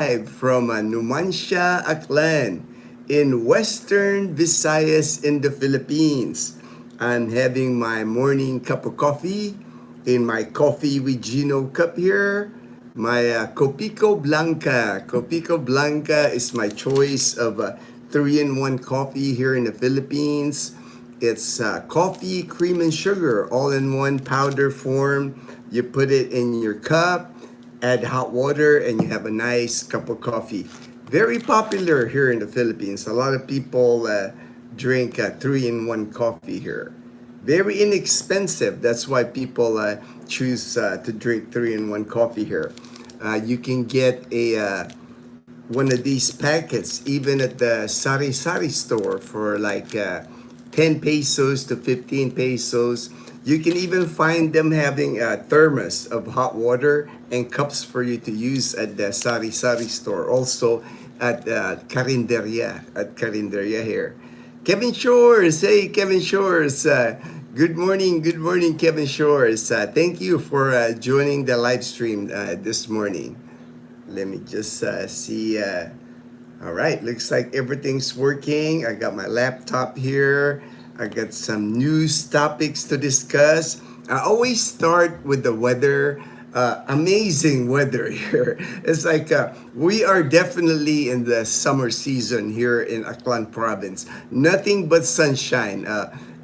from Numancia, Aklan in Western Visayas in the Philippines. I'm having my morning cup of coffee in my coffee with Gino cup here. My Copico Blanca. Copico Blanca is my choice of 3-in-1 coffee here in the Philippines. It's coffee, cream, and sugar all in one powder form. You put it in your cup, add hot water, and you have a nice cup of coffee. Very popular here in the Philippines. A lot of people drink 3-in-1 coffee here. Very inexpensive. That's why people choose to drink 3-in-1 coffee here. You can get a one of these packets even at the sari-sari store for like 10 pesos to 15 pesos. You can even find them having a thermos of hot water and cups for you to use at the sari-sari store. Also at Carinderia here. Kevin Shores, hey Kevin Shores. Good morning, Kevin Shores. Thank you for joining the live stream this morning. Let me just see. All right, looks like everything's working. I got my laptop here. I got some news topics to discuss. I always start with the weather. Amazing weather here. It's like we are definitely in the summer season here in Aklan province. Nothing but sunshine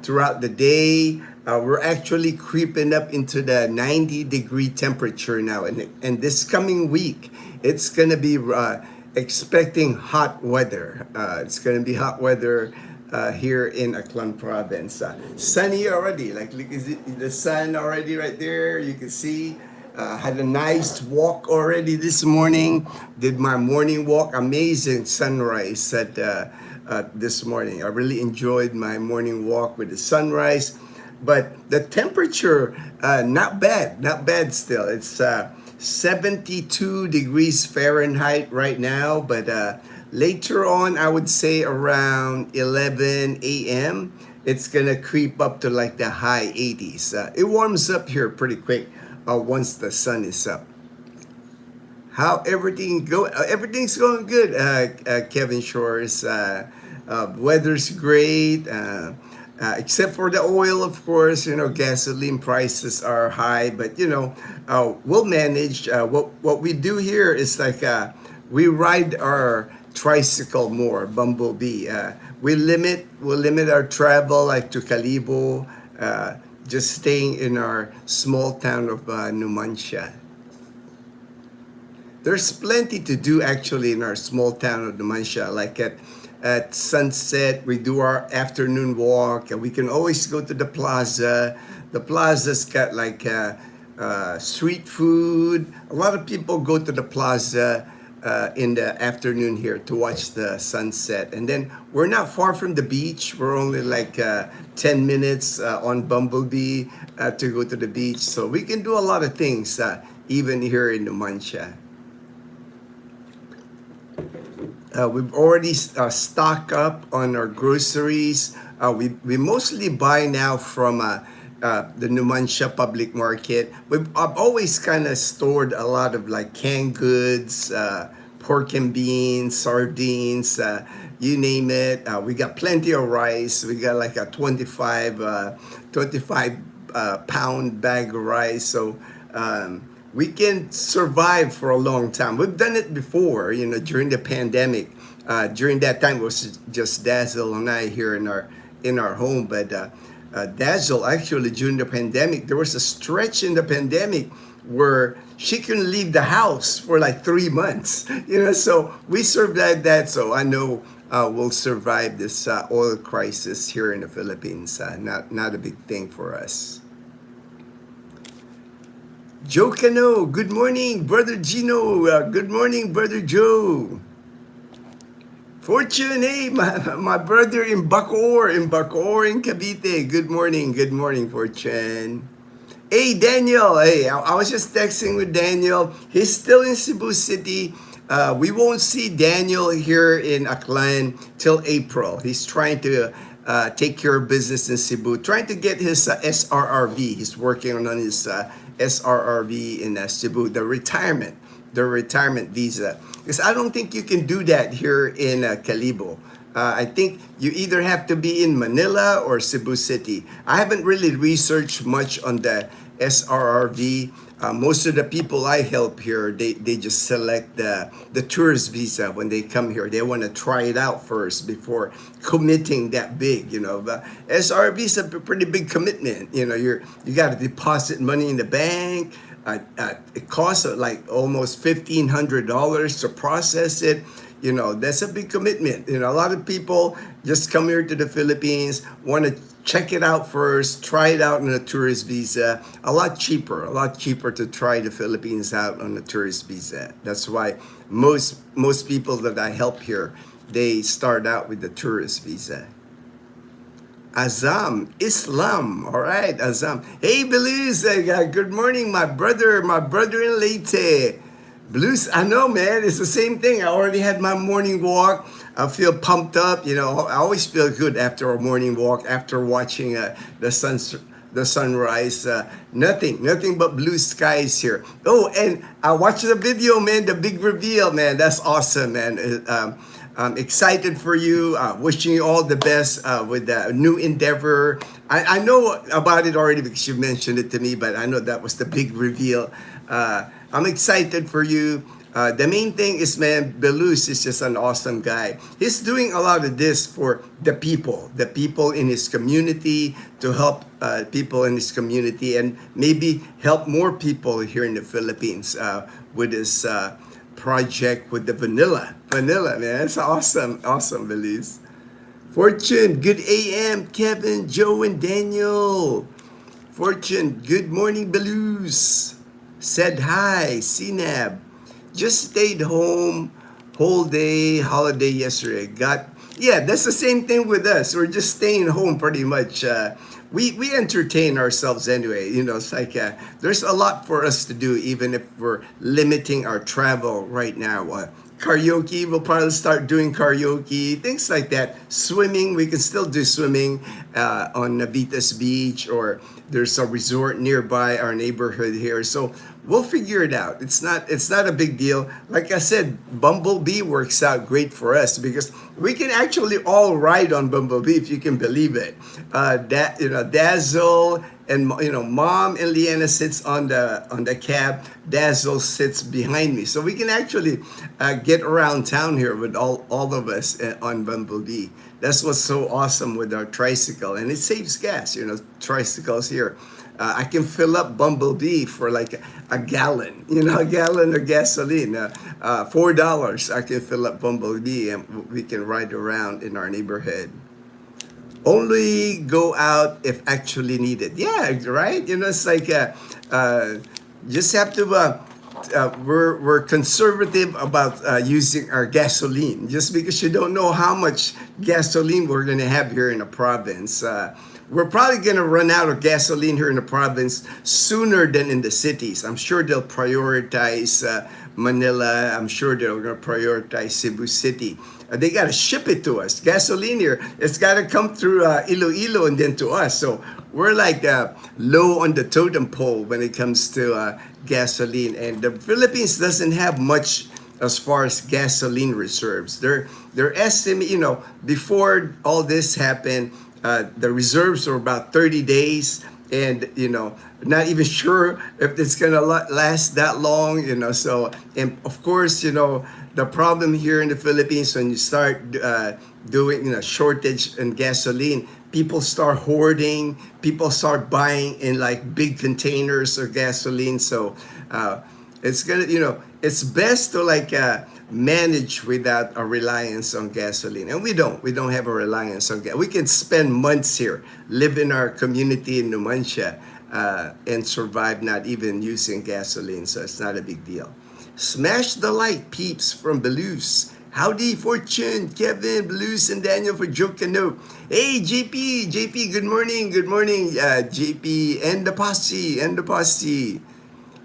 throughout the day. We're actually creeping up into the 90-degree temperature now. And this coming week, it's going to be expecting hot weather. It's going to be hot weather here in Aklan province. Sunny already. Like, look, is it the sun already right there? You can see. Had a nice walk already this morning. Did my morning walk. Amazing sunrise at this morning. I really enjoyed my morning walk with the sunrise. But the temperature, not bad still. It's 72 degrees Fahrenheit right now. But later on, I would say around 11 a.m., it's going to creep up to like the high 80s. It warms up here pretty quick. Once the sun is up. How everything go? Everything's going good. Kevin Shores. Weather's great. Except for the oil, of course. You know, gasoline prices are high, but you know, we'll manage. What we do here is like we ride our tricycle more, Bumblebee. We'll limit our travel like to Calibo. Just staying in our small town of Numancia. There's plenty to do actually in our small town of Numancia. Like at sunset, we do our afternoon walk. And we can always go to the plaza. The plaza's got like street food. A lot of people go to the plaza in the afternoon here to watch the sunset. And then we're not far from the beach. We're only like 10 minutes on Bumblebee to go to the beach. So we can do a lot of things even here in Numancia. We've already stocked up on our groceries. We mostly buy now from the Numancia public market. I've always kind of stored a lot of like canned goods, pork and beans, sardines, you name it. We got plenty of rice. We got like a 25 pound bag of rice. So we can survive for a long time. We've done it before, you know, during the pandemic. During that time, it was just Dazzle and I here in our home. But Dazzle, actually, during the pandemic, there was a stretch in the pandemic where she couldn't leave the house for like 3 months. You know, so we survived that. So I know we'll survive this oil crisis here in the Philippines. Not a big thing for us. Joe Cano, good morning, Brother Gino. Good morning, Brother Joe. Fortune, hey, my brother in Bacoor, in Cavite. Good morning, Fortune. Hey, Daniel, hey, I was just texting with Daniel. He's still in Cebu City. We won't see Daniel here in Aklan till April. He's trying to take care of business in Cebu, trying to get his SRRV. He's working on his SRRV in Cebu, the retirement visa. Because I don't think you can do that here in Calibo. I think you either have to be in Manila or Cebu City. I haven't really researched much on the SRRV. Most of the people I help here, they just select the tourist visa when they come here. They want to try it out first before committing that big, you know. But SRV is a pretty big commitment. You know, you got to deposit money in the bank. It costs like almost $1,500 to process it. You know, that's a big commitment. You know, a lot of people just come here to the Philippines, want to check it out first, try it out on a tourist visa. A lot cheaper to try the Philippines out on a tourist visa. That's why most people that I help here, they start out with the tourist visa. Azam, Islam. All right, Azam. Hey, Belize. Good morning, my brother in Leyte. Blues, I know, man. It's the same thing. I already had my morning walk. I feel pumped up. You know, I always feel good after a morning walk, after watching the sunrise. Nothing but blue skies here. Oh, and I watched the video, man. The big reveal, man. That's awesome, man. I'm excited for you. Wishing you all the best with the new endeavor. I know about it already because you mentioned it to me, but I know that was the big reveal. I'm excited for you. The main thing is, man, Belus is just an awesome guy. He's doing a lot of this for the people in his community, to help people in his community, and maybe help more people here in the Philippines with his project with the vanilla, man. It's awesome, Belus. Fortune, good AM, Kevin, Joe, and Daniel. Fortune, good morning, Belus. Said hi, Sinab. Just stayed home whole day, holiday yesterday. That's the same thing with us. We're just staying home pretty much. We entertain ourselves anyway. You know, it's like there's a lot for us to do, even if we're limiting our travel right now. Karaoke, we'll probably start doing karaoke, things like that. Swimming, we can still do swimming on Navitas Beach, or there's a resort nearby our neighborhood here. So we'll figure it out. It's not a big deal. Like I said, Bumblebee works out great for us because we can actually all ride on Bumblebee, if you can believe it. Dazzle and Mom and Leanna sits on the cab. Dazzle sits behind me, so we can actually get around town here with all of us on Bumblebee. That's what's so awesome with our tricycle, and it saves gas. You know, tricycles here. I can fill up Bumblebee for like a gallon, a gallon of gasoline. $4, I can fill up Bumblebee, and we can ride around in our neighborhood. Only go out if actually needed. Yeah, right? It's like just have to. We're conservative about using our gasoline, just because you don't know how much gasoline we're going to have here in the province. We're probably going to run out of gasoline here in the province sooner than in the cities. I'm sure they'll prioritize Manila. I'm sure they're going to prioritize Cebu City. They got to ship it to us. Gasoline here, it's got to come through Iloilo and then to us. So we're like low on the totem pole when it comes to gasoline. And the Philippines doesn't have much as far as gasoline reserves. They're estimate, before all this happened, the reserves were about 30 days, and not even sure if it's gonna last that long. So, and of course, the problem here in the Philippines, when you start doing shortage in gasoline, people start hoarding, people start buying in like big containers of gasoline. So it's gonna, it's best to like manage without a reliance on gasoline. And we don't have a reliance on gas. We can spend months here, live in our community in Numancia, and survive not even using gasoline. So it's not a big deal. Smash the like, peeps from Belus. Howdy, Fortune, Kevin, Belus, and Daniel for Joe Cano. Hey, JP, good morning, JP, and the posse.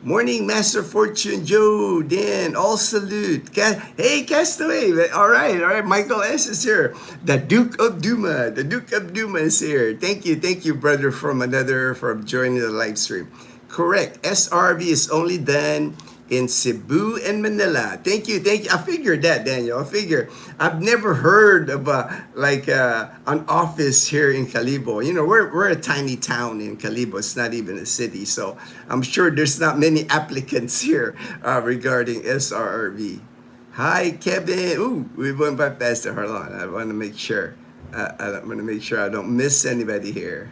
Morning, Master Fortune, Joe, Dan, all salute. Hey, Castaway. All right. Michael S. is here. The Duke of Duma is here. Thank you, brother, for joining the live stream. Correct. SRV is only done in Cebu and Manila. Thank you, thank you. I figured that, Daniel. I figure I've never heard of an office here in Calibo. You know, we're a tiny town in Calibo. It's not even a city, so I'm sure there's not many applicants here regarding SRRB. Hi, Kevin. Ooh, we went by faster. Hold on. I want to make sure. I want to make sure I don't miss anybody here.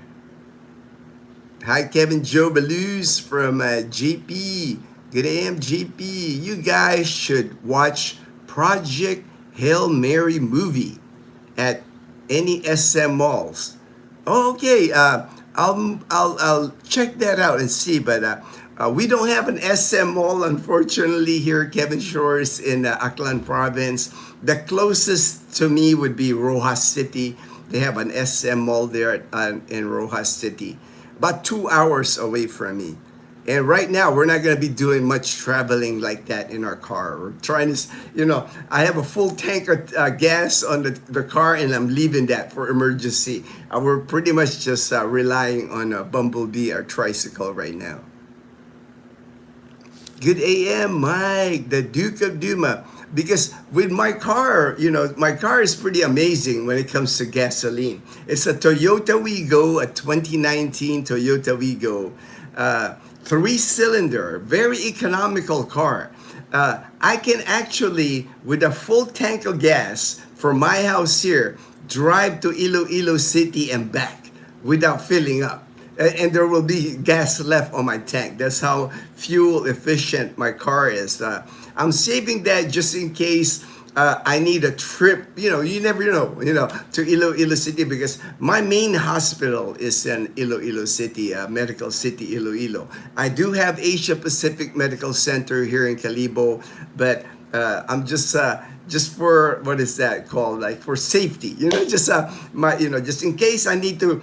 Hi, Kevin Joe Beluz from GP. Good AM, GP. You guys should watch Project Hail Mary movie at any SM malls. Oh, okay. I'll check that out and see. But we don't have an SM mall, unfortunately, here at Kevin Shores in Aklan Province. The closest to me would be Rojas City. They have an SM mall there in Rojas City, about 2 hours away from me. And right now, we're not going to be doing much traveling like that in our car. We're trying to, I have a full tank of gas on the car, and I'm leaving that for emergency. We're pretty much just relying on a Bumblebee or tricycle right now. Good AM, Mike, the Duke of Duma. Because with my car, my car is pretty amazing when it comes to gasoline. It's a Toyota Wigo, a 2019 Toyota Wigo. 3-cylinder, very economical car. I can actually, with a full tank of gas from my house here, drive to Iloilo City and back without filling up. And there will be gas left on my tank. That's how fuel efficient my car is. I'm saving that just in case I need a trip. You never know, to Iloilo City, because my main hospital is in Iloilo City, Medical City, Iloilo. I do have Asia Pacific Medical Center here in Calibo, but I'm just for, what is that called? Like for safety, just in case I need to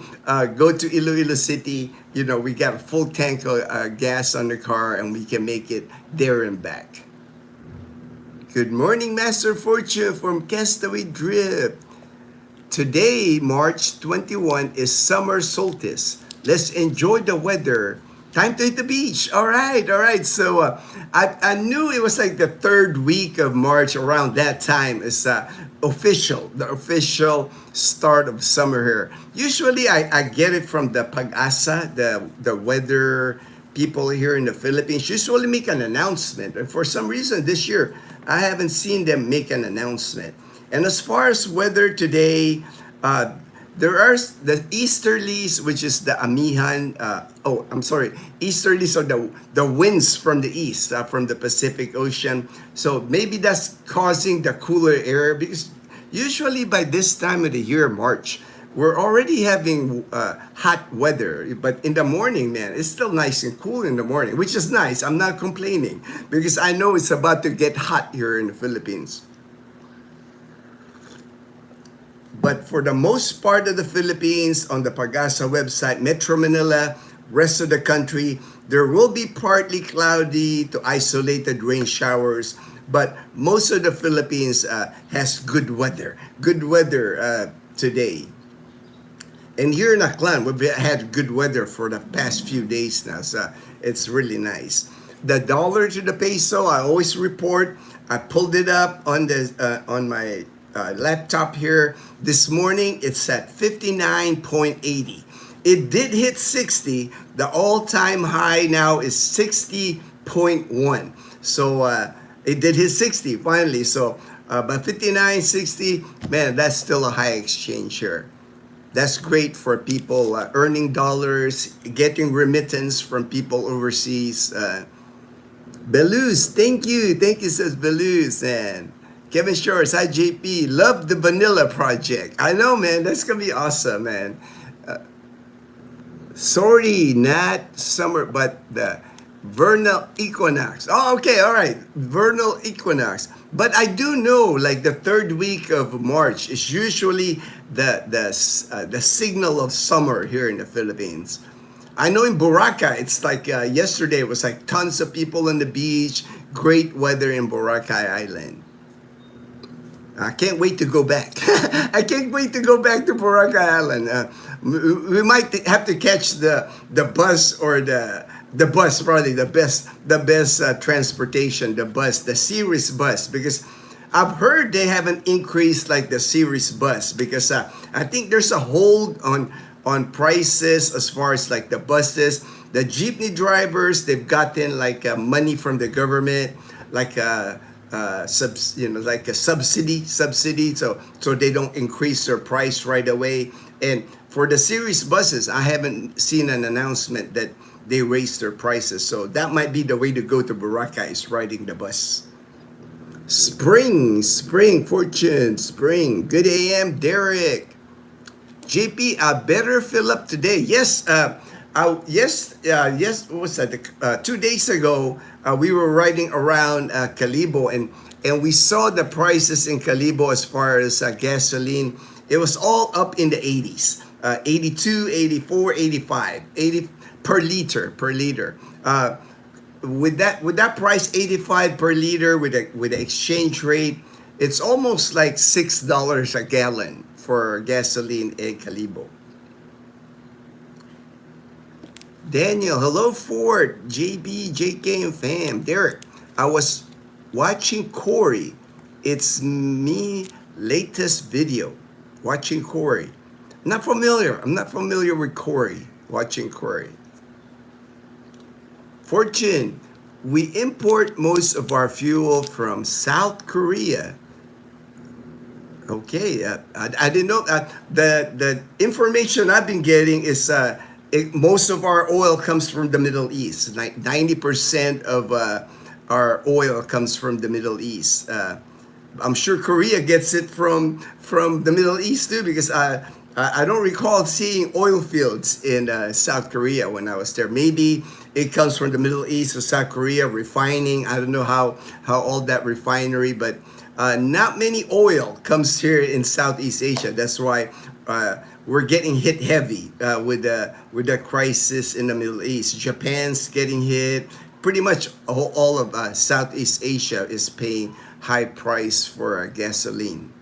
go to Iloilo City, we got a full tank of gas on the car and we can make it there and back. Good morning, Master Fortune from Castaway Drip. Today, March 21, is summer solstice. Let's enjoy the weather. Time to hit the beach. All right. So I knew it was like the third week of March. Around that time is the official start of summer here. Usually I get it from the Pag-asa, the weather people here in the Philippines usually make an announcement. And for some reason this year, I haven't seen them make an announcement. And as far as weather today, there are the easterlies, which is the amihan. Easterlies are the winds from the east, from the Pacific Ocean. So maybe that's causing the cooler air, because usually by this time of the year, March, we're already having hot weather. But in the morning, man, it's still nice and cool in the morning, which is nice. I'm not complaining because I know it's about to get hot here in the Philippines. But for the most part of the Philippines, on the Pag-asa website, Metro Manila, rest of the country, there will be partly cloudy to isolated rain showers. But most of the Philippines has good weather. Good weather today. And here in Aklan, we've had good weather for the past few days now. So it's really nice. The dollar to the peso, I always report. I pulled it up on my laptop here. This morning, it's at 59.80. It did hit 60. The all-time high now is 60.1. So it did hit 60 finally. So but 59, 60, man, that's still a high exchange here. That's great for people earning dollars, getting remittance from people overseas. Beluz, thank you, says Beluz. And Kevin Shores, hi JP, love the Vanilla Project. I know, man, that's gonna be awesome, man. Sorry, not summer, but the vernal equinox. Oh, okay, all right, vernal equinox. But I do know, like the third week of March is usually the signal of summer here in the Philippines. I know in Boracay, it's like yesterday, it was like tons of people on the beach, great weather in Boracay Island. I can't wait to go back. I can't wait to go back to Boracay Island. We might have to catch the bus or the The bus, probably the best transportation, the bus, the series bus, because I've heard they haven't increased like the series bus, because I think there's a hold on prices as far as like the buses. The jeepney drivers, they've gotten like money from the government, like like a subsidy, so they don't increase their price right away. And for the series buses, I haven't seen an announcement that they raised their prices. So that might be the way to go to Boracay, is riding the bus. Spring, Fortune, Spring. Good AM, Derek. JP, I better fill up today. Yes, yes. What was that? 2 days ago, we were riding around Calibo, and we saw the prices in Calibo as far as gasoline. It was all up in the 80s, 82, 84, 85, 80 per liter. With that price, 85 per liter, with the exchange rate, it's almost like $6 a gallon for gasoline in Calibo. Daniel, hello Ford, JB, JK, and fam. Derek, I was watching Corey. It's me latest video. Watching Corey. I'm not familiar with Corey. Watching Corey. Fortune, we import most of our fuel from South Korea. Okay, I didn't know the information I've been getting is most of our oil comes from the Middle East. 90% of our oil comes from the Middle East. I'm sure Korea gets it from the Middle East too, because I don't recall seeing oil fields in South Korea when I was there. Maybe it comes from the Middle East or South Korea refining. I don't know how all that refinery, but not many oil comes here in Southeast Asia. That's why we're getting hit heavy with the crisis in the Middle East. Japan's getting hit. Pretty much all of Southeast Asia is paying high price for gasoline.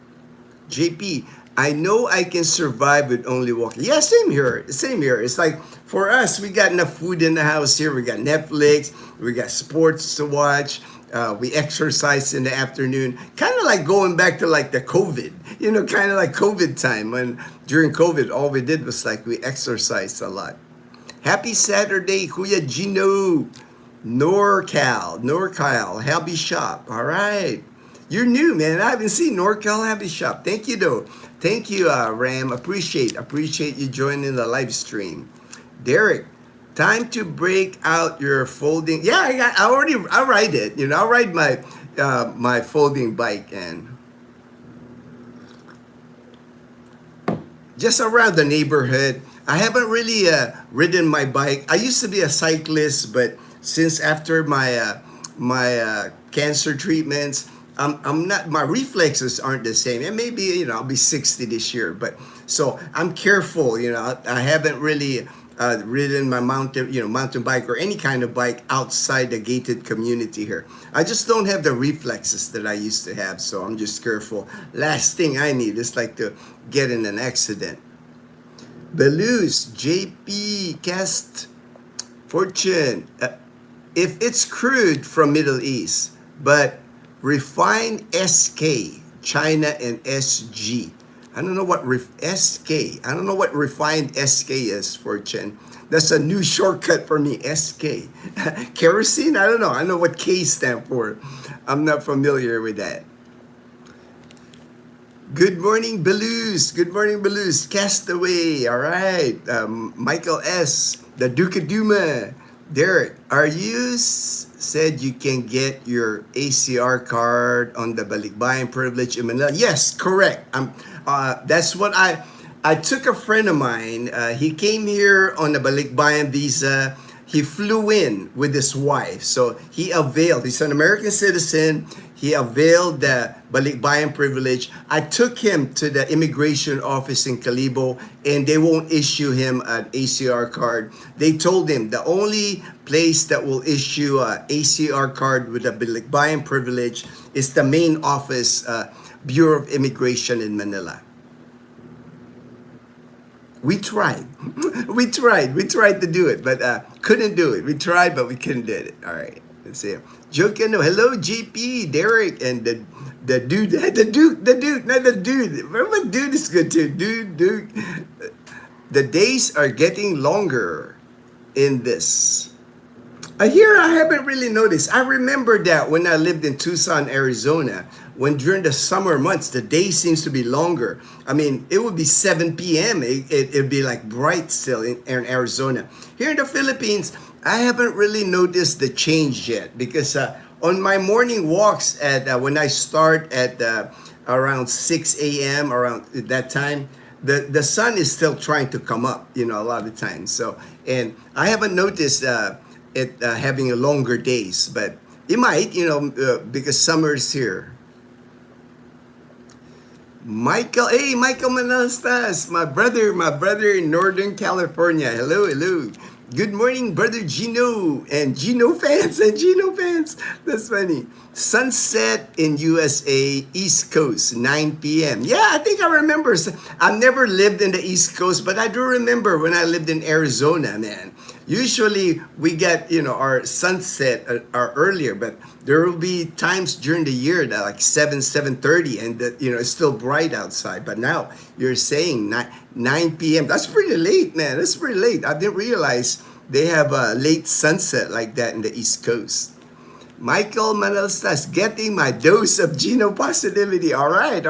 JP, I know I can survive with only walking. Yeah, same here. It's like for us, we got enough food in the house here. We got Netflix. We got sports to watch. We exercise in the afternoon. Kind of like going back to like the COVID. Kind of like COVID time, when during COVID, all we did was like we exercised a lot. Happy Saturday, Kuya Gino. NorCal, Happy Shop. All right. You're new, man. I haven't seen NorCal Happy Shop. Thank you, though. Thank you, Ram. Appreciate you joining the live stream. Derek, time to break out your folding. Yeah, I ride it. I ride my folding bike, and just around the neighborhood. I haven't really ridden my bike. I used to be a cyclist, but since after my cancer treatments, I'm not. My reflexes aren't the same, and maybe I'll be 60 this year. But so I'm careful. I haven't really ridden my mountain bike or any kind of bike outside the gated community here. I just don't have the reflexes that I used to have, so I'm just careful. Last thing I need is like to get in an accident. Belu's, JP, Cast, Fortune. If it's crude from Middle East, but refined SK, China and SG. I don't know what SK. I don't know what refined SK is, Fortune. That's a new shortcut for me, SK. Kerosene? I don't know. I know what K stand for. I'm not familiar with that. Good morning, Belu's. Good morning, Belu's. Castaway. All right. Michael S. The Duke of Duma. Derek, are you said you can get your ACR card on the Balikbayan privilege in Manila? Yes, correct. That's what I took a friend of mine. He came here on the Balikbayan visa. He flew in with his wife. So he's an American citizen. He availed the Balikbayan privilege. I took him to the immigration office in Calibo, and they won't issue him an ACR card. They told him the only place that will issue an ACR card with a Balikbayan privilege is the main office, Bureau of Immigration in Manila. We tried. We tried to do it, but couldn't do it. We tried, but we couldn't do it. All right. Let's see. Joe Kendo. Hello, GP, Derek, and the dude, not the dude. Remember, dude is good too. Dude. The days are getting longer in this. Here, I haven't really noticed. I remember that when I lived in Tucson, Arizona, when during the summer months, the day seems to be longer. I mean, it would be 7 p.m. It'd be like bright still in Arizona. Here in the Philippines, I haven't really noticed the change yet because on my morning walks when I start at around 6 a.m., around that time, the sun is still trying to come up, a lot of times. So, and I haven't noticed it having a longer days, but it might, because summer's here. Michael, hey, Michael Manastas, my brother in Northern California. Hello. Good morning, brother Gino and Gino fans. That's funny. Sunset in USA, East Coast, 9 p.m. Yeah, I think I remember. I've never lived in the East Coast, but I do remember when I lived in Arizona, man. Usually we get, our sunset are earlier, but there will be times during the year that like 7:30 and that, it's still bright outside. But now you're saying 9 p.m. That's pretty late, man. That's pretty late. I didn't realize they have a late sunset like that in the East Coast. Michael Manalstas, getting my dose of Geno positivity. All right.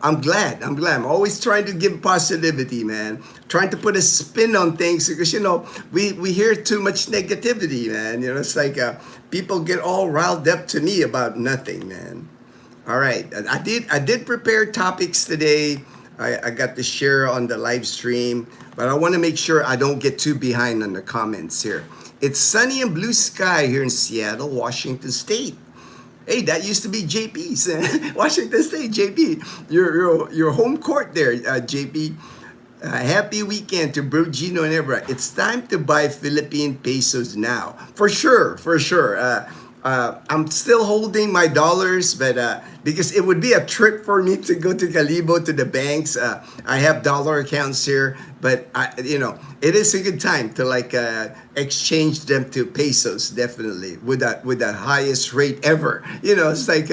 I'm glad. I'm always trying to give positivity, man. Trying to put a spin on things because, we hear too much negativity, man. It's like people get all riled up to me about nothing, man. All right. I did prepare topics today. I got to share on the live stream, but I want to make sure I don't get too behind on the comments here. It's sunny and blue sky here in Seattle, Washington State. Hey, that used to be JP's, Washington State, JP. Your home court there, JP. Happy weekend to Bro Gino and Ebra. It's time to buy Philippine pesos now. For sure. I'm still holding my dollars, but because it would be a trip for me to go to Calibo to the banks. I have dollar accounts here, but it is a good time to exchange them to pesos, definitely with the highest rate ever. It's like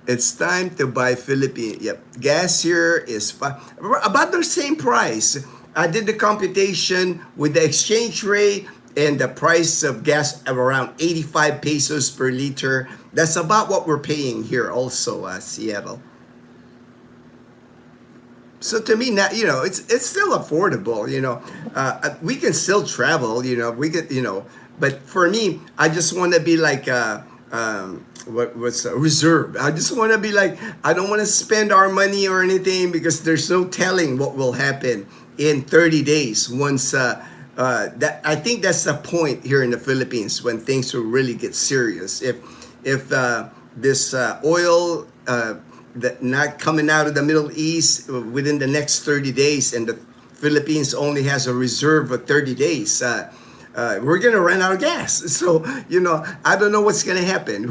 it's time to buy Philippine. Yep, gas here is about the same price. I did the computation with the exchange rate and the price of gas of around 85 pesos per liter. That's about what we're paying here also, Seattle. So to me, now, it's still affordable, we can still travel, we could, but for me, I just want to be like, what's reserved. I just want to be like, I don't want to spend our money or anything because there's no telling what will happen in 30 days once, that I think that's the point here in the Philippines when things will really get serious. If this oil that not coming out of the Middle East within the next 30 days, and the Philippines only has a reserve of 30 days, we're gonna run out of gas. So I don't know what's gonna happen.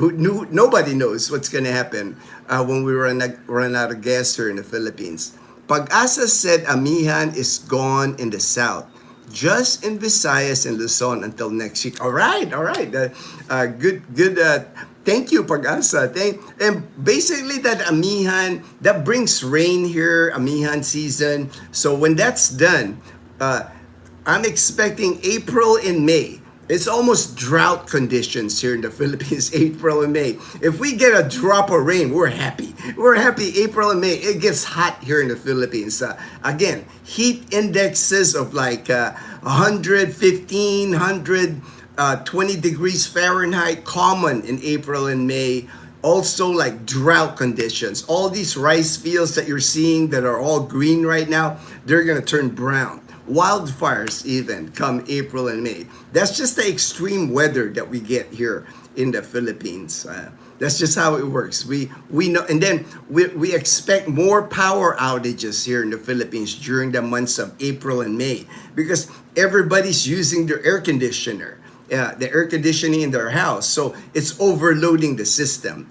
Nobody knows what's gonna happen when we run out of gas here in the Philippines. Pag-asa said Amihan is gone in the south, just in Visayas and Luzon until next week. All right. Good. Thank you, Pag-asa. And basically that Amihan, that brings rain here, Amihan season. So when that's done, I'm expecting April and May. It's almost drought conditions here in the Philippines, April and May. If we get a drop of rain, we're happy. We're happy April and May. It gets hot here in the Philippines. Again, heat indexes of like 115, 120 degrees Fahrenheit, common in April and May. Also like drought conditions. All these rice fields that you're seeing that are all green right now, they're gonna turn brown. Wildfires even come April and May. That's just the extreme weather that we get here in the Philippines. That's just how it works. We know, and then we expect more power outages here in the Philippines during the months of April and May because everybody's using their air conditioner, the air conditioning in their house. So it's overloading the system.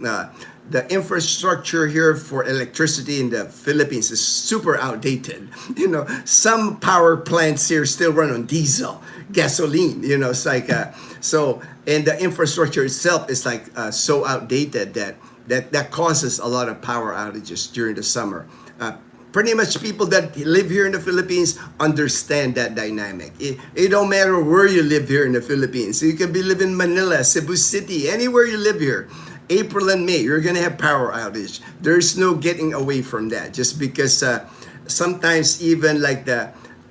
the infrastructure here for electricity in the Philippines is super outdated. You know, some power plants here still run on diesel, gasoline. You know, it's like so, and the infrastructure itself is like so outdated that causes a lot of power outages during the summer. Pretty much people that live here in the Philippines understand that dynamic. It don't matter where you live here in the Philippines. You can be living in Manila, Cebu City, anywhere you live here. April and May, you're gonna have power outage. There's no getting away from that. Just because sometimes even like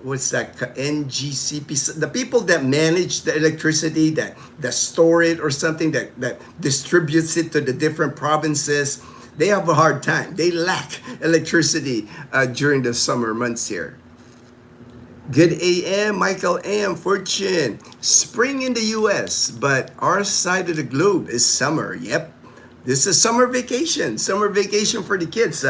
what's that, NGCP, the people that manage the electricity, that store it or something, that distributes it to the different provinces, they have a hard time. They lack electricity during the summer months here. Good AM, Michael M. Fortune. Spring in the US, but our side of the globe is summer. Yep. This is summer vacation. Summer vacation for the kids.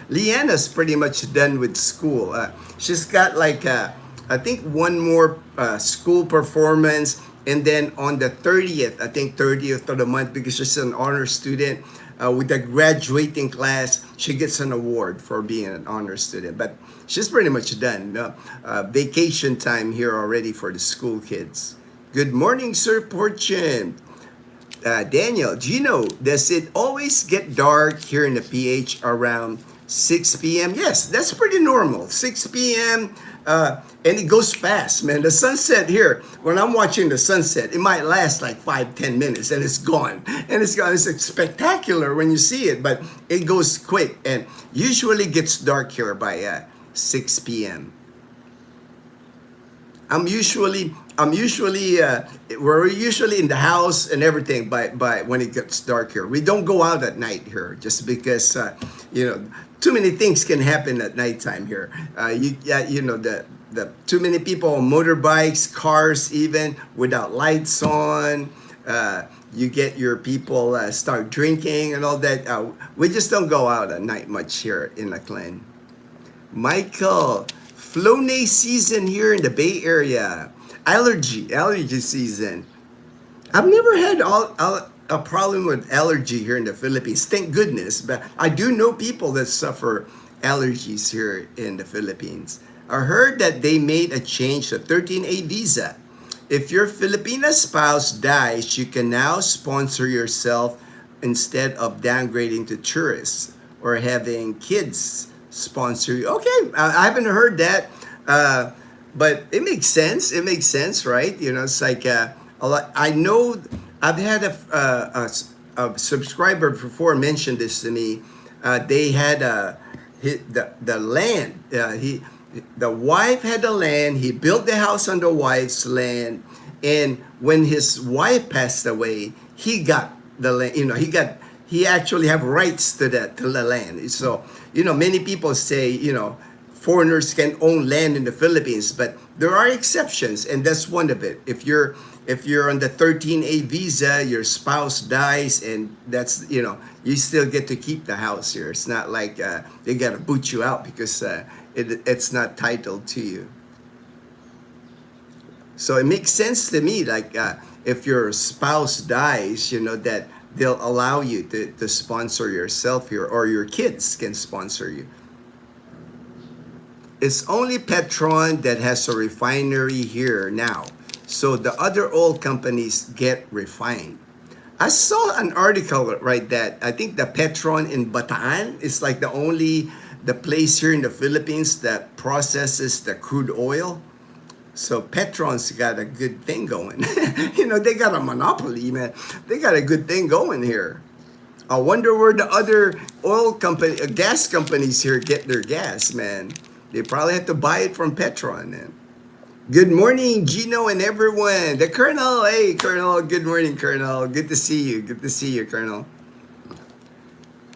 Leanna's pretty much done with school. She's got like, I think one more school performance. And then on the 30th, I think 30th of the month, because she's an honor student, with the graduating class, she gets an award for being an honor student. But she's pretty much done. Vacation time here already for the school kids. Good morning, Sir Fortune. Daniel, do you know, does it always get dark here in the PH around 6 p.m.? Yes, that's pretty normal. 6 p.m. And it goes fast, man. The sunset here, when I'm watching the sunset, it might last like 5-10 minutes and it's gone. And it's gone. It's spectacular when you see it, but it goes quick and usually gets dark here by 6 p.m. We're usually in the house and everything by when it gets dark here. We don't go out at night here just because too many things can happen at nighttime here. The too many people on motorbikes, cars, even without lights on. You get your people start drinking and all that. We just don't go out at night much here in LaClan. Michael, Flonase season here in the Bay Area. Allergy season. I've never had a problem with allergy here in the Philippines. Thank goodness. But I do know people that suffer allergies here in the Philippines. I heard that they made a change to 13A visa. If your Filipina spouse dies, you can now sponsor yourself instead of downgrading to tourists or having kids sponsor you. Okay, I haven't heard that, but it makes sense. It makes sense, right? You know, it's like a lot. I know I've had a subscriber before mentioned this to me. They had the land. The wife had the land. He built the house on the wife's land, and when his wife passed away, he got the land. You know, he actually have rights to the land. So many people say foreigners can own land in the Philippines, but there are exceptions, and that's one of it. If you're on the 13A visa, your spouse dies, and that's you still get to keep the house here. It's not like they gotta boot you out because it's not titled to you. So it makes sense to me, like if your spouse dies, that they'll allow you to sponsor yourself here, or your kids can sponsor you. It's only Petron that has a refinery here now, so the other oil companies get refined. I saw an article right that I think the Petron in Bataan is like the place here in the Philippines that processes the crude oil. So Petron's got a good thing going. They got a monopoly, man. They got a good thing going here. I wonder where the other gas companies here get their gas, man. They probably have to buy it from Petron, man. Good morning, Gino and everyone. The Colonel, hey, Colonel. Good morning, Colonel. Good to see you. Good to see you, Colonel.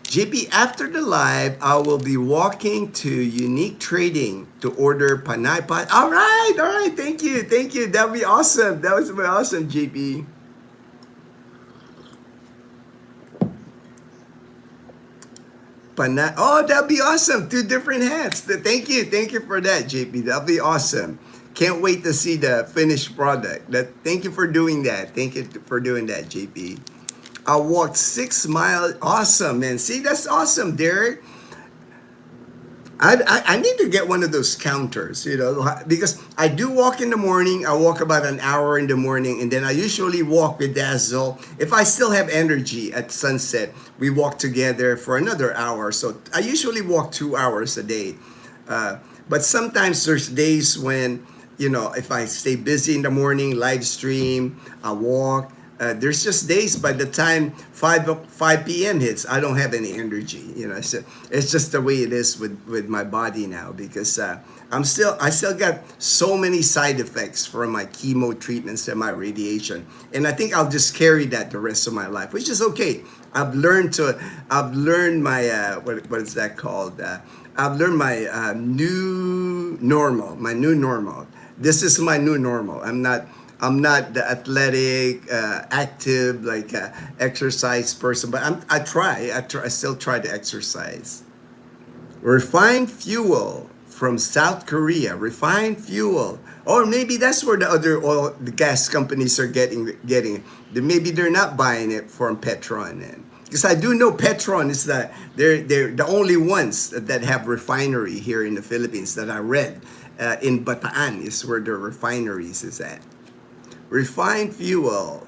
JP, after the live, I will be walking to Unique Trading to order Panay Pot. All right. Thank you. That'd be awesome. That was awesome, JP. Panay. Oh, that'd be awesome. 2 different hats. Thank you for that, JP. That'd be awesome. Can't wait to see the finished product. Thank you for doing that. Thank you for doing that, JP. I walked 6 miles. Awesome, man. See, that's awesome, Derek. I need to get one of those counters, because I do walk in the morning. I walk about an hour in the morning, and then I usually walk with Dazzle. If I still have energy at sunset, we walk together for another hour. So I usually walk 2 hours a day. But sometimes there's days when, if I stay busy in the morning, live stream, I walk. There's just days by the time 5 p.m. hits, I don't have any energy. It's just the way it is with my body now, because I still got so many side effects from my chemo treatments and my radiation, and I think I'll just carry that the rest of my life, which is okay. I've learned my what is that called? I've learned my new normal. My new normal. This is my new normal. I'm not the athletic, active, exercise person, but I still try to exercise. Refined fuel from South Korea. Refined fuel. Or maybe that's where the gas companies are getting it. Maybe they're not buying it from Petron. Because I do know Petron is they're the only ones that have refinery here in the Philippines that I read. In Bataan is where the refineries is at. Refined fuel.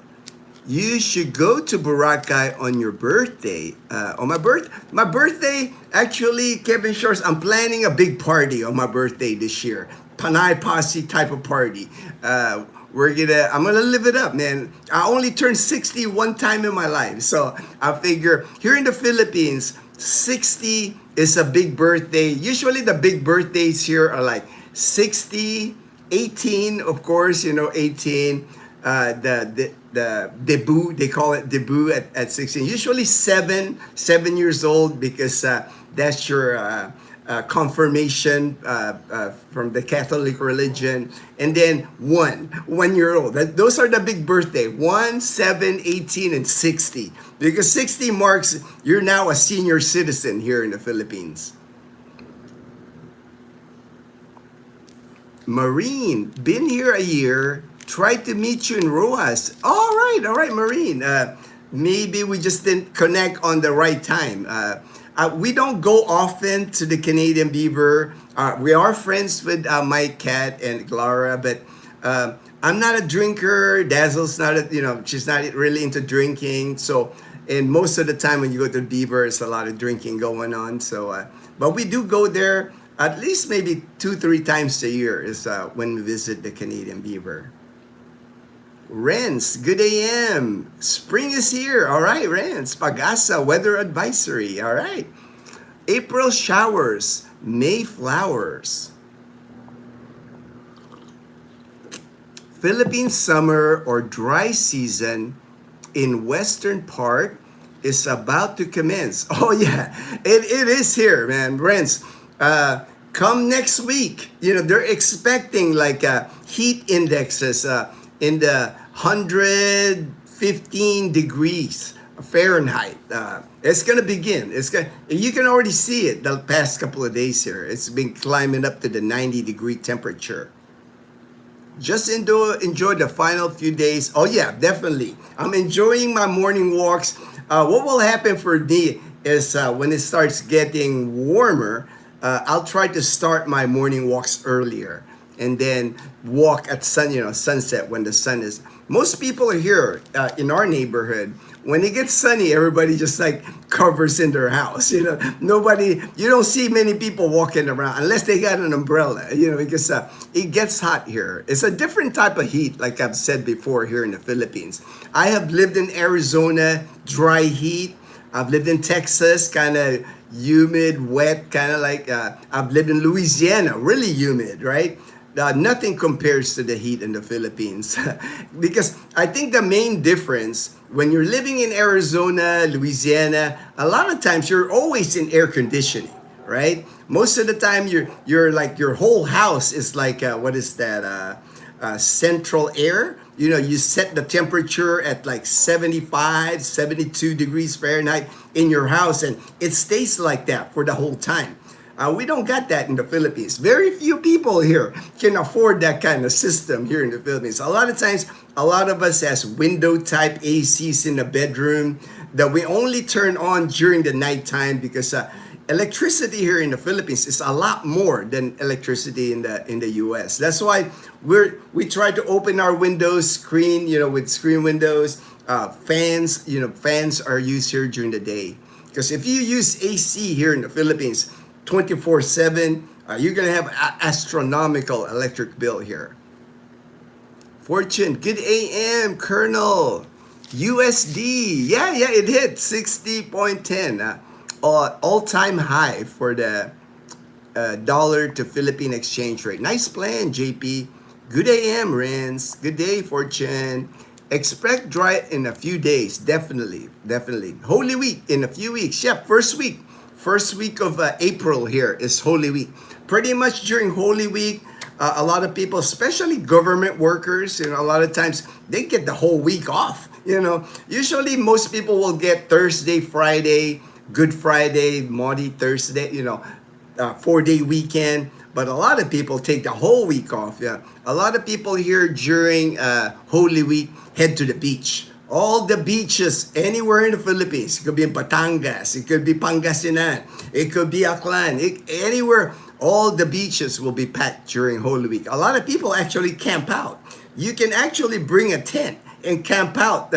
You should go to Boracay on your birthday. On my birthday, actually, Kevin Shores, I'm planning a big party on my birthday this year. Panay Posse type of party. I'm gonna live it up, man. I only turned 60 one time in my life, so I figure here in the Philippines, 60 is a big birthday. Usually, the big birthdays here are like 60. 18, of course, 18, the debut, they call it debut at 16. Usually 7 years old, because that's your confirmation from the Catholic religion. And then 1 year old. Those are the big birthday, 1, 7, 18, and 60. Because 60 marks, you're now a senior citizen here in the Philippines. Marine, been here a year, tried to meet you in Rojas. All right, Marine. Maybe we just didn't connect on the right time. We don't go often to the Canadian Beaver. We are friends with Mike, Kat, and Clara, but I'm not a drinker. Dazzle's not, she's not really into drinking. So, and most of the time when you go to the Beaver, it's a lot of drinking going on. So, but we do go there. At least maybe 2-3 times a year is when we visit the Canadian Beaver. Renz, good AM. Spring is here. All right, Renz. Pag-asa, weather advisory. All right. April showers, May flowers. Philippine summer or dry season in western part is about to commence. Oh yeah, it is here, man. Renz, come next week, they're expecting heat indexes in the 115 degrees Fahrenheit. It's gonna begin. You can already see it the past couple of days here. It's been climbing up to the 90-degree temperature. Just enjoy the final few days. Oh yeah, definitely. I'm enjoying my morning walks. What will happen for me is when it starts getting warmer, I'll try to start my morning walks earlier and then walk at sunset when the sun is. Most people are here in our neighborhood. When it gets sunny, everybody just covers in their house. You don't see many people walking around unless they got an umbrella, because it gets hot here. It's a different type of heat, like I've said before, here in the Philippines. I have lived in Arizona, dry heat. I've lived in Texas, kind of humid, wet, kind of I've lived in Louisiana, really humid, right? Nothing compares to the heat in the Philippines. Because I think the main difference, when you're living in Arizona, Louisiana, a lot of times you're always in air conditioning, right? Most of the time you're your whole house is central air. You set the temperature at 75, 72 degrees Fahrenheit in your house, and it stays like that for the whole time. We don't got that in the Philippines. Very few people here can afford that kind of system here in the Philippines. A lot of times, a lot of us has window type ACs in the bedroom that we only turn on during the nighttime because electricity here in the Philippines is a lot more than electricity in the US. That's why we try to open our windows screen, with screen windows. Fans, fans are used here during the day. Because if you use AC here in the Philippines 24/7, you're gonna have an astronomical electric bill here. Fortune, good AM, Colonel. USD, yeah, it hit 60.10. All-time high for the dollar to Philippine exchange rate. Nice plan, JP. Good AM, Renz. Good day, Fortune. Expect dry in a few days, definitely. Holy Week in a few weeks. Yeah, first week of April here is Holy Week. Pretty much during Holy Week, a lot of people, especially government workers, a lot of times they get the whole week off. Usually most people will get Thursday, Friday, Good Friday, Maundy Thursday, 4-day weekend. But a lot of people take the whole week off. Yeah, a lot of people here during Holy Week head to the beach. All the beaches anywhere in the Philippines. It could be in Batangas. It could be Pangasinan. It could be Aklan. Anywhere. All the beaches will be packed during Holy Week. A lot of people actually camp out. You can actually bring a tent and camp out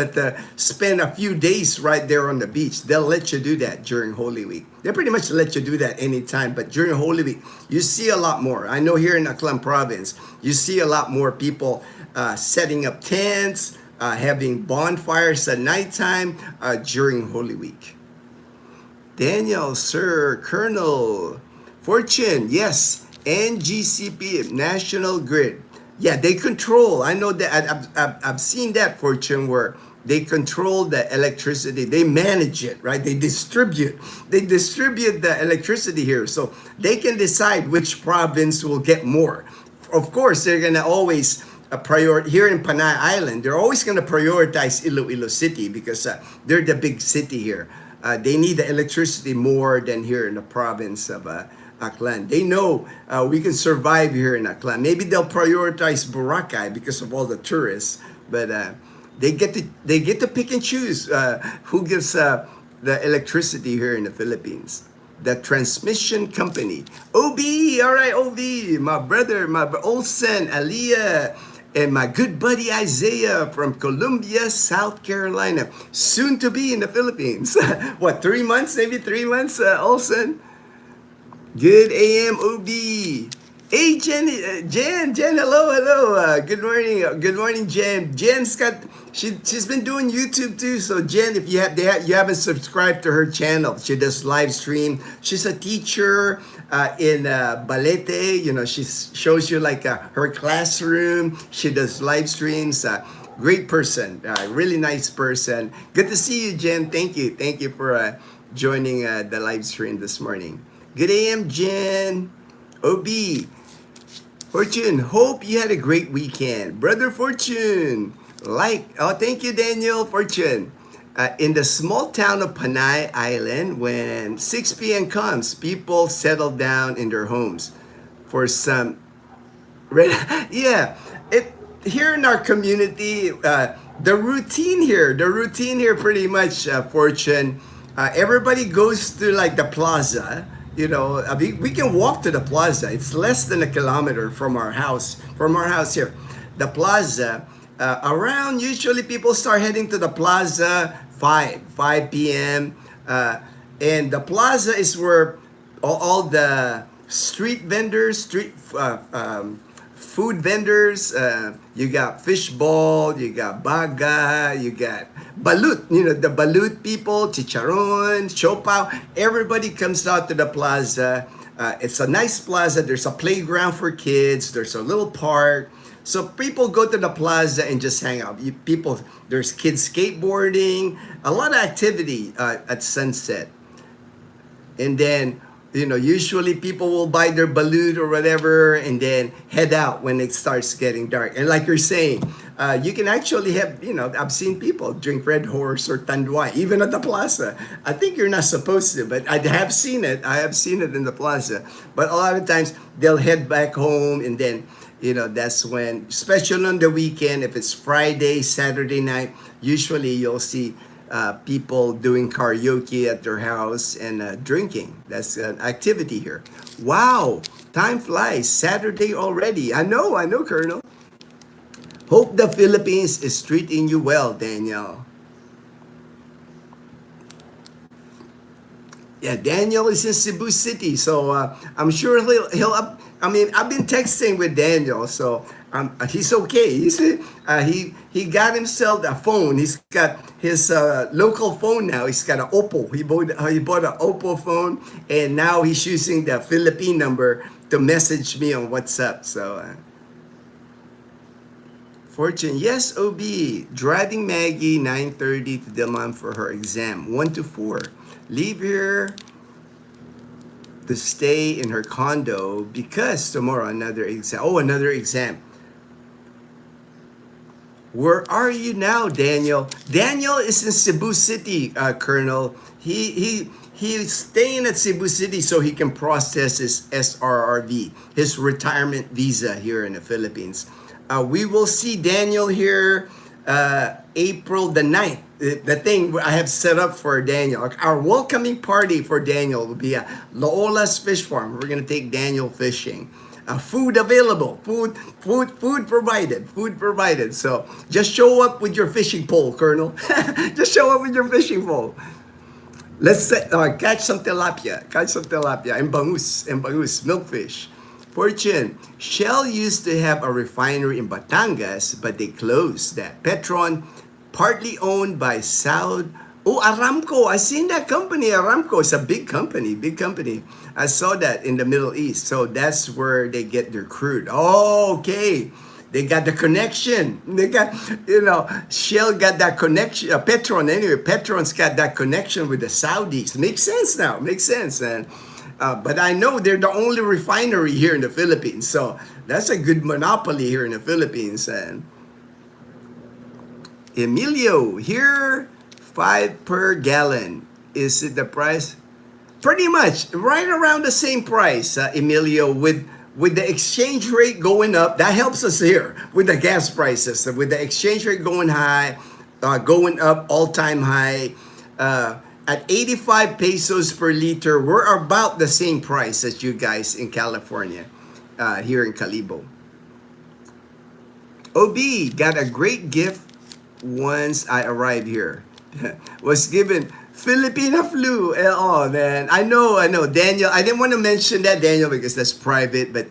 spend a few days right there on the beach. They'll let you do that during Holy Week. They pretty much let you do that anytime, but during Holy Week, you see a lot more. I know here in Aklan province, you see a lot more people setting up tents, having bonfires at nighttime during Holy Week. Daniel, Sir, Colonel, Fortune, yes, NGCP, National Grid. Yeah, they control. I know that I've seen that, Fortune, where they control the electricity. They manage it, right? They distribute the electricity here, so they can decide which province will get more. Of course, they're gonna always here in Panay Island. They're always gonna prioritize Iloilo City because they're the big city here. They need the electricity more than here in the province of Aklan. They know we can survive here in Aklan. Maybe they'll prioritize Boracay because of all the tourists, but they get to pick and choose who gets the electricity here in the Philippines. The transmission company, OB, all right, OB, my brother, Olsen, Aliyah, and my good buddy Isaiah from Columbia, South Carolina, soon to be in the Philippines. What, 3 months, maybe 3 months, Olsen? Good AM, OB. Hey, Jen, hello. Good morning, Jen. She's been doing YouTube too. So Jen, if you haven't subscribed to her channel, she does live stream. She's a teacher in Balete. She shows you like her classroom. She does live streams. Great person, really nice person. Good to see you, Jen. Thank you for joining the live stream this morning. Good AM, Jen. OB. Fortune, hope you had a great weekend. Brother Fortune, thank you, Daniel. Fortune, in the small town of Panay Island, when 6 p.m. comes, people settle down in their homes for some, here in our community, the routine here pretty much, Fortune, everybody goes to like the plaza. We can walk to the plaza. It's less than a kilometer from our house here. The plaza, around, usually people start heading to the plaza 5 p.m. And the plaza is where all the street vendors, food vendors, you got fishball, you got baga, you got balut, the balut people, chicharon, siopaw, everybody comes out to the plaza. It's a nice plaza. There's a playground for kids. There's a little park. So people go to the plaza and just hang out. There's kids skateboarding, a lot of activity at sunset. And then Usually people will buy their balut or whatever and then head out when it starts getting dark. And like you're saying, you can actually have, I've seen people drink Red Horse or Tanduay, even at the plaza. I think you're not supposed to, but I have seen it. I have seen it in the plaza. But a lot of times they'll head back home and then, that's when, especially on the weekend, if it's Friday, Saturday night, usually you'll see people doing karaoke at their house and drinking. That's an activity here. Wow, time flies. Saturday already. I know, Colonel. Hope the Philippines is treating you well, Daniel. Yeah, Daniel is in Cebu City, so I'm sure he'll up. I mean, I've been texting with Daniel, so he's okay. He got himself a phone. He's got his local phone now. He's got an Oppo. He bought an Oppo phone, and now he's using the Philippine number to message me on WhatsApp. So. Fortune, yes, OB. Driving Maggie 9:30 to Dilman for her exam. 1 to 4. Leave here to stay in her condo because tomorrow another exam. Oh, another exam. Where are you now, Daniel? Daniel is in Cebu City, Colonel. He's staying at Cebu City so he can process his SRRV, his retirement visa here in the Philippines. We will see Daniel here April the 9th. The thing I have set up for Daniel, our welcoming party for Daniel will be at Laola's Fish Farm. We're going to take Daniel fishing. Food available, food provided. So just show up with your fishing pole, Colonel. Just show up with your fishing pole. Let's catch some tilapia, and bangus, milkfish. Fortune, Shell used to have a refinery in Batangas, but they closed that. Petron, partly owned by Saudi. Oh, Aramco. I seen that company. Aramco is a big company. I saw that in the Middle East. So that's where they get their crude. Oh, okay. They got the connection. They got, Shell got that connection. Petron, anyway. Petron's got that connection with the Saudis. Makes sense now. And but I know they're the only refinery here in the Philippines. So that's a good monopoly here in the Philippines. And Emilio, here, 5 per gallon. Is it the price? Pretty much right around the same price, Emilio, with the exchange rate going up. That helps us here with the gas prices. With the exchange rate going up, all-time high. At 85 pesos per liter, we're about the same price as you guys in California, here in Calibo. OB, got a great gift once I arrived here. Was given Filipina flu. Oh, man. I know. Daniel, I didn't want to mention that, Daniel, because that's private. But,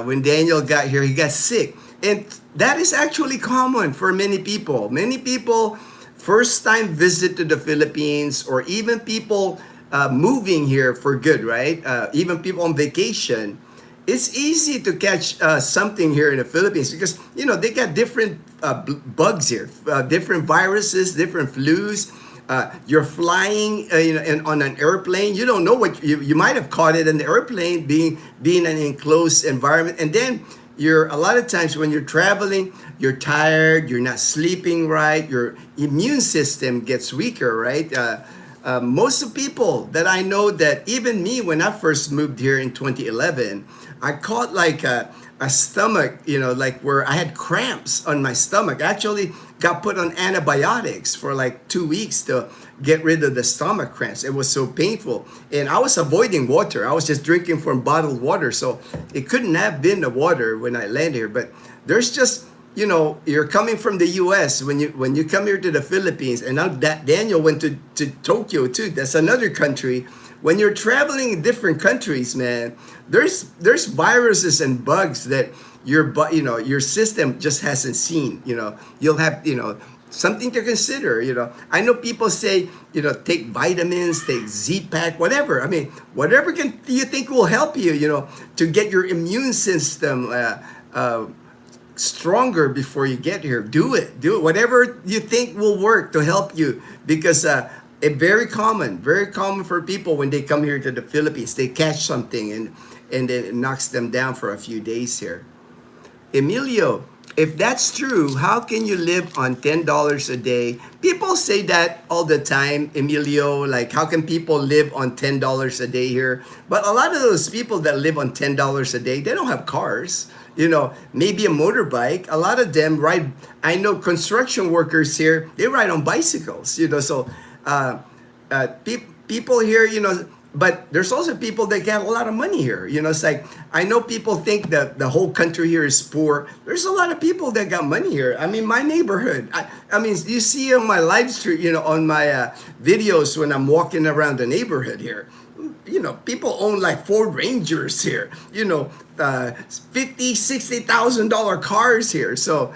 when Daniel got here, he got sick. And that is actually common for many people. First time visit to the Philippines, or even people moving here for good, right? Even people on vacation. It's easy to catch something here in the Philippines because, they got different bugs here, different viruses, different flus. You're flying, on an airplane. You don't know what you might have caught it in the airplane, being an enclosed environment, and then a lot of times when you're traveling, you're tired, you're not sleeping right, your immune system gets weaker, right? Most of people that I know, that even me, when I first moved here in 2011, I caught like a stomach, like where I had cramps on my stomach. I actually got put on antibiotics for like 2 weeks to get rid of the stomach cramps. It was so painful. And I was avoiding water. I was just drinking from bottled water. So it couldn't have been the water when I landed here. But there's just, you're coming from the US when you come here to the Philippines, and now that Daniel went to Tokyo too. That's another country. When you're traveling in different countries, man, there's viruses and bugs that your system just hasn't seen. You'll have, something to consider. I know people say, take vitamins, take Z-Pack, whatever. I mean, whatever you think will help you, to get your immune system stronger before you get here. Do it. Whatever you think will work to help you, because very common for people when they come here to the Philippines. They catch something and then it knocks them down for a few days here. Emilio, if that's true, how can you live on $10 a day? People say that all the time, Emilio, like how can people live on $10 a day here? But a lot of those people that live on $10 a day, they don't have cars. Maybe a motorbike. A lot of them ride. I know construction workers here, they ride on bicycles, so people here, but there's also people that get a lot of money here. It's like, I know people think that the whole country here is poor. There's a lot of people that got money here. I mean, my neighborhood, I mean, you see on my live stream, on my videos when I'm walking around the neighborhood here, people own like Ford Rangers here, $50,000-$60,000 cars here. So,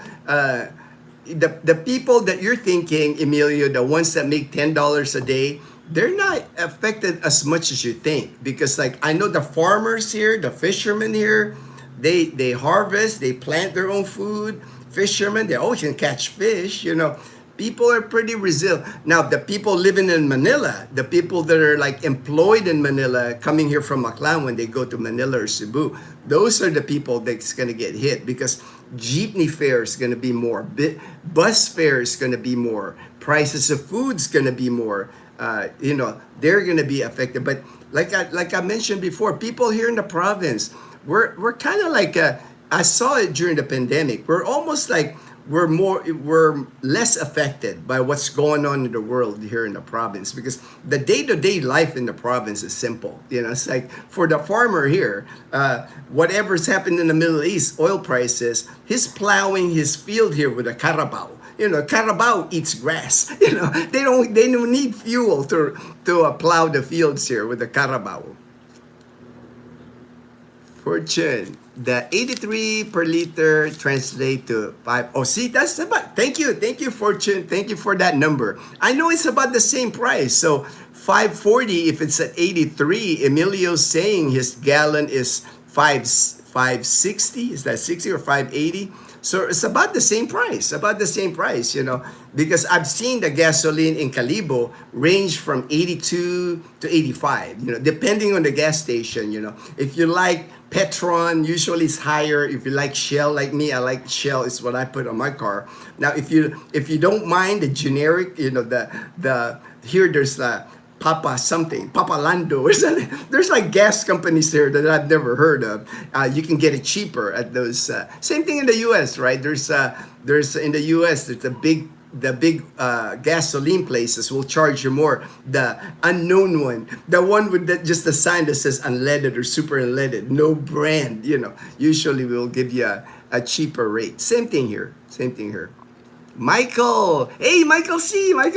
the people that you're thinking, Emilio, the ones that make $10 a day, they're not affected as much as you think, because like I know the farmers here, the fishermen here, they harvest, they plant their own food. Fishermen, they always can catch fish. People are pretty resilient. Now the people living in Manila, the people that are like employed in Manila, coming here from Aklan when they go to Manila or Cebu, those are the people that's gonna get hit, because jeepney fare is gonna be more, bus fare is gonna be more, prices of food's gonna be more. They're going to be affected. But like I mentioned before, people here in the province, we're kind of like I saw it during the pandemic. We're almost like we're less affected by what's going on in the world here in the province, because the day-to-day life in the province is simple. It's like for the farmer here, whatever's happened in the Middle East, oil prices, he's plowing his field here with a carabao. Carabao eats grass. They don't need fuel to plow the fields here with the carabao. Fortune, the 83 per liter translate to 5. Oh, see, that's about. Thank you, Fortune. Thank you for that number. I know it's about the same price. So 540 if it's at 83. Emilio's saying his gallon is 560. Is that 60 or 580? So it's about the same price, because I've seen the gasoline in Calibo range from 82 to 85, depending on the gas station. If you like Petron, usually it's higher. If you like Shell, like me, I like Shell, is what I put on my car. Now, if you don't mind the generic, here there's Papa something, Papa Lando or something. There's like gas companies there that I've never heard of. You can get it cheaper at those. Same thing in the U.S., right? There's in the U.S. there's the big gasoline places will charge you more. The unknown one, the one with just the sign that says unleaded or super unleaded, no brand. Usually will give you a cheaper rate. Same thing here. Michael, hey, Michael C, my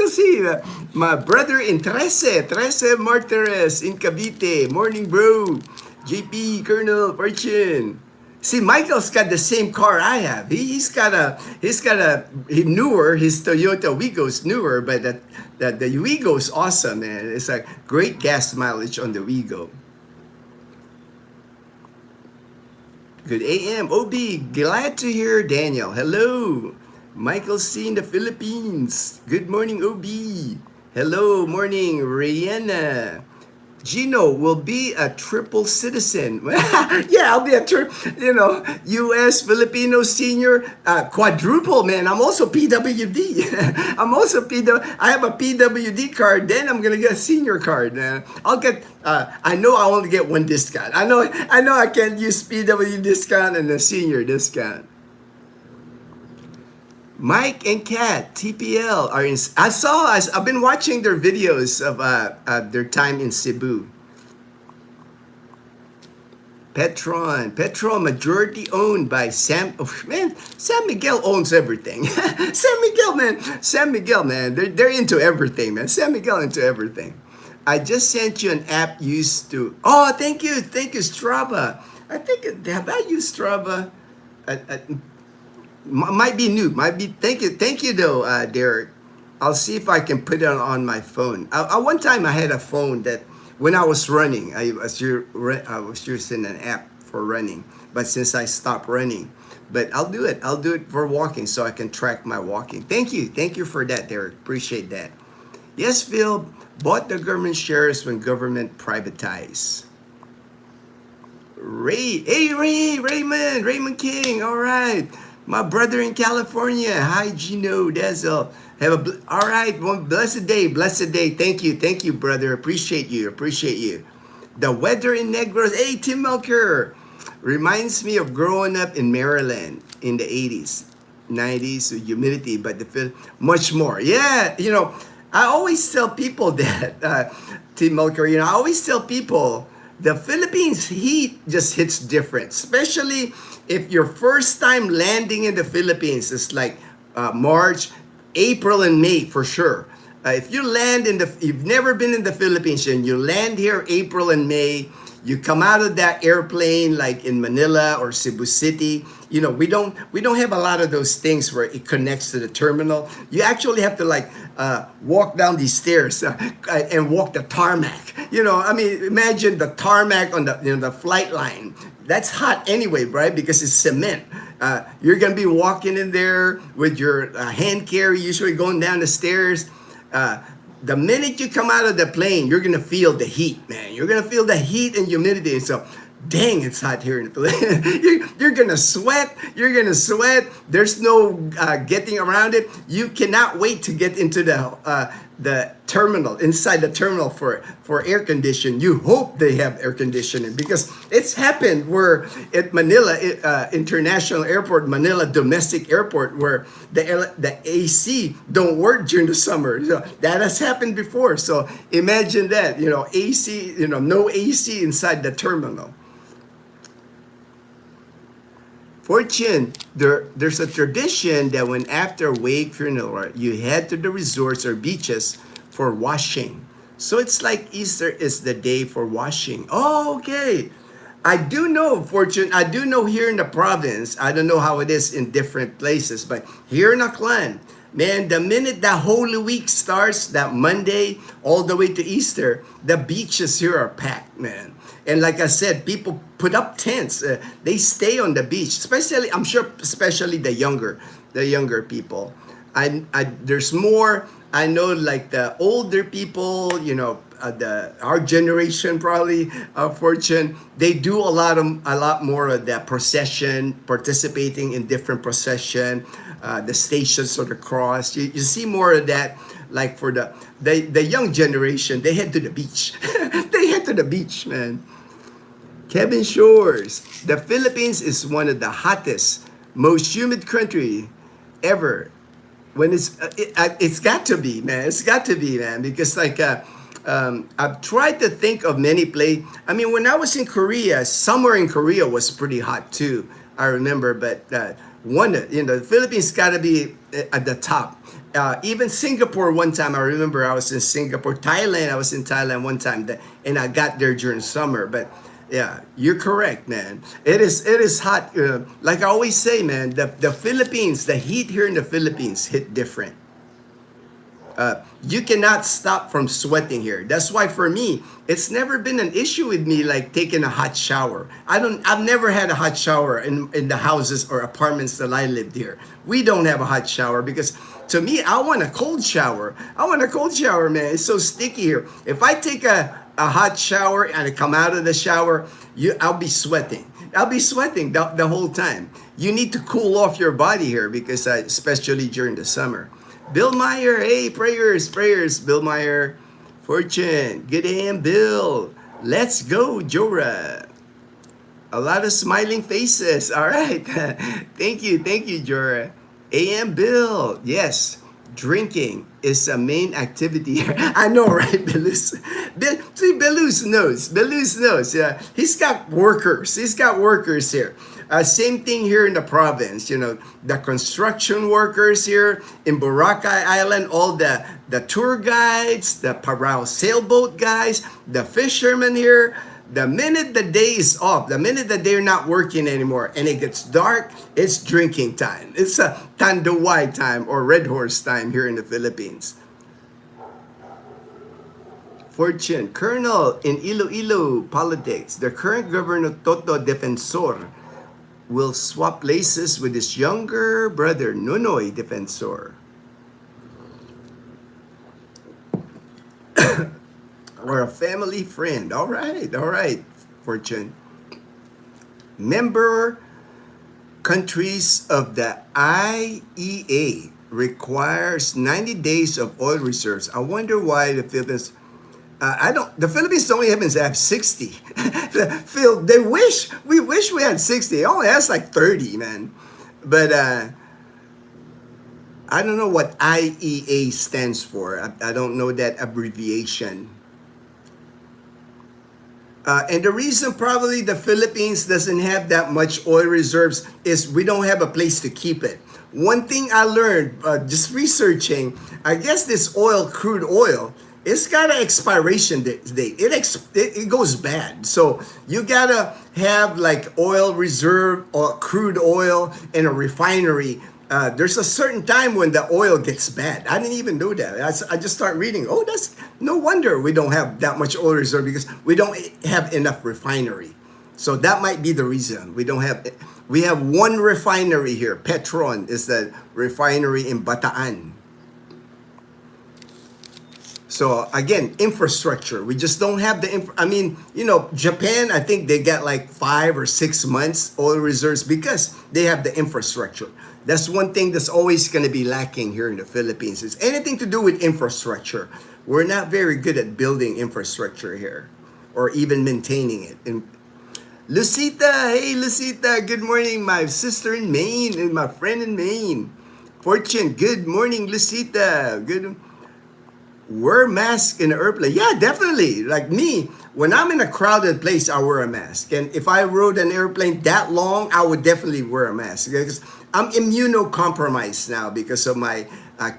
brother in Trece Martires in Cavite. Morning, bro. JP, Colonel, Fortune. See, Michael's got the same car I have. He's got a newer, his Toyota Wigo's newer, but the Wigo's awesome, man. It's a great gas mileage on the Wigo. Good AM, OB, glad to hear Daniel. Hello. Michael C in the Philippines. Good morning, OB. Hello, morning, Rihanna. Gino will be a triple citizen. Yeah, I'll be a U.S. Filipino senior, quadruple, man. I'm also PWD. I have a PWD card. Then I'm gonna get a senior card. I'll get. I know I only get one discount. I know I can't use PWD discount and a senior discount. Mike and Kat, TPL are in. I've been watching their videos of their time in Cebu. Petron majority owned by Sam. Oh, man, San Miguel owns everything. San Miguel, man. They're into everything, man. San Miguel into everything. I just sent you an app used to. Oh, thank you, Strava. I think have I used Strava? Might be new. Thank you though, Derek. I'll see if I can put it on my phone. One time I had a phone that when I was running, I was using an app for running. But since I stopped running, but I'll do it for walking so I can track my walking. Thank you for that, Derek. Appreciate that. Yes, Phil. Bought the government shares when government privatized. Raymond King, all right. My brother in California. Hi, Gino Dazzle. All right, one blessed day. Thank you, brother. Appreciate you. The weather in Negros. Hey, Tim Melker. Reminds me of growing up in Maryland in the 80s, 90s, so humidity, but the feel much more. Yeah, I always tell people that, Tim Melker, I always tell people the Philippines heat just hits different, especially if your first time landing in the Philippines is like March, April, and May for sure. If you land you've never been in the Philippines and you land here April and May, you come out of that airplane like in Manila or Cebu City. We don't have a lot of those things where it connects to the terminal. You actually have to walk down these stairs and walk the tarmac. Imagine the tarmac on the flight line. That's hot anyway, right? Because it's cement. You're gonna be walking in there with your hand carry, usually going down the stairs. The minute you come out of the plane, you're gonna feel the heat, man. You're gonna feel the heat and humidity. So, dang, it's hot here in the Philippines. You're gonna sweat. There's no getting around it. You cannot wait to get into the terminal, inside the terminal for air conditioning. You hope they have air conditioning because it's happened where at Manila International Airport, Manila Domestic Airport, where the AC don't work during the summer. So that has happened before. So imagine that, AC, no AC inside the terminal. Fortune, there's a tradition that when after wake funeral, you head to the resorts or beaches for washing. So it's like Easter is the day for washing. Oh, okay. I do know, Fortune, I do know here in the province, I don't know how it is in different places, but here in Aklan, man, the minute that Holy Week starts, that Monday, all the way to Easter, the beaches here are packed, man. And like I said, people put up tents. They stay on the beach, especially, I'm sure, especially the younger people. There's more. I know, like the older people, our generation probably, Fortune, they do a lot more of that procession, participating in different procession, the stations of the cross. You see more of that. Like for the young generation, they head to the beach. They head to the beach, man. Kevin Shores, the Philippines is one of the hottest, most humid country ever. When it's got to be, man. It's got to be, man, because I've tried to think of many places. I mean, when I was in Korea, summer in Korea was pretty hot too. I remember, but the Philippines got to be at the top. Even Singapore one time, I remember I was in Singapore. Thailand, I was in Thailand one time, and I got there during summer. But yeah, you're correct, man. It is hot. Like I always say, man, the Philippines, the heat here in the Philippines hit different. You cannot stop from sweating here. That's why for me, it's never been an issue with me like taking a hot shower. I've never had a hot shower in the houses or apartments that I lived here. We don't have a hot shower because to me, I want a cold shower. Man. It's so sticky here. If I take a hot shower and I come out of the shower, I'll be sweating. The whole time. You need to cool off your body here because especially during the summer. Bill Meyer, hey, prayers, Bill Meyer. Fortune, good AM, Bill. Let's go, Jora. A lot of smiling faces. All right. Thank you, Jora. AM Bill, yes. Drinking is a main activity here. I know, right, Belus? See, Belus knows. Yeah, he's got workers here. Same thing here in the province. The construction workers here in Boracay Island, all the tour guides, the Parao sailboat guys, the fishermen here. The minute the day is off, the minute that they're not working anymore and it gets dark, it's drinking time. It's a Tanduay time or Red Horse time here in the Philippines. Fortune, Colonel in Iloilo politics, the current governor Toto Defensor will swap places with his younger brother Nonoy Defensor. or a family friend. All right, Fortune. Member countries of the IEA requires 90 days of oil reserves. I wonder why the Philippines. I don't. The Philippines only happens to have 60. Phil, we wish we had 60. It only has like 30, man. But I don't know what IEA stands for. I don't know that abbreviation. And the reason probably the Philippines doesn't have that much oil reserves is we don't have a place to keep it. One thing I learned just researching, I guess this crude oil, it's got an expiration date. It goes bad. So you gotta have like oil reserve or crude oil in a refinery. There's a certain time when the oil gets bad. I didn't even know that. I just start reading. Oh, that's no wonder we don't have that much oil reserve because we don't have enough refinery. So that might be the reason we don't have. We have one refinery here. Petron is the refinery in Bataan. So again, infrastructure. We just don't have the. I mean, Japan. I think they got like 5 or 6 months oil reserves because they have the infrastructure. That's one thing that's always going to be lacking here in the Philippines. Is anything to do with infrastructure. We're not very good at building infrastructure here, or even maintaining it. And Lucita, hey Lucita, good morning, my sister in Maine and my friend in Maine. Fortune, good morning, Lucita. Good. Wear mask in an airplane. Yeah, definitely. Like me, when I'm in a crowded place, I wear a mask. And if I rode an airplane that long, I would definitely wear a mask. Because I'm immunocompromised now because of my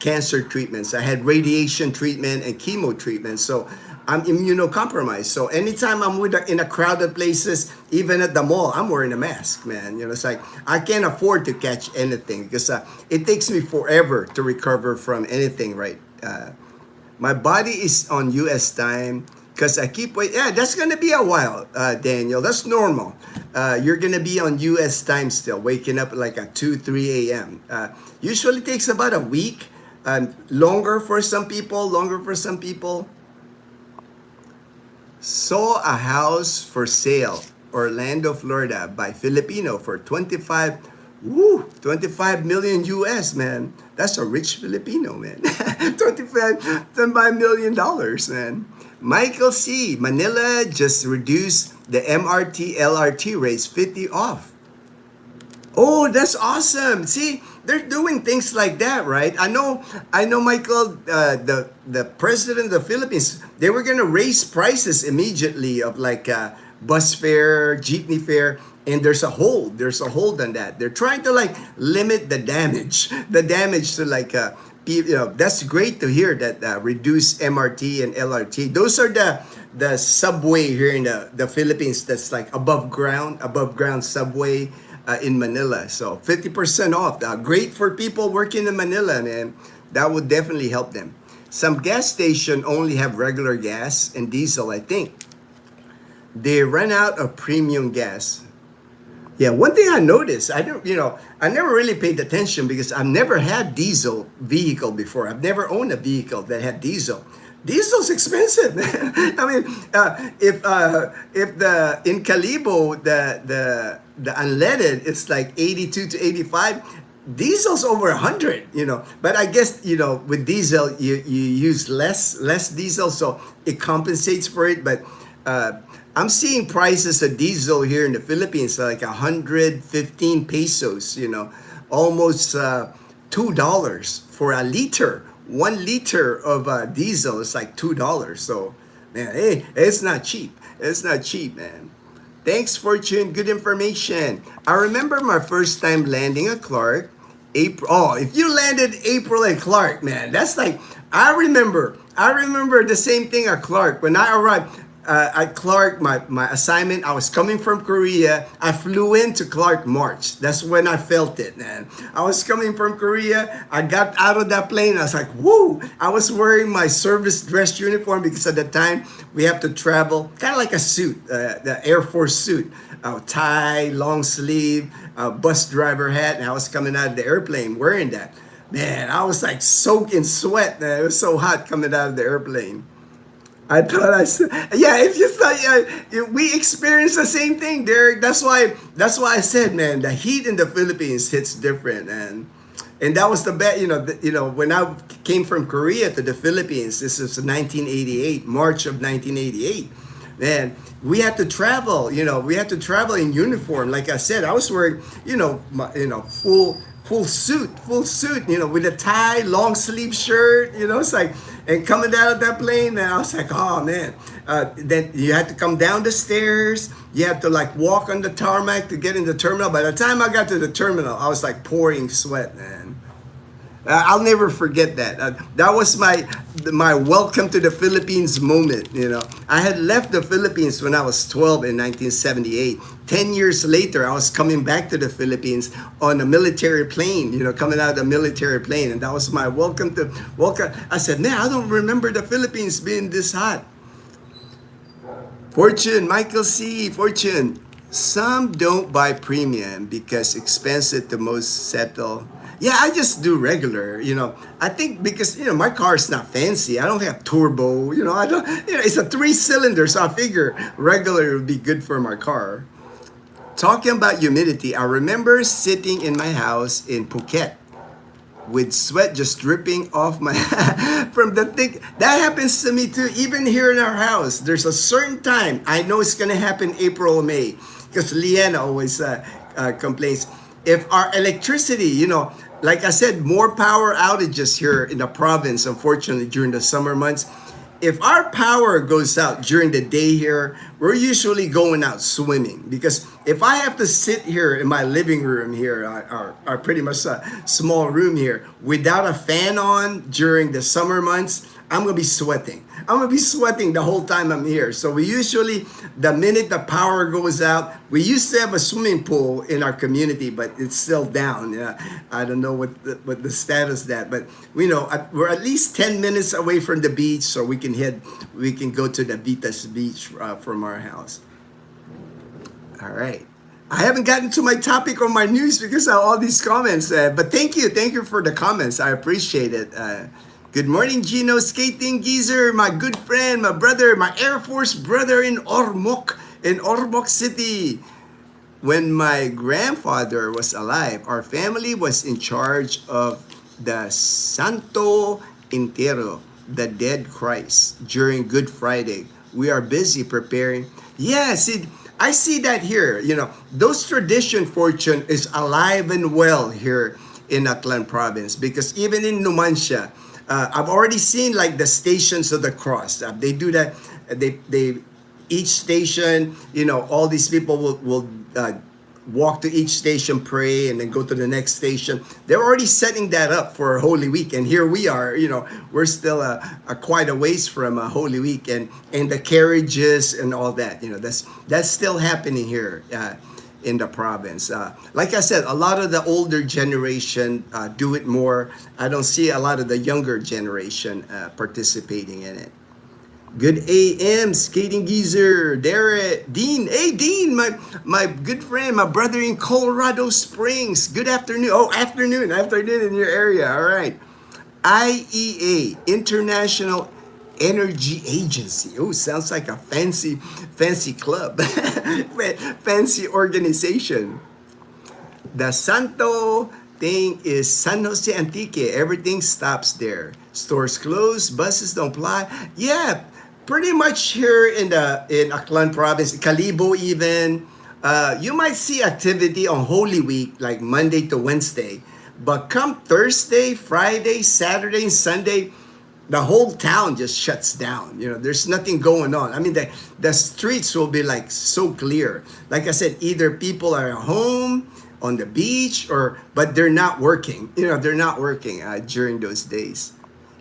cancer treatments. I had radiation treatment and chemo treatment. So I'm immunocompromised. So anytime I'm in a crowded places, even at the mall, I'm wearing a mask, man. It's like I can't afford to catch anything because it takes me forever to recover from anything, right? My body is on U.S. time because I keep waiting. Yeah, that's going to be a while, Daniel. That's normal. You're going to be on U.S. time still, waking up like at 2, 3 a.m. Usually takes about a week. Longer for some people, Saw a house for sale, Orlando, Florida, by Filipino for 25 million US, man. That's a rich Filipino, man. 25 million dollars, man. Michael C. Manila just reduced the MRT LRT rates 50 off. Oh, that's awesome. See, they're doing things like that, right? I know, Michael, the president of the Philippines, they were gonna raise prices immediately of like bus fare, jeepney fare, and there's a hold on that. They're trying to like limit the damage to like that's great to hear that reduce MRT and LRT. Those are the subway here in the Philippines that's like above ground subway in Manila. So 50% off. Great for people working in Manila, man. That would definitely help them. Some gas station only have regular gas and diesel, I think. They ran out of premium gas. Yeah, one thing I noticed, I never really paid attention because I've never had diesel vehicle before. I've never owned a vehicle that had diesel. Diesel's expensive, man. I mean, if the in Calibo the unleaded it's like 82 to 85, diesel's over 100. But I guess with diesel you use less diesel, so it compensates for it. But I'm seeing prices of diesel here in the Philippines like 115 pesos, almost $2 for a liter. 1 liter of diesel is like $2. So, man, hey, it's not cheap. It's not cheap, man. Thanks, Fortune. Good information. I remember my first time landing at Clark. April. Oh, if you landed April at Clark, man, that's like I remember the same thing at Clark when I arrived. At Clark, my assignment, I was coming from Korea. I flew into Clark March. That's when I felt it, man. I was coming from Korea. I got out of that plane. I was like, woo! I was wearing my service dress uniform because at the time we have to travel, kind of like a suit, the Air Force suit. Tie, long sleeve, bus driver hat, and I was coming out of the airplane wearing that. Man, I was like soaked in sweat, man. It was so hot coming out of the airplane. I thought I said, yeah. It's just like we experience the same thing, Derek. That's why I said, man, the heat in the Philippines hits different, and that was the bet. When I came from Korea to the Philippines, this is 1988, March of 1988. Man, we had to travel. We had to travel in uniform. Like I said, I was wearing, full suit, with a tie, long sleeve shirt. It's like, and coming down of that plane, and I was like, oh man. Then you had to come down the stairs. You had to like walk on the tarmac to get in the terminal. By the time I got to the terminal, I was like pouring sweat, man. I'll never forget that. That was my welcome to the Philippines moment. I had left the Philippines when I was 12 in 1978. 10 years later, I was coming back to the Philippines on a military plane. Coming out of the military plane, and that was my welcome. I said, man, I don't remember the Philippines being this hot. Fortune, Michael C. Fortune. Some don't buy premium because expensive to most settle. Yeah, I just do regular. I think because my car is not fancy. I don't have turbo. I don't. It's a 3-cylinder, so I figure regular would be good for my car. Talking about humidity, I remember sitting in my house in Phuket with sweat just dripping off my from the thick. That happens to me too. Even here in our house, there's a certain time I know it's gonna happen, April or May, because Leanna always complains. If our electricity, like I said, more power outages here in the province, unfortunately, during the summer months. If our power goes out during the day here, we're usually going out swimming, because if I have to sit here in my living room here, our pretty much small room here, without a fan on during the summer months, I'm gonna be sweating. I'm gonna be sweating the whole time I'm here. So we usually, the minute the power goes out, we used to have a swimming pool in our community, but it's still down. Yeah, I don't know what the status of that, but we're at least 10 minutes away from the beach, so we can go to the Vitas Beach from our house. All right. I haven't gotten to my topic or my news because of all these comments, but thank you for the comments. I appreciate it. Good morning, Gino Skating Geezer, my good friend, my brother, my Air Force brother in Ormoc City. When my grandfather was alive, our family was in charge of the Santo Entierro, the dead Christ, during Good Friday. We are busy preparing. Yes, I see that here. Those tradition, Fortune, is alive and well here in Aklan province, because even in Numancia, I've already seen like the stations of the cross. They do that. They each station, all these people will walk to each station, pray, and then go to the next station. They're already setting that up for Holy Week, and here we are. We're still quite a ways from Holy Week, and the carriages and all that. That's still happening here. In the province. Like I said, a lot of the older generation do it more. I don't see a lot of the younger generation participating in it. Good AM, Skating Geezer, Derek, Dean. Hey, Dean, my good friend, my brother in Colorado Springs. Good afternoon. Oh, afternoon in your area. All right. IEA, International Energy Agency. Oh, sounds like a fancy club, fancy organization. The Santo thing is San Jose Antique. Everything stops there. Stores close, buses don't fly. Yeah, pretty much here in Aklan province, Calibo even. You might see activity on Holy Week, like Monday to Wednesday. But come Thursday, Friday, Saturday, and Sunday, the whole town just shuts down. There's nothing going on. I mean, the streets will be like so clear. Like I said, either people are at home, on the beach, but they're not working. They're not working during those days.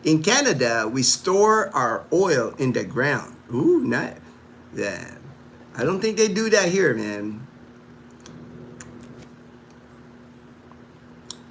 In Canada, we store our oil in the ground. Ooh, nice. Yeah. I don't think they do that here, man.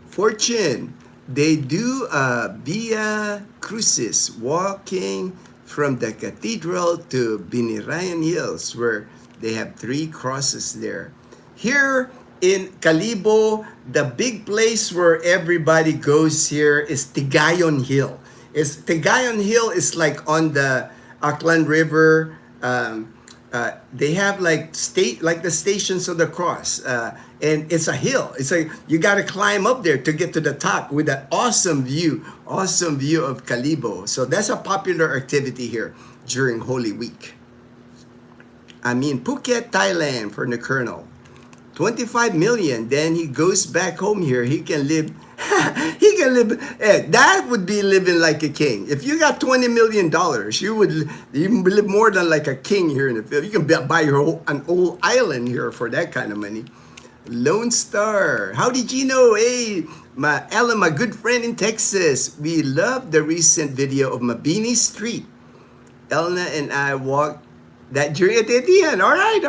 Fortune. They do Via Crucis, walking from the cathedral to Binirayan Hills, where they have 3 crosses there. Here in Calibo, the big place where everybody goes here is Tigayon Hill. Tigayon Hill is like on the Auckland River. They have like the Stations of the Cross, and it's a hill. It's like you got to climb up there to get to the top with that awesome view of Kalibo. So that's a popular activity here during Holy Week. I mean, Phuket, Thailand for the Colonel. 25 million, then he goes back home here. He can live, that would be living like a king. If you got $20 million, you would live more than like a king here in the Philippines. You can buy an whole island here for that kind of money. Lone Star, how did you know? Hey, Ellen, my good friend in Texas. We love the recent video of Mabini Street. Elna and I walked that during at Etienne. All right.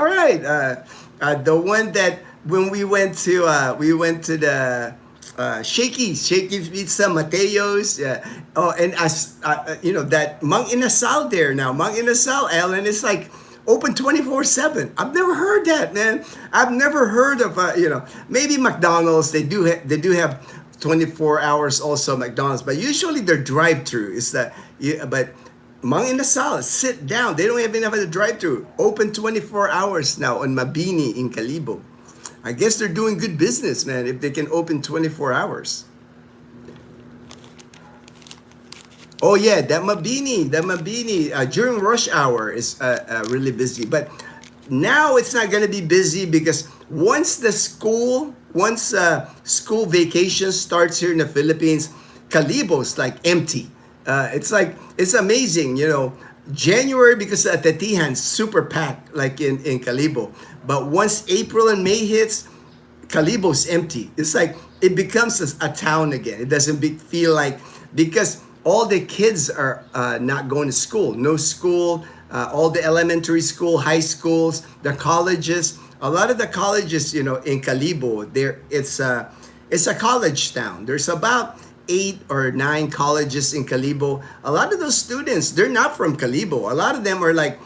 The one that when we went to the Shakey's Pizza, Mateo's. And that Mang Inasal there now. Mang Inasal, Ellen, it's like open 24/7. I've never heard that, man. I've never heard of maybe McDonald's. They do have 24 hours also McDonald's, but usually they're drive-through. Is that but Mang Inasal, sit down. They don't even have a drive-through. Open 24 hours now on Mabini in Kalibo. I guess they're doing good business, man, if they can open 24 hours. Oh yeah, that Mabini during rush hour is really busy. But now it's not going to be busy because once school vacation starts here in the Philippines, Kalibo's like empty. It's amazing, January, because at Tetihan's super packed like in Kalibo. But once April and May hits, Kalibo's empty. It's like it becomes a town again. It doesn't feel like, because all the kids are not going to school. No school. All the elementary school, high schools, the colleges. A lot of the colleges, in Kalibo, it's a college town. There's about 8 or 9 colleges in Kalibo. A lot of those students, they're not from Kalibo. A lot of them are like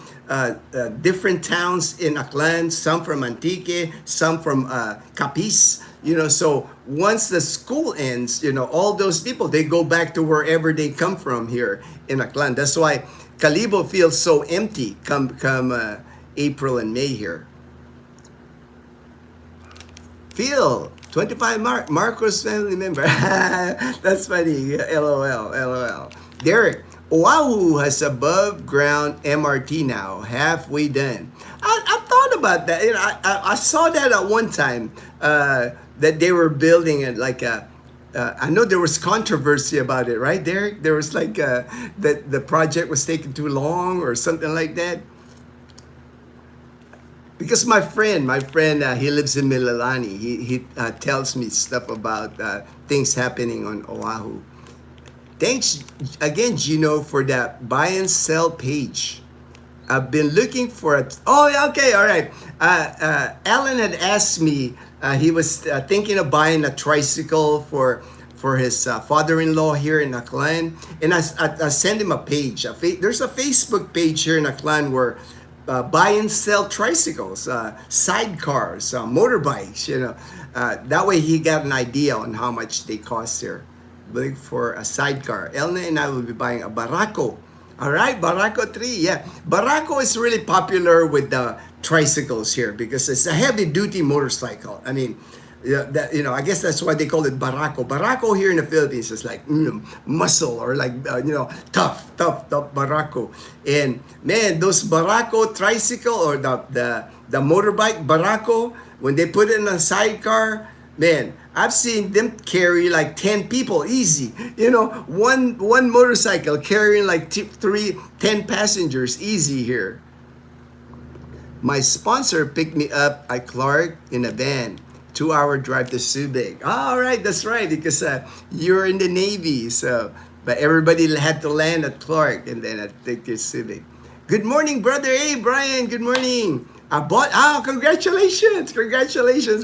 different towns in Aklan, some from Antique, some from Capiz. So once the school ends, all those people, they go back to wherever they come from here in Aklan. That's why Kalibo feels so empty come April and May here. Phil, 25 Marcos family member. That's funny. LOL. Derek, Oahu has above ground MRT now, halfway done. I thought about that. I saw that at one time that they were building it like a. I know there was controversy about it, right, Derek? There was like that the project was taking too long or something like that. Because my friend, he lives in Mililani. He tells me stuff about things happening on Oahu. Thanks again, Gino, for that buy and sell page. I've been looking for it. Oh, okay, all right. Alan had asked me. He was thinking of buying a tricycle for his father-in-law here in Aklan, and I sent him a page. There's a Facebook page here in Aklan where buy and sell tricycles, sidecars, motorbikes, that way he got an idea on how much they cost here. Look for a sidecar. Elna and I will be buying a Barako. All right, Barako 3, yeah. Barako is really popular with the tricycles here because it's a heavy-duty motorcycle. I mean, I guess that's why they call it Barako. Barako here in the Philippines is like muscle or like tough Barako. And man, those Barako tricycle or the motorbike Barako, when they put it in a sidecar, man, I've seen them carry like 10 people easy. One motorcycle carrying like 10 passengers easy here. My sponsor picked me up at Clark in a van. 2-hour drive to Subic. All right, that's right, because you're in the Navy. So, but everybody had to land at Clark and then I take to Subic. Good morning, brother. Hey, Brian. Good morning. Congratulations,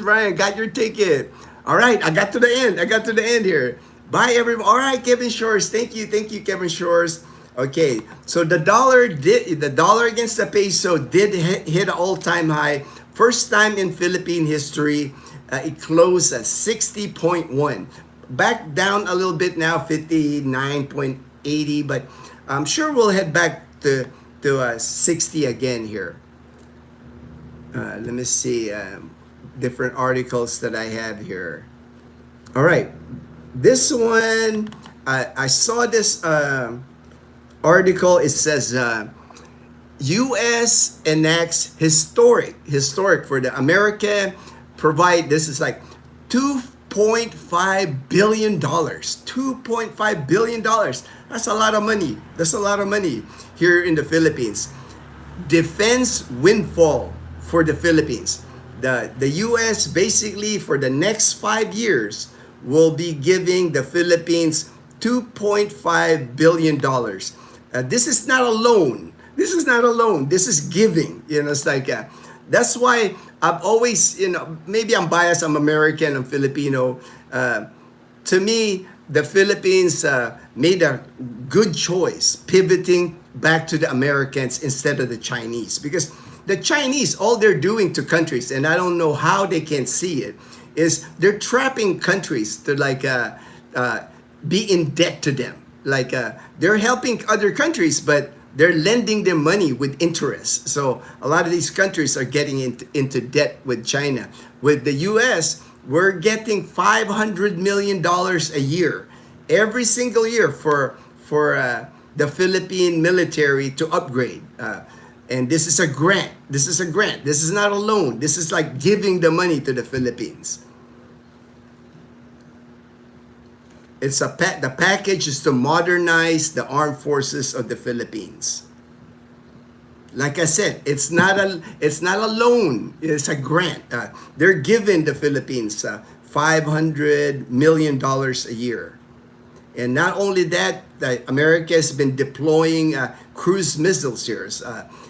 Brian. Got your ticket. All right, I got to the end here. Bye, everyone. All right, Kevin Shores. Thank you, Kevin Shores. Okay, so the dollar against the peso did hit an all-time high. First time in Philippine history. It closed at 60.1. Back down a little bit now, 59.80, but I'm sure we'll head back to to 60 again here. Let me see different articles that I have here. All right, this one I saw this article. It says U.S. enacts historic for the America provide. This is like $2.5 billion. $2.5 billion. That's a lot of money. That's a lot of money here in the Philippines. Defense windfall for the Philippines. The U.S. basically for the next 5 years will be giving the Philippines $2.5 billion. This is not a loan. This is not a loan. This is giving. It's like, that's why I've always, maybe I'm biased. I'm American, I'm Filipino. To me, the Philippines made a good choice pivoting back to the Americans instead of the Chinese. Because the Chinese, all they're doing to countries, and I don't know how they can see it, is they're trapping countries to be in debt to them. They're helping other countries, but they're lending them money with interest. So a lot of these countries are getting into debt with China. With the US, we're getting $500 million a year, every single year for the Philippine military to upgrade. And this is a grant. This is a grant. This is not a loan. This is like giving the money to the Philippines. The package is to modernize the armed forces of the Philippines. Like I said, it's not a loan. It's a grant. They're giving the Philippines $500 million a year. And not only that, America has been deploying cruise missiles here.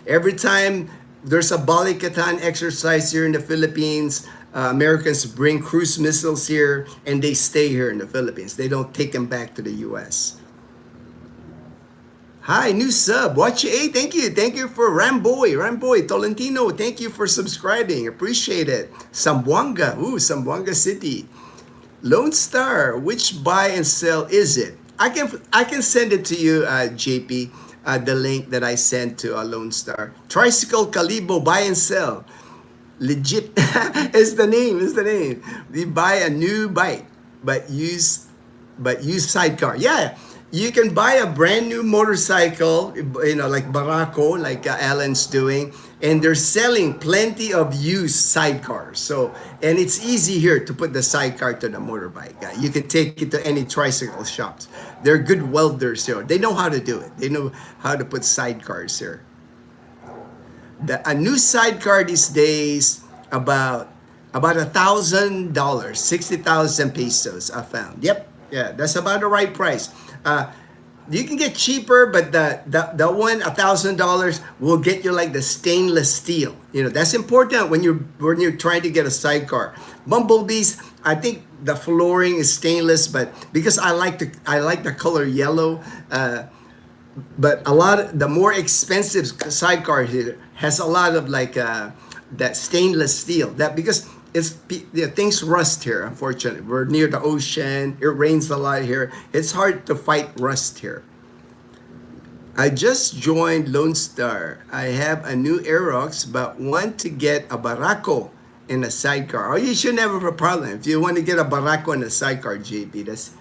Every time there's a Balikatan exercise here in the Philippines, Americans bring cruise missiles here and they stay here in the Philippines. They don't take them back to the U.S. Hi, new sub. Watch it. Hey, thank you. Thank you for Ramboy Tolentino. Thank you for subscribing. Appreciate it. Zamboanga. Ooh, Zamboanga City. Lone Star. Which buy and sell is it? I can send it to you, JP. The link that I sent to Lone Star. Tricycle Calibo buy and sell. Legit is the name. We buy a new bike, but use sidecar. Yeah, you can buy a brand new motorcycle, like Barako, like Alan's doing, and they're selling plenty of used sidecars. So, and it's easy here to put the sidecar to the motorbike. You can take it to any tricycle shops. They're good welders here. They know how to do it. They know how to put sidecars here. A new sidecar these days about $1,000, 60,000 pesos. I found. Yep, yeah, that's about the right price. You can get cheaper, but the one $1,000 will get you like the stainless steel. That's important when you're trying to get a sidecar. Bumblebees, I think the flooring is stainless, but because I like the color yellow. But the more expensive sidecar here has a lot of that stainless steel. That because things rust here. Unfortunately, we're near the ocean. It rains a lot here. It's hard to fight rust here. I just joined Lone Star. I have a new Aerox, but want to get a Barako and a sidecar. Oh, you shouldn't have a problem if you want to get a Barako and a sidecar, JP. That's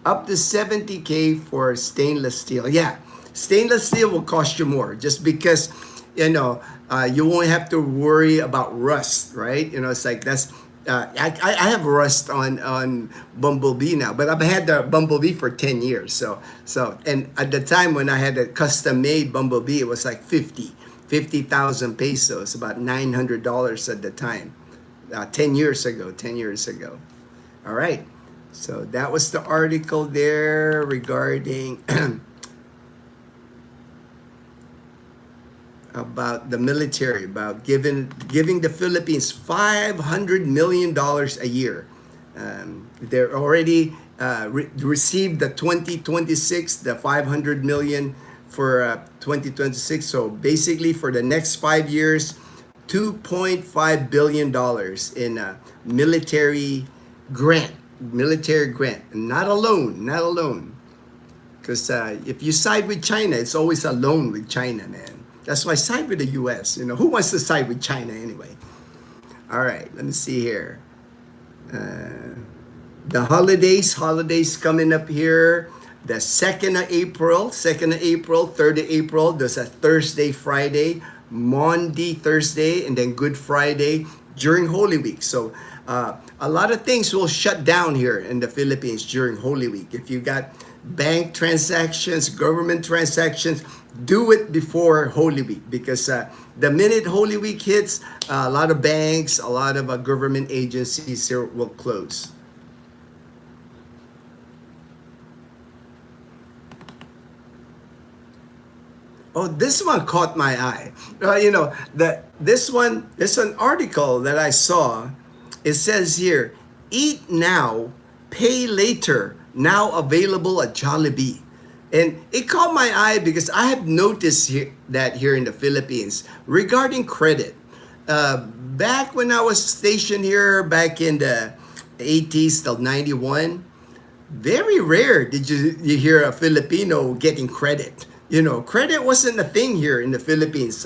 up to 70K for stainless steel. Yeah. Stainless steel will cost you more just because, you won't have to worry about rust, right? It's like that's, I have rust on Bumblebee now, but I've had the Bumblebee for 10 years. So, and at the time when I had a custom made Bumblebee, it was like 50,000 pesos, about $900 at the time, 10 years ago. All right. So that was the article there regarding about the military, about giving the Philippines $500 million a year. They're already received the 2026, the $500 million for 2026. So basically for the next 5 years, $2.5 billion in military grant, not a loan. Because if you side with China, it's always a loan with China, man. That's why I side with the U.S. Who wants to side with China anyway? All right, let me see here. The holidays coming up here. The 2nd of April, 3rd of April, there's a Thursday, Friday, Monday, Thursday, and then Good Friday during Holy Week. So a lot of things will shut down here in the Philippines during Holy Week. If you got bank transactions, government transactions, do it before Holy Week, because the minute Holy Week hits, a lot of banks, a lot of government agencies here will close. Oh, this one caught my eye. This one article that I saw, it says here, eat now, pay later, now available at Jollibee. And it caught my eye because I have noticed that here in the Philippines regarding credit. Back when I was stationed here back in the 80s till 91, very rare did you hear a Filipino getting credit. Credit wasn't a thing here in the Philippines.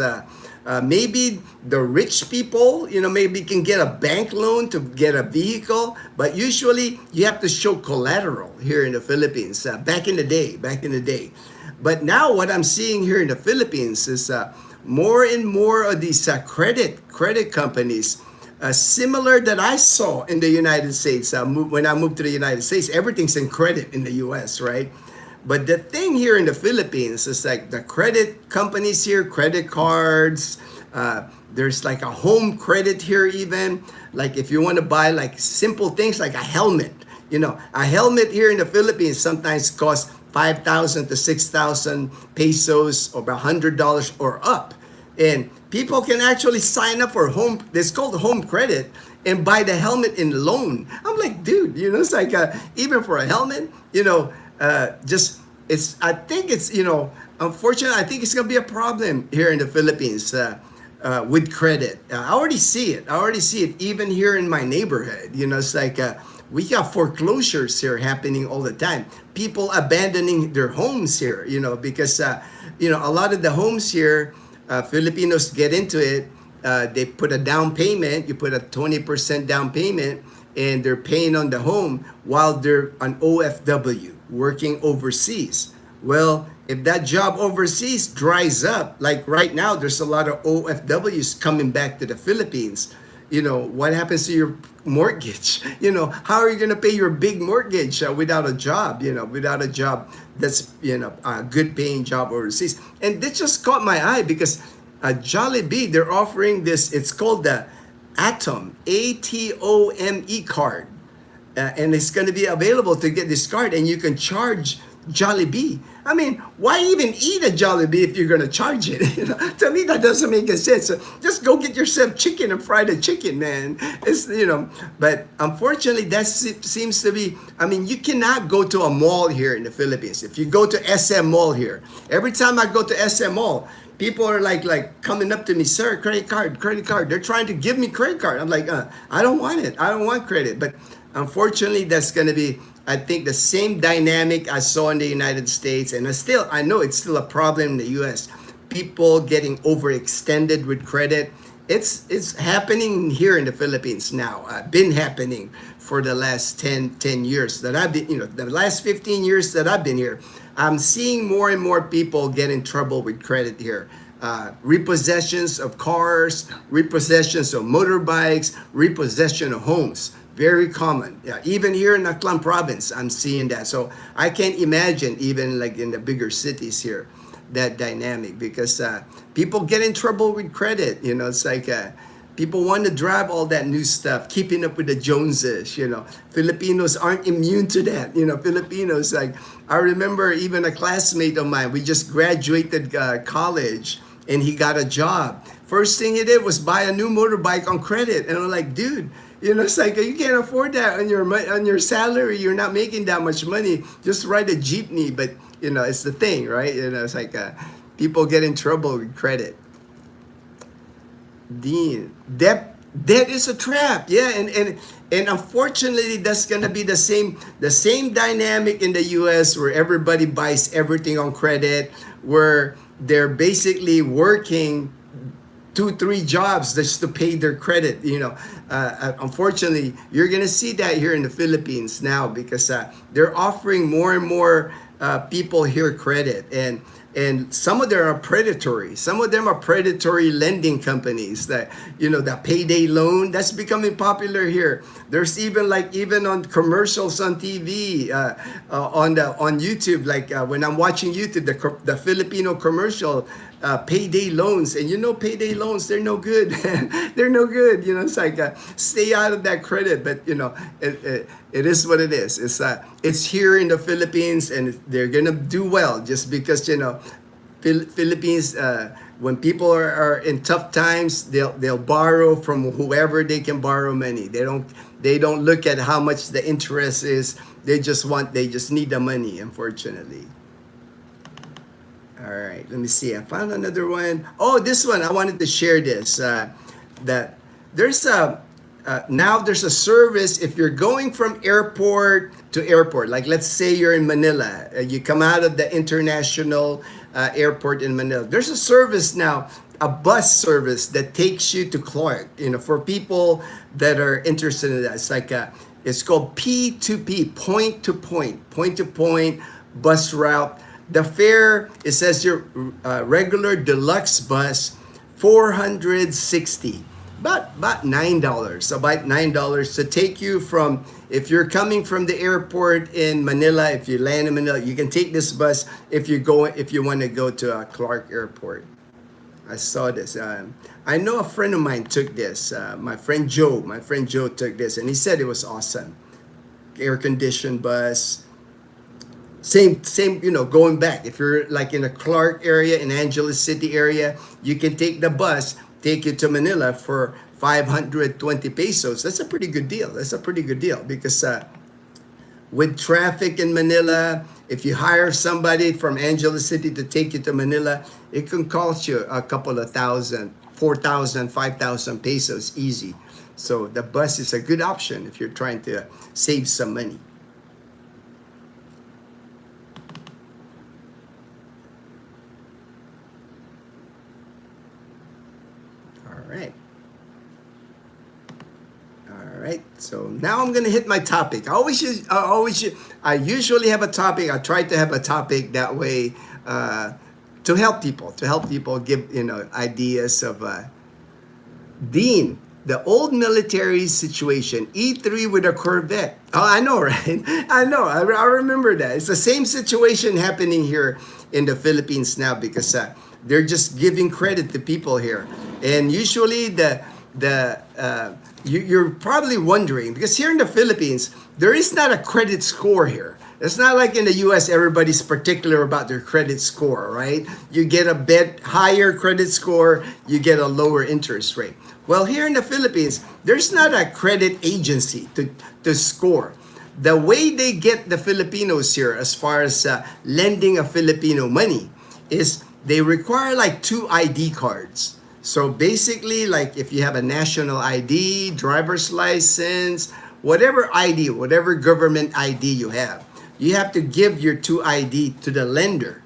Maybe the rich people, maybe can get a bank loan to get a vehicle, but usually you have to show collateral here in the Philippines. Back in the day. But now what I'm seeing here in the Philippines is more and more of these credit companies, similar that I saw in the United States. When I moved to the United States, everything's in credit in the U.S., right? But the thing here in the Philippines is like the credit companies here, credit cards, there's like a home credit here even. Like if you want to buy like simple things like a helmet, a helmet here in the Philippines sometimes costs 5,000 to 6,000 pesos or $100 or up. And people can actually sign up for it's called home credit, and buy the helmet in loan. I'm like, dude, it's like even for a helmet, I think it's, unfortunately, I think it's going to be a problem here in the Philippines with credit. I already see it even here in my neighborhood. It's like we got foreclosures here happening all the time. People abandoning their homes here, because, a lot of the homes here, Filipinos get into it. They put a down payment. You put a 20% down payment, and they're paying on the home while they're on OFW, working overseas. Well, if that job overseas dries up, like right now, there's a lot of OFWs coming back to the Philippines. What happens to your mortgage? How are you going to pay your big mortgage without a job? Without a job that's, a good paying job overseas. And this just caught my eye because Jollibee, they're offering this, it's called the Atom, ATOME card. And it's going to be available to get this card, and you can charge Jollibee. I mean, why even eat a Jollibee if you're going to charge it? To me, that doesn't make any sense. So just go get yourself chicken and fry the chicken, man. It's, but unfortunately, that seems to be, you cannot go to a mall here in the Philippines. If you go to SM Mall here, every time I go to SM Mall, people are like coming up to me, sir, credit card. They're trying to give me credit card. I'm like, I don't want it. I don't want credit. But unfortunately, that's going to be, I think, the same dynamic I saw in the United States. And I know it's still a problem in the U.S. People getting overextended with credit. It's happening here in the Philippines now. Been happening for the last 10 years that I've been, the last 15 years that I've been here. I'm seeing more and more people get in trouble with credit here. Repossessions of cars, repossessions of motorbikes, repossession of homes. Very common. Yeah, even here in Aklan province, I'm seeing that. So I can't imagine even like in the bigger cities here, that dynamic, because people get in trouble with credit. It's like people want to drive all that new stuff, keeping up with the Joneses. Filipinos aren't immune to that. Filipinos, like, I remember even a classmate of mine, we just graduated college, and he got a job. First thing he did was buy a new motorbike on credit. And I'm like, dude, it's like you can't afford that on your salary. You're not making that much money. Just ride a jeepney. But it's the thing, right? It's like people get in trouble with credit. Dean, debt is a trap. Yeah, and unfortunately, that's gonna be the same dynamic in the U.S. where everybody buys everything on credit, where they're basically working 2, 3 jobs just to pay their credit. Unfortunately, you're gonna see that here in the Philippines now, because they're offering more and more people here credit, and some of them are predatory. Some of them are predatory lending companies that, the payday loan that's becoming popular here. There's even on commercials on TV, on YouTube, when I'm watching YouTube, the Filipino commercial, payday loans. And payday loans, they're no good. They're no good. It's like, stay out of that credit. But it is what it is. It's here in the Philippines, and they're gonna do well just because Philippines, when people are in tough times, they'll borrow from whoever they can borrow money. They don't look at how much the interest is. They just need the money, unfortunately. All right, let me see. I found another one. Oh, this one, I wanted to share this. That there's now there's a service if you're going from airport to airport. Like, let's say you're in Manila, you come out of the international airport in Manila. There's a service now, a bus service that takes you to Clark. For people that are interested in that, it's called P2P, point to point bus route. The fare, it says your regular deluxe bus, $460, about $9. About $9 to take you from, if you're coming from the airport in Manila, if you land in Manila, you can take this bus if you want to go to Clark Airport. I saw this. I know a friend of mine took this. My friend Joe took this, and he said it was awesome. Air conditioned bus. Same, going back. If you're like in the Clark area, in Angeles City area, you can take the bus, take you to Manila for 520 pesos. That's a pretty good deal. Because with traffic in Manila, if you hire somebody from Angeles City to take you to Manila, it can cost you a couple of thousand, 4,000, 5,000 pesos easy. So the bus is a good option if you're trying to save some money. All right. So now I'm gonna hit my topic. I usually have a topic. I try to have a topic that way to help people give ideas of Dean. The old military situation, E3 with a Corvette. Oh, I know, right? I know. I remember that. It's the same situation happening here in the Philippines now, because they're just giving credit to people here, and usually you're probably wondering, because here in the Philippines there is not a credit score here. It's not like in the US, everybody's particular about their credit score, right? You get a bit higher credit score, you get a lower interest rate. Well, here in the Philippines, there's not a credit agency to score. The way they get the Filipinos here, as far as lending a Filipino money, is they require like 2 ID cards. So basically, like if you have a national ID, driver's license, whatever ID, whatever government ID you have to give your 2 ID to the lender.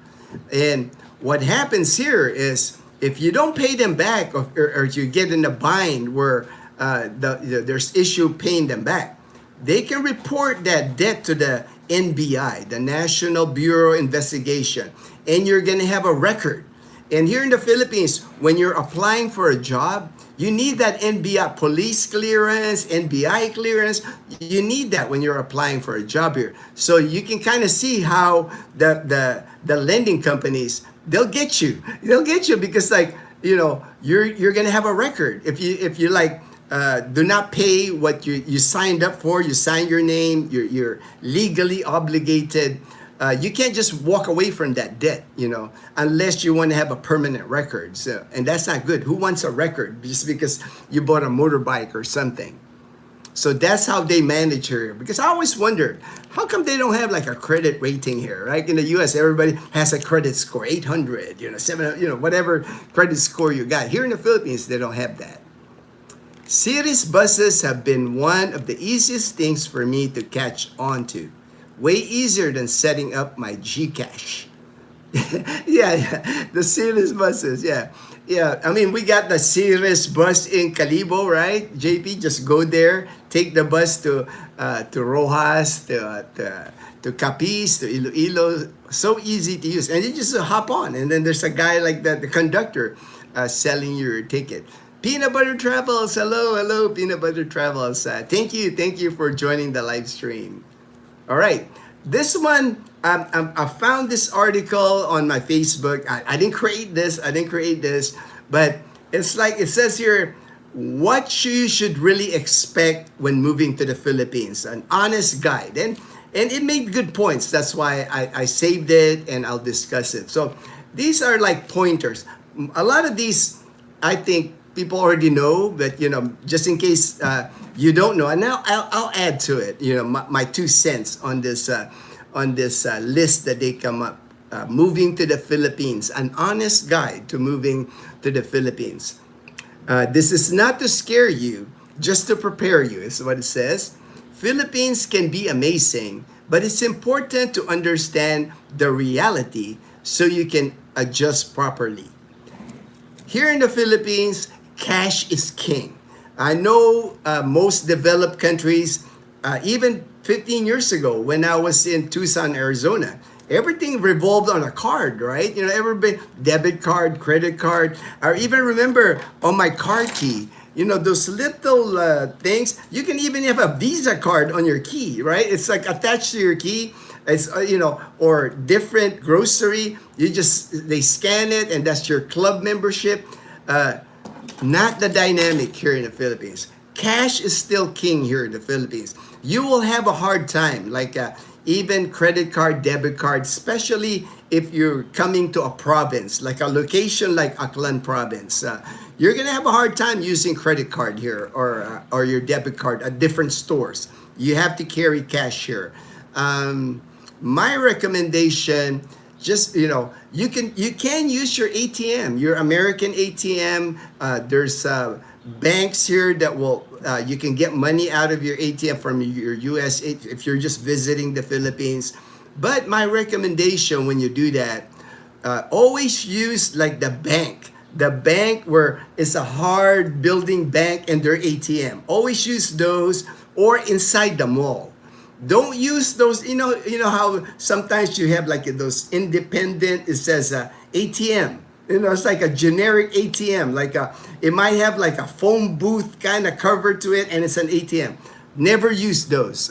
And what happens here is, if you don't pay them back, or you get in a bind where there's issue paying them back, they can report that debt to the NBI, the National Bureau of Investigation, and you're going to have a record. And here in the Philippines, when you're applying for a job, you need that NBI police clearance, NBI clearance. You need that when you're applying for a job here. So you can kind of see how the lending companies, they'll get you because you're gonna have a record. If you do not pay what you signed up for, you sign your name, you're legally obligated. You can't just walk away from that debt, unless you want to have a permanent record. So, and that's not good. Who wants a record just because you bought a motorbike or something? So that's how they manage here. Because I always wondered, how come they don't have like a credit rating here, right? In the US, everybody has a credit score, 800, 700, whatever credit score you got. Here in the Philippines, they don't have that. Series buses have been one of the easiest things for me to catch on to. Way easier than setting up my GCash. Yeah, the Series buses. Yeah, yeah. I mean, we got the Series bus in Calibo, right? JP, just go there, take the bus to Rojas, to Capiz, to Iloilo. So easy to use, and you just hop on, and then there's a guy like that, the conductor, selling your ticket. Peanut Butter Travels, hello, hello, Peanut Butter Travels. Thank you for joining the live stream. All right. This one, I found this article on my Facebook. I didn't create this. I didn't create this. But it's like, it says here, what you should really expect when moving to the Philippines. An honest guide. And it made good points. That's why I saved it and I'll discuss it. So these are like pointers. A lot of these, I think, people already know, but just in case you don't know, and now I'll add to it, my 2 cents on this list that they come up. Moving to the Philippines, an honest guide to moving to the Philippines. This is not to scare you, just to prepare you, is what it says. Philippines can be amazing, but it's important to understand the reality so you can adjust properly. Here in the Philippines, cash is king. I know most developed countries, even 15 years ago when I was in Tucson, Arizona, everything revolved on a card, right? Everybody, debit card, credit card. I even remember on my car key, those little things. You can even have a Visa card on your key, right? It's like attached to your key. It's or different grocery. They scan it, and that's your club membership. Not the dynamic here in the Philippines. Cash is still king here in the Philippines. You will have a hard time, like even credit card, debit card, especially if you're coming to a province, like a location like Aklan province. You're gonna have a hard time using credit card here or your debit card at different stores. You have to carry cash here. My recommendation, just you can use your ATM, your American ATM. There's banks here that will you can get money out of your ATM from your US if you're just visiting the Philippines. But my recommendation when you do that, always use like the bank where it's a hard building bank and their ATM. Always use those, or inside the mall. Don't use those, how sometimes you have like those independent, it says ATM. It's like a generic ATM. It might have like a phone booth kind of cover to it, and it's an ATM. Never use those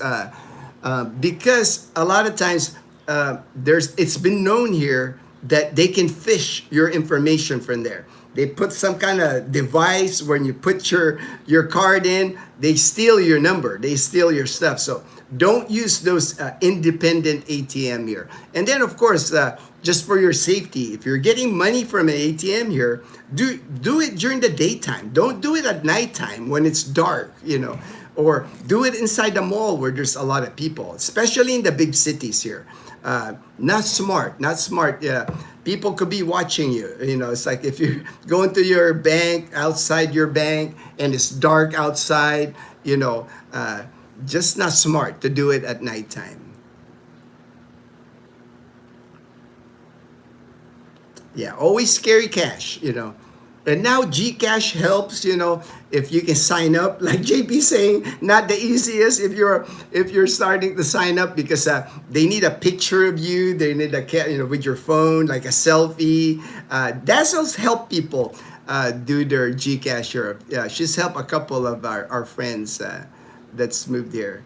because a lot of times it's been known here that they can fish your information from there. They put some kind of device when you put your card in, they steal your number, they steal your stuff. So don't use those independent ATM here. And then, of course, just for your safety, if you're getting money from an ATM here, do it during the daytime. Don't do it at nighttime when it's dark, or do it inside the mall where there's a lot of people, especially in the big cities here. Not smart. Yeah. People could be watching you. It's like if you're going to your bank, outside your bank, and it's dark outside, just not smart to do it at nighttime. Yeah, always carry cash, And now Gcash helps, if you can sign up, like JP saying, not the easiest if you're starting to sign up because they need a picture of you, they need with your phone, like a selfie. That's also help people do their Gcash. She's helped a couple of our friends that's moved here.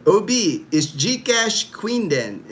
OB, is Gcash queen then?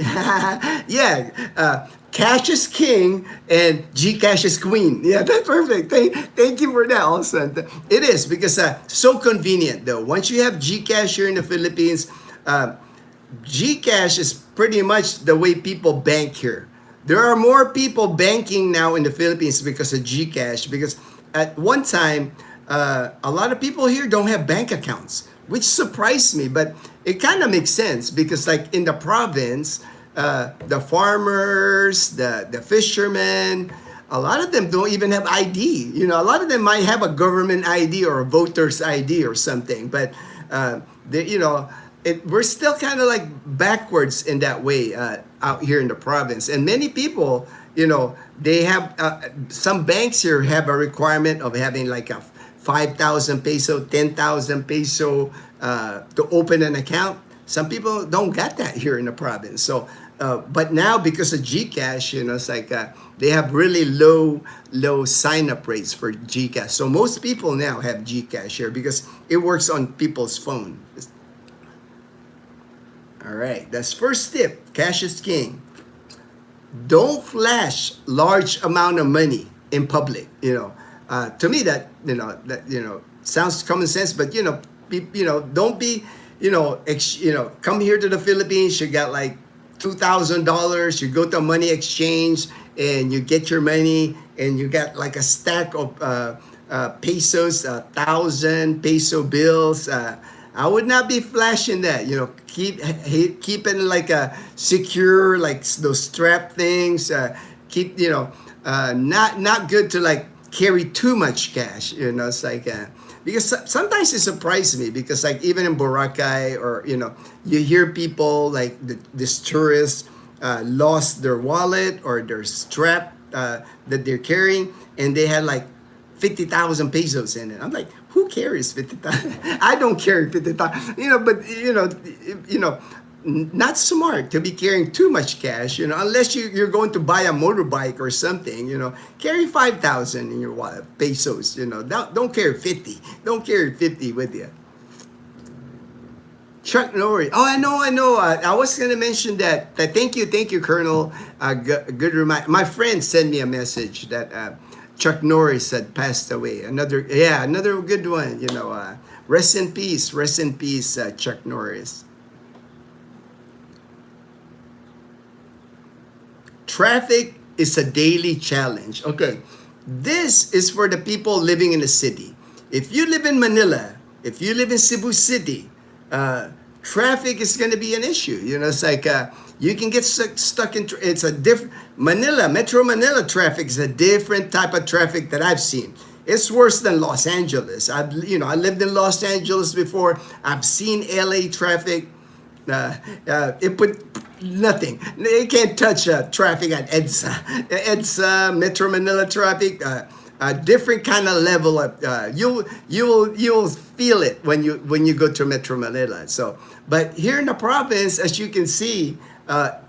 Yeah, cash is king and Gcash is queen. Yeah, that's perfect. Thank you for that also. It is because so convenient though. Once you have Gcash here in the Philippines, Gcash is pretty much the way people bank here. There are more people banking now in the Philippines because of Gcash, because at one time, a lot of people here don't have bank accounts, which surprised me, but it kind of makes sense because like in the province, the farmers, the fishermen, a lot of them don't even have ID. A lot of them might have a government ID or a voter's ID or something, but we're still kind of like backwards in that way out here in the province. And many people, they have some banks here have a requirement of having like a 5,000 peso, 10,000 peso to open an account. Some people don't get that here in the province. So, but now because of GCash, it's like they have really low sign up rates for GCash. So most people now have GCash here because it works on people's phone. All right, that's first tip. Cash is king. Don't flash large amount of money in public. To me that sounds common sense, but don't be come here to the Philippines. You got like $2,000. You go to a money exchange and you get your money, and you got like a stack of pesos, 1,000 peso bills. I would not be flashing that. Keep it like a secure, like those strap things. Keep not good to like carry too much cash. It's like because sometimes it surprises me because like even in Boracay or you hear people like this tourists lost their wallet or their strap that they're carrying, and they had like 50,000 pesos in it. I'm like, who carries 50,000? I don't carry 50,000. But not smart to be carrying too much cash. Unless you're going to buy a motorbike or something. Carry 5,000 in your wallet, pesos. Don't carry 50. Don't carry 50 with you. Chuck Norris. Oh, I know. I was going to mention that. Thank you, Colonel. Good reminder. My friend sent me a message that Chuck Norris had passed away. Another good one. Rest in peace, Chuck Norris. Traffic is a daily challenge. Okay, this is for the people living in the city. If you live in Manila, if you live in Cebu City, traffic is going to be an issue. It's like you can get stuck in. It's a different Metro Manila traffic is a different type of traffic that I've seen. It's worse than Los Angeles. I lived in Los Angeles before. I've seen LA traffic. It put nothing. It can't touch traffic at EDSA, Metro Manila traffic. A different kind of level of you'll feel it when you go to Metro Manila. So, but here in the province, as you can see,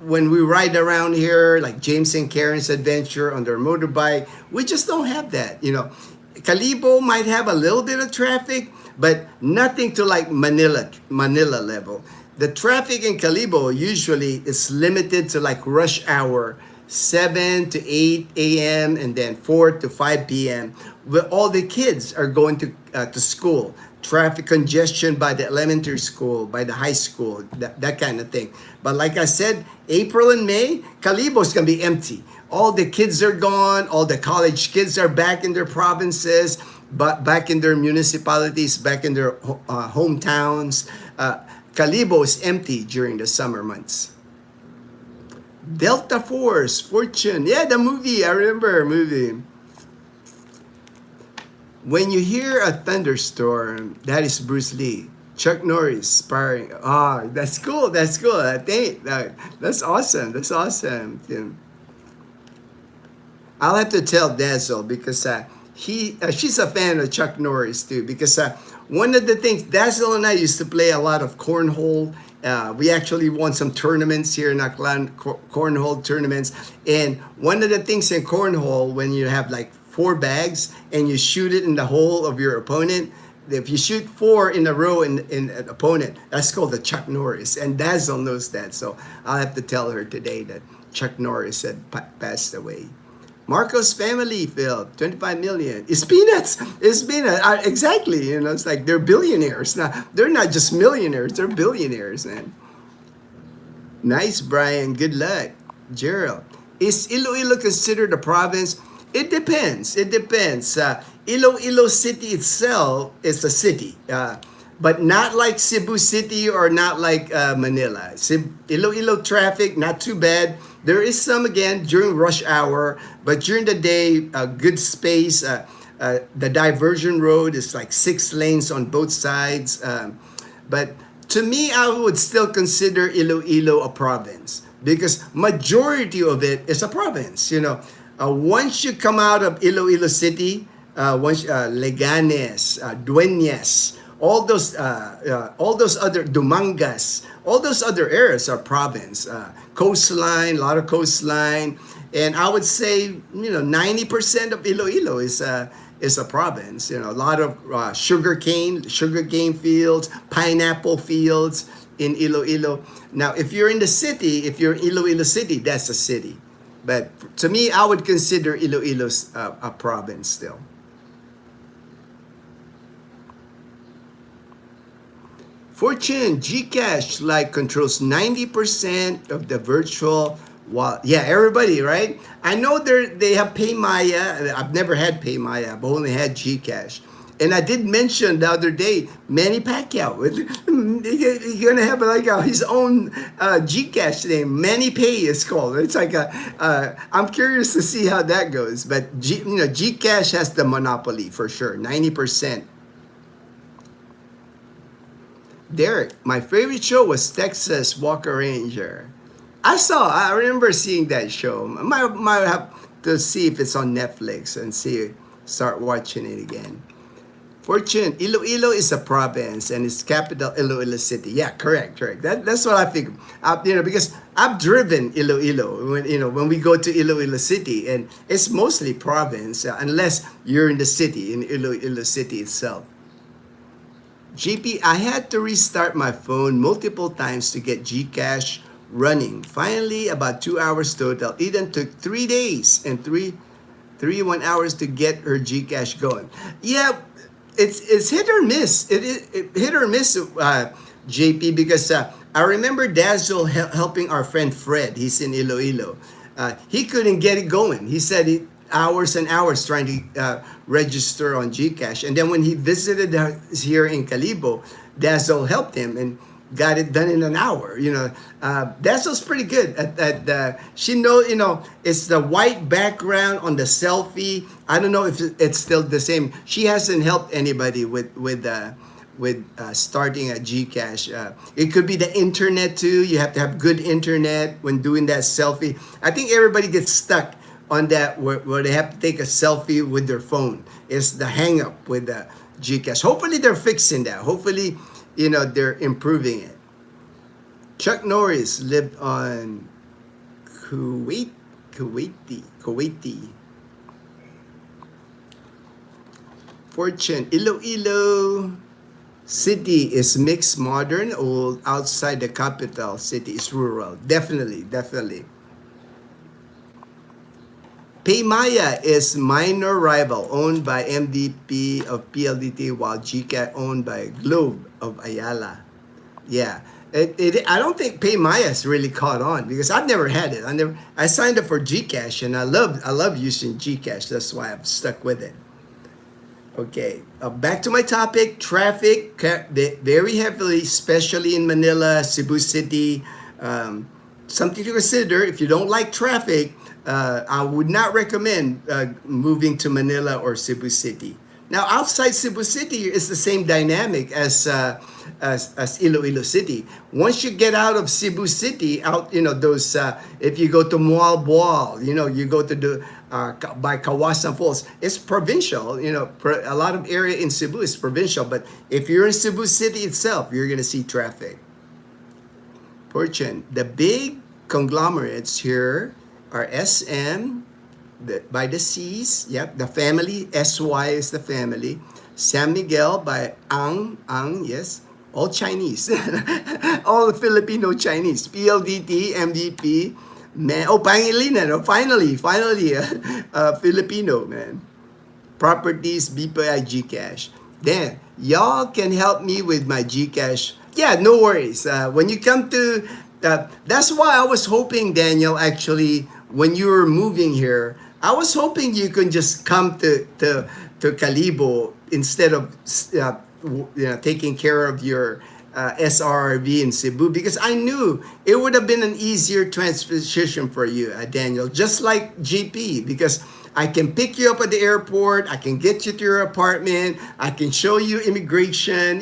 when we ride around here, like James and Karen's adventure on their motorbike, we just don't have that. Calibo might have a little bit of traffic, but nothing to like Manila level. The traffic in Calibo usually is limited to like rush hour, 7 to 8 a.m. and then 4 to 5 p.m. where all the kids are going to school. Traffic congestion by the elementary school, by the high school, that kind of thing. But like I said, April and May, Calibo is going to be empty. All the kids are gone. All the college kids are back in their provinces, but back in their municipalities, back in their hometowns. Calibo is empty during the summer months. Delta Force, Fortune. Yeah, the movie. I remember a movie. When you hear a thunderstorm, that is Bruce Lee. Chuck Norris sparring. That's cool. That's awesome. Yeah. I'll have to tell Dazzle because she's a fan of Chuck Norris too. Because one of the things, Dazzle and I used to play a lot of cornhole. We actually won some tournaments here in Aklan, cornhole tournaments. And one of the things in cornhole, when you have like 4 bags and you shoot it in the hole of your opponent, if you shoot 4 in a row in an opponent, that's called the Chuck Norris. And Dazzle knows that. So I'll have to tell her today that Chuck Norris had passed away. Marcos family, Phil, 25 million. It's peanuts. Exactly. It's like they're billionaires. Now, they're not just millionaires. They're billionaires, man. Nice, Brian. Good luck. Gerald. Is Iloilo considered a province? It depends. Iloilo City itself is a city. But not like Cebu City or not like Manila. Iloilo traffic, not too bad. There is some, again, during rush hour, but during the day, good space. The diversion road is like 6 lanes on both sides. But to me, I would still consider Iloilo a province because majority of it is a province. Once you come out of Iloilo City, once Leganes, Dueñas, all those other Dumangas, all those other areas are province. Coastline, a lot of coastline, and I would say 90% of Iloilo is a province. A lot of sugarcane fields, pineapple fields in Iloilo. Now, if you're in the city, if you're in Iloilo City, that's a city. But to me, I would consider Iloilo a province still. Fortune, Gcash controls 90% of the virtual wallet. Yeah, everybody, right? I know they have Paymaya. I've never had Paymaya. I've only had Gcash. And I did mention the other day, Manny Pacquiao. He's gonna have his own Gcash name. Manny Pay is called. It's I'm curious to see how that goes. But Gcash has the monopoly for sure, 90%. Derek, my favorite show was Texas Walker Ranger. I remember seeing that show. I might have to see if it's on Netflix and start watching it again. Fortune, Iloilo is a province and its capital Iloilo City. Yeah, correct. That's what I figured. Because I've driven Iloilo when we go to Iloilo City, and it's mostly province unless you're in the city, in Iloilo City itself. GP, I had to restart my phone multiple times to get Gcash running. Finally, about 2 hours total. Eden took 3 days and 1 hours to get her Gcash going. Yeah, it's hit or miss. It hit or miss, JP, because I remember Dazzle helping our friend Fred. He's in Iloilo. He couldn't get it going. He said hours and hours trying to register on Gcash. And then when he visited us here in Calibo, Dazzle helped him and got it done in an hour. Dazzle's pretty good at she it's the white background on the selfie. I don't know if it's still the same. She hasn't helped anybody with starting a Gcash. It could be the internet too. You have to have good internet when doing that selfie. I think everybody gets stuck on that where they have to take a selfie with their phone. It's the hang up with the Gcash. Hopefully they're fixing that. Hopefully, they're improving it. Chuck Norris lived on Kuwaiti. Fortune, Iloilo City is mixed modern, old. Outside the capital city is rural. Definitely. Paymaya is minor rival, owned by MVP of PLDT, while Gcash owned by Globe of Ayala. Yeah, I don't think Paymaya really caught on because I've never had it. I signed up for Gcash and I love using Gcash. That's why I'm stuck with it. Okay, back to my topic. Traffic very heavily, especially in Manila, Cebu City. Something to consider if you don't like traffic. I would not recommend moving to Manila or Cebu City. Now, outside Cebu City, it's the same dynamic as Iloilo City. Once you get out of Cebu City, those if you go to Mualboal, you go to the by Kawasan Falls, it's provincial. A lot of area in Cebu is provincial, but if you're in Cebu City itself, you're gonna see traffic. Fortune, the big conglomerates here are SM, by the C's, yep, the family, SY is the family. San Miguel by Ang, yes, all Chinese, all Filipino Chinese. PLDT, MVP, Pangilinan, finally, Filipino, man. Properties, BPI, Gcash. Then, y'all can help me with my Gcash. Yeah, no worries. When you come to, that's why I was hoping, Daniel, actually, when you were moving here, I was hoping you can just come to Calibo instead of taking care of your SRRB in Cebu, because I knew it would have been an easier transition for you, Daniel, just like GP, because I can pick you up at the airport. I can get you to your apartment. I can show you immigration.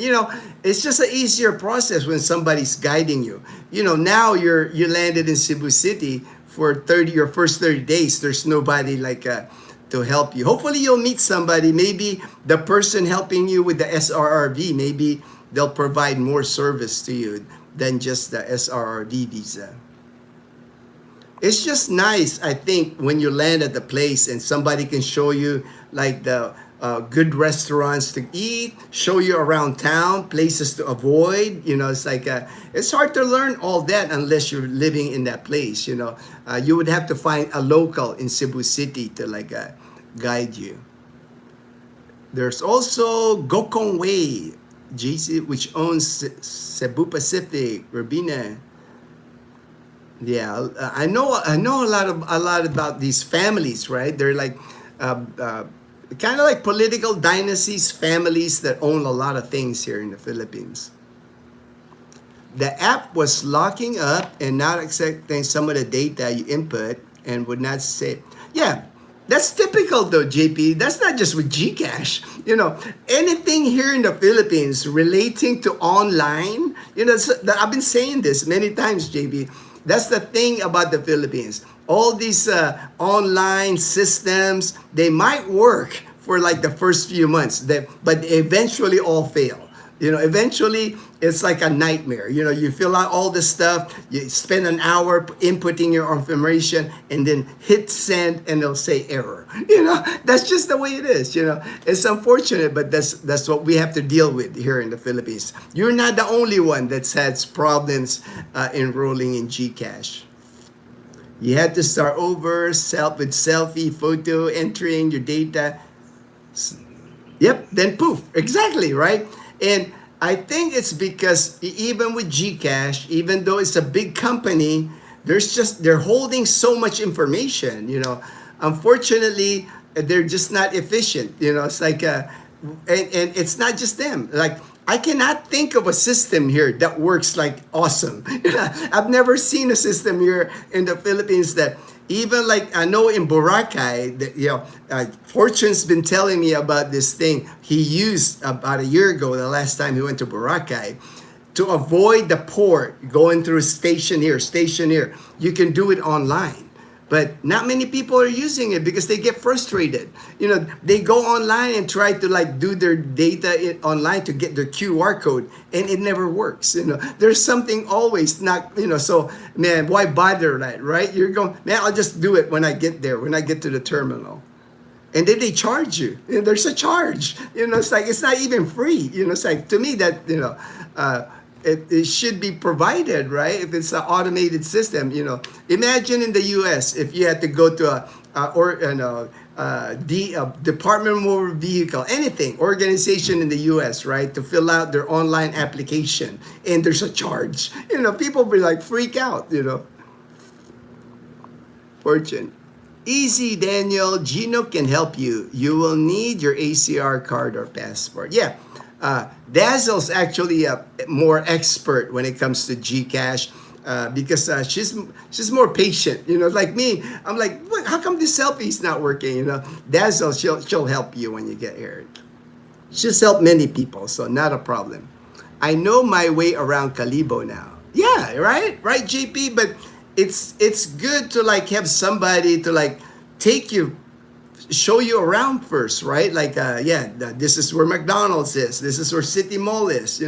It's just an easier process when somebody's guiding you. Now you landed in Cebu City for your first 30 days. There's nobody to help you. Hopefully you'll meet somebody. Maybe the person helping you with the SRRV, maybe they'll provide more service to you than just the SRRV visa. It's just nice, I think, when you land at the place and somebody can show you like the good restaurants to eat, show you around town, places to avoid. It's it's hard to learn all that unless you're living in that place. You would have to find a local in Cebu City to guide you. There's also Gokong Way, GC, which owns Cebu Pacific, Urbina. Yeah, I know a lot about these families, right? They're like kind of like political dynasties, families that own a lot of things here in the Philippines. The app was locking up and not accepting some of the data you input and would not say, yeah, that's typical though, JP. That's not just with Gcash. Anything here in the Philippines relating to online, I've been saying this many times, JP. That's the thing about the Philippines. All these online systems, they might work for like the first few months, but eventually all fail. Eventually it's like a nightmare. You fill out all this stuff, you spend an hour inputting your information, and then hit send, and it'll say error. That's just the way it is. It's unfortunate, but that's what we have to deal with here in the Philippines. You're not the only one that's had problems enrolling in Gcash. You had to start over, with selfie, photo, entering your data. Yep, then poof, exactly, right? And I think it's because even with Gcash, even though it's a big company, they're holding so much information. Unfortunately, they're just not efficient. It's like and it's not just them. Like, I cannot think of a system here that works like awesome. I've never seen a system here in the Philippines that even like I know in Boracay, Fortune's been telling me about this thing he used about a year ago, the last time he went to Boracay, to avoid the port going through station here. You can do it online. But not many people are using it because they get frustrated. They go online and try to do their data online to get their QR code, and it never works. There's something always not, so man, why bother that, right? You're going, man, I'll just do it when I get there, when I get to the terminal. And then they charge you. There's a charge. It's like, it's not even free. It's like, to me that, it should be provided, right? If it's an automated system, imagine in the U.S. if you had to go to a Department of Motor Vehicle, anything, organization in the U.S., right, to fill out their online application, and there's a charge. People be like freak out. Fortune. Easy, Daniel. Gino can help you. You will need your ACR card or passport. Yeah. Dazzle's actually a more expert when it comes to Gcash because she's more patient. Like me, I'm like, what, how come this selfie's not working? Dazzle, she'll help you when you get here. She's helped many people, so not a problem. I know my way around Calibo now. Yeah, right, JP. But it's good to have somebody to take you, show you around first, right? This is where McDonald's is. This is where City Mall is.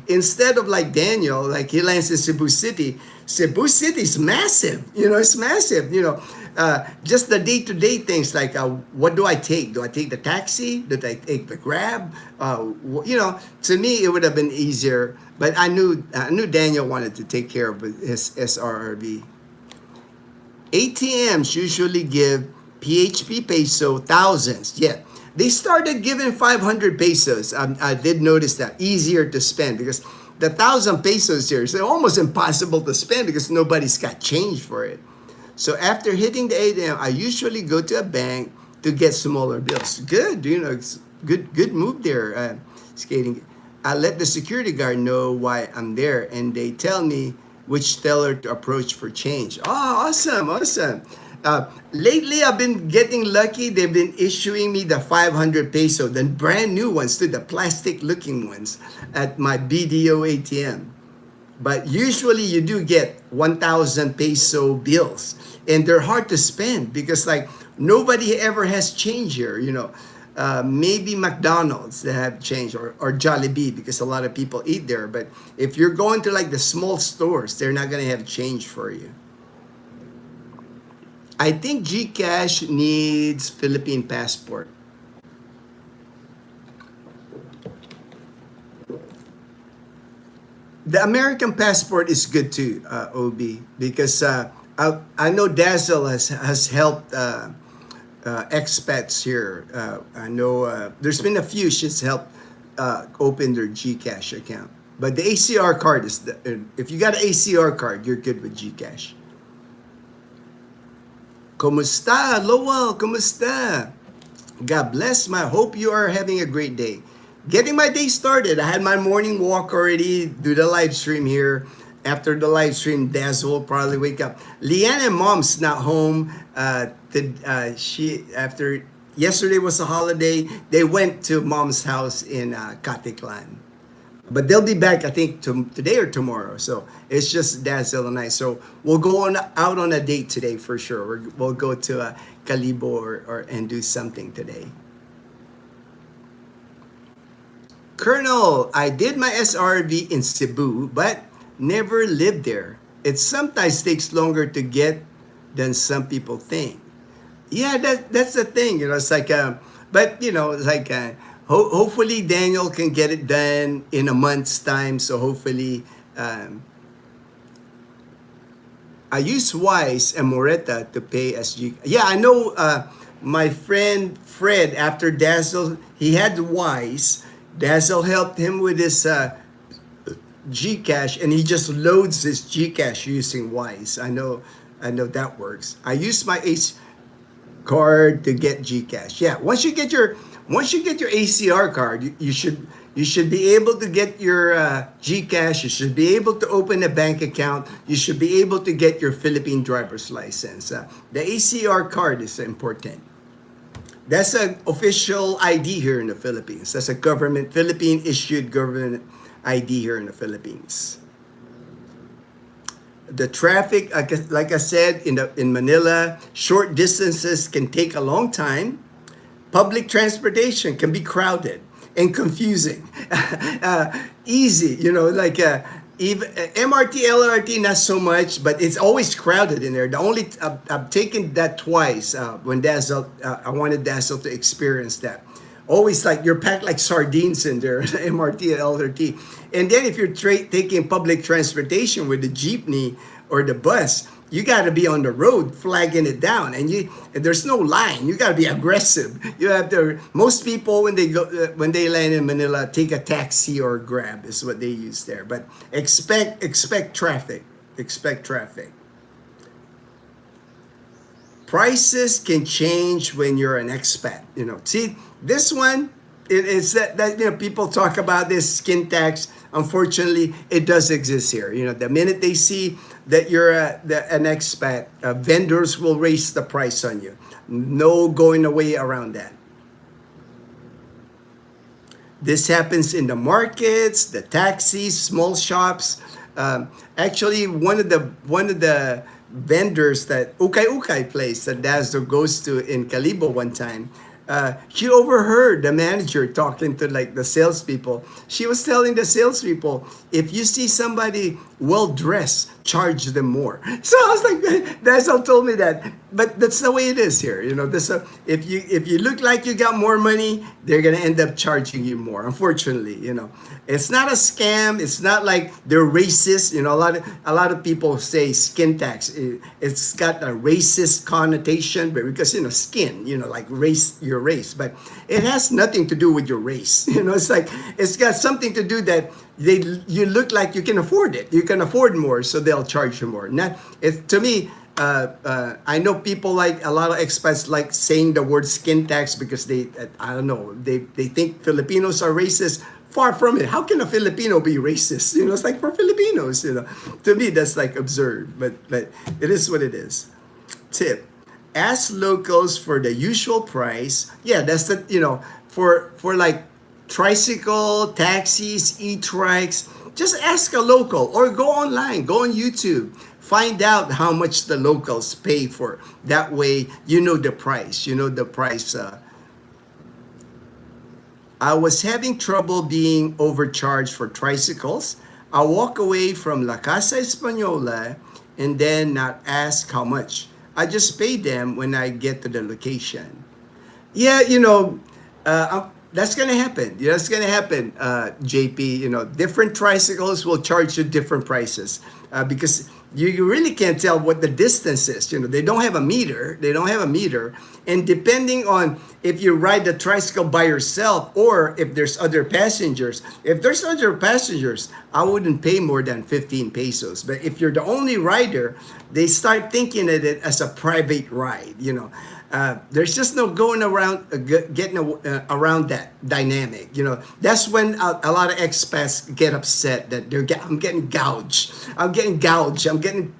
Instead of Daniel, he lands in Cebu City. Cebu City is massive. It's massive. Just the day-to-day things what do I take? Do I take the taxi? Do I take the Grab? To me, it would have been easier. But I knew Daniel wanted to take care of his SRRB. ATMs usually give PHP peso thousands. Yeah, they started giving 500 pesos. I did notice that, easier to spend, because the 1,000 pesos here is almost impossible to spend because nobody's got change for it. So after hitting the ATM, I usually go to a bank to get smaller bills. Good, it's good move there. Skating. I let the security guard know why I'm there, and they tell me which teller to approach for change. Oh, awesome. Lately, I've been getting lucky. They've been issuing me the 500 peso, the brand new ones too, the plastic looking ones at my BDO ATM. But usually you do get 1,000 peso bills, and they're hard to spend because like nobody ever has change here, you know. Maybe McDonald's that have change, or Jollibee, because a lot of people eat there. But if you're going to like the small stores, they're not gonna have change for you. I think GCash needs Philippine passport. The American passport is good too, OB, because I know Dazzle has helped expats here. I know there's been a few she's helped open their GCash account. But the ACR card is if you got an ACR card, you're good with GCash. Kumusta, Lowell? Kumusta? God bless. I hope you are having a great day. Getting my day started. I had my morning walk already. Do the live stream here. After the live stream, Dazzle will probably wake up. Leanne and Mom's not home. She after yesterday was a holiday. They went to Mom's house in Katiklan. But they'll be back, I think, today or tomorrow. So it's just Dazzle and I. So we'll go out on a date today for sure. We'll go to Calibo and do something today. Colonel, I did my SRV in Cebu, but never lived there. It sometimes takes longer to get than some people think. Yeah, that's the thing. You know, it's like, but you know, it's like, hopefully Daniel can get it done in a month's time. So hopefully, I use Wise and Moreta to pay as G. Yeah, I know. My friend Fred, after Dazzle, he had Wise. Dazzle helped him with his Gcash, and he just loads his Gcash using Wise. I know that works. I use my Ace card to get Gcash. Yeah, once you get your ACR card, you should be able to get your Gcash. You should be able to open a bank account. You should be able to get your Philippine driver's license. The ACR card is important. That's an official ID here in the Philippines. That's a Philippine issued government ID here in the Philippines. The traffic, like I said, in Manila, short distances can take a long time. Public transportation can be crowded and confusing. Easy, you know, like even MRT, LRT, not so much, but it's always crowded in there. The only I've taken that twice when Dazzle, I wanted Dazzle to experience that. Always like you're packed like sardines in there, MRT and LRT. And then if you're taking public transportation with the jeepney or the bus, you got to be on the road flagging it down, and there's no line. You got to be aggressive. You have to. Most people when they land in Manila, take a taxi or Grab is what they use there. But expect traffic. Expect traffic. Prices can change when you're an expat. You know, see this one. It's that you know people talk about this skin tax. Unfortunately, it does exist here. You know, the minute they see that you're an expat, vendors will raise the price on you. No going away around that. This happens in the markets, the taxis, small shops. Actually, one of the vendors that Ukay place that Dazzle goes to in Calibo one time. She overheard the manager talking to like the salespeople. She was telling the salespeople, if you see somebody well dressed, charge them more. So I was like, Dazzle told me that, but that's the way it is here. You know, if you look like you got more money, they're gonna end up charging you more. Unfortunately, you know, it's not a scam. It's not like they're racist. You know, a lot of people say skin tax. It's got a racist connotation, but because you know skin, you know, like race, your race, but it has nothing to do with your race. You know, it's like it's got something to do that you look like you can afford it. You can afford more, so they'll charge you more. Not it to me. I know people like a lot of expats like saying the word skin tax because I don't know, they think Filipinos are racist. Far from it. How can a Filipino be racist? You know, it's like for Filipinos, you know. To me, that's like absurd, but it is what it is. Tip. Ask locals for the usual price. Yeah, that's the, for like tricycle, taxis, e-trikes, just ask a local or go online, go on YouTube. Find out how much the locals pay for. That way, you know the price. You know the price. I was having trouble being overcharged for tricycles. I walk away from La Casa Española and then not ask how much. I just pay them when I get to the location. Yeah, that's gonna happen. Yeah, that's gonna happen, JP. Different tricycles will charge you different prices because you really can't tell what the distance is. They don't have a meter. They don't have a meter, and depending on if you ride the tricycle by yourself or if there's other passengers. If there's other passengers, I wouldn't pay more than 15 pesos. But if you're the only rider, they start thinking of it as a private ride. There's just no going around getting around that dynamic. That's when a lot of expats get upset that I'm getting gouged. I'm getting gouged. I'm getting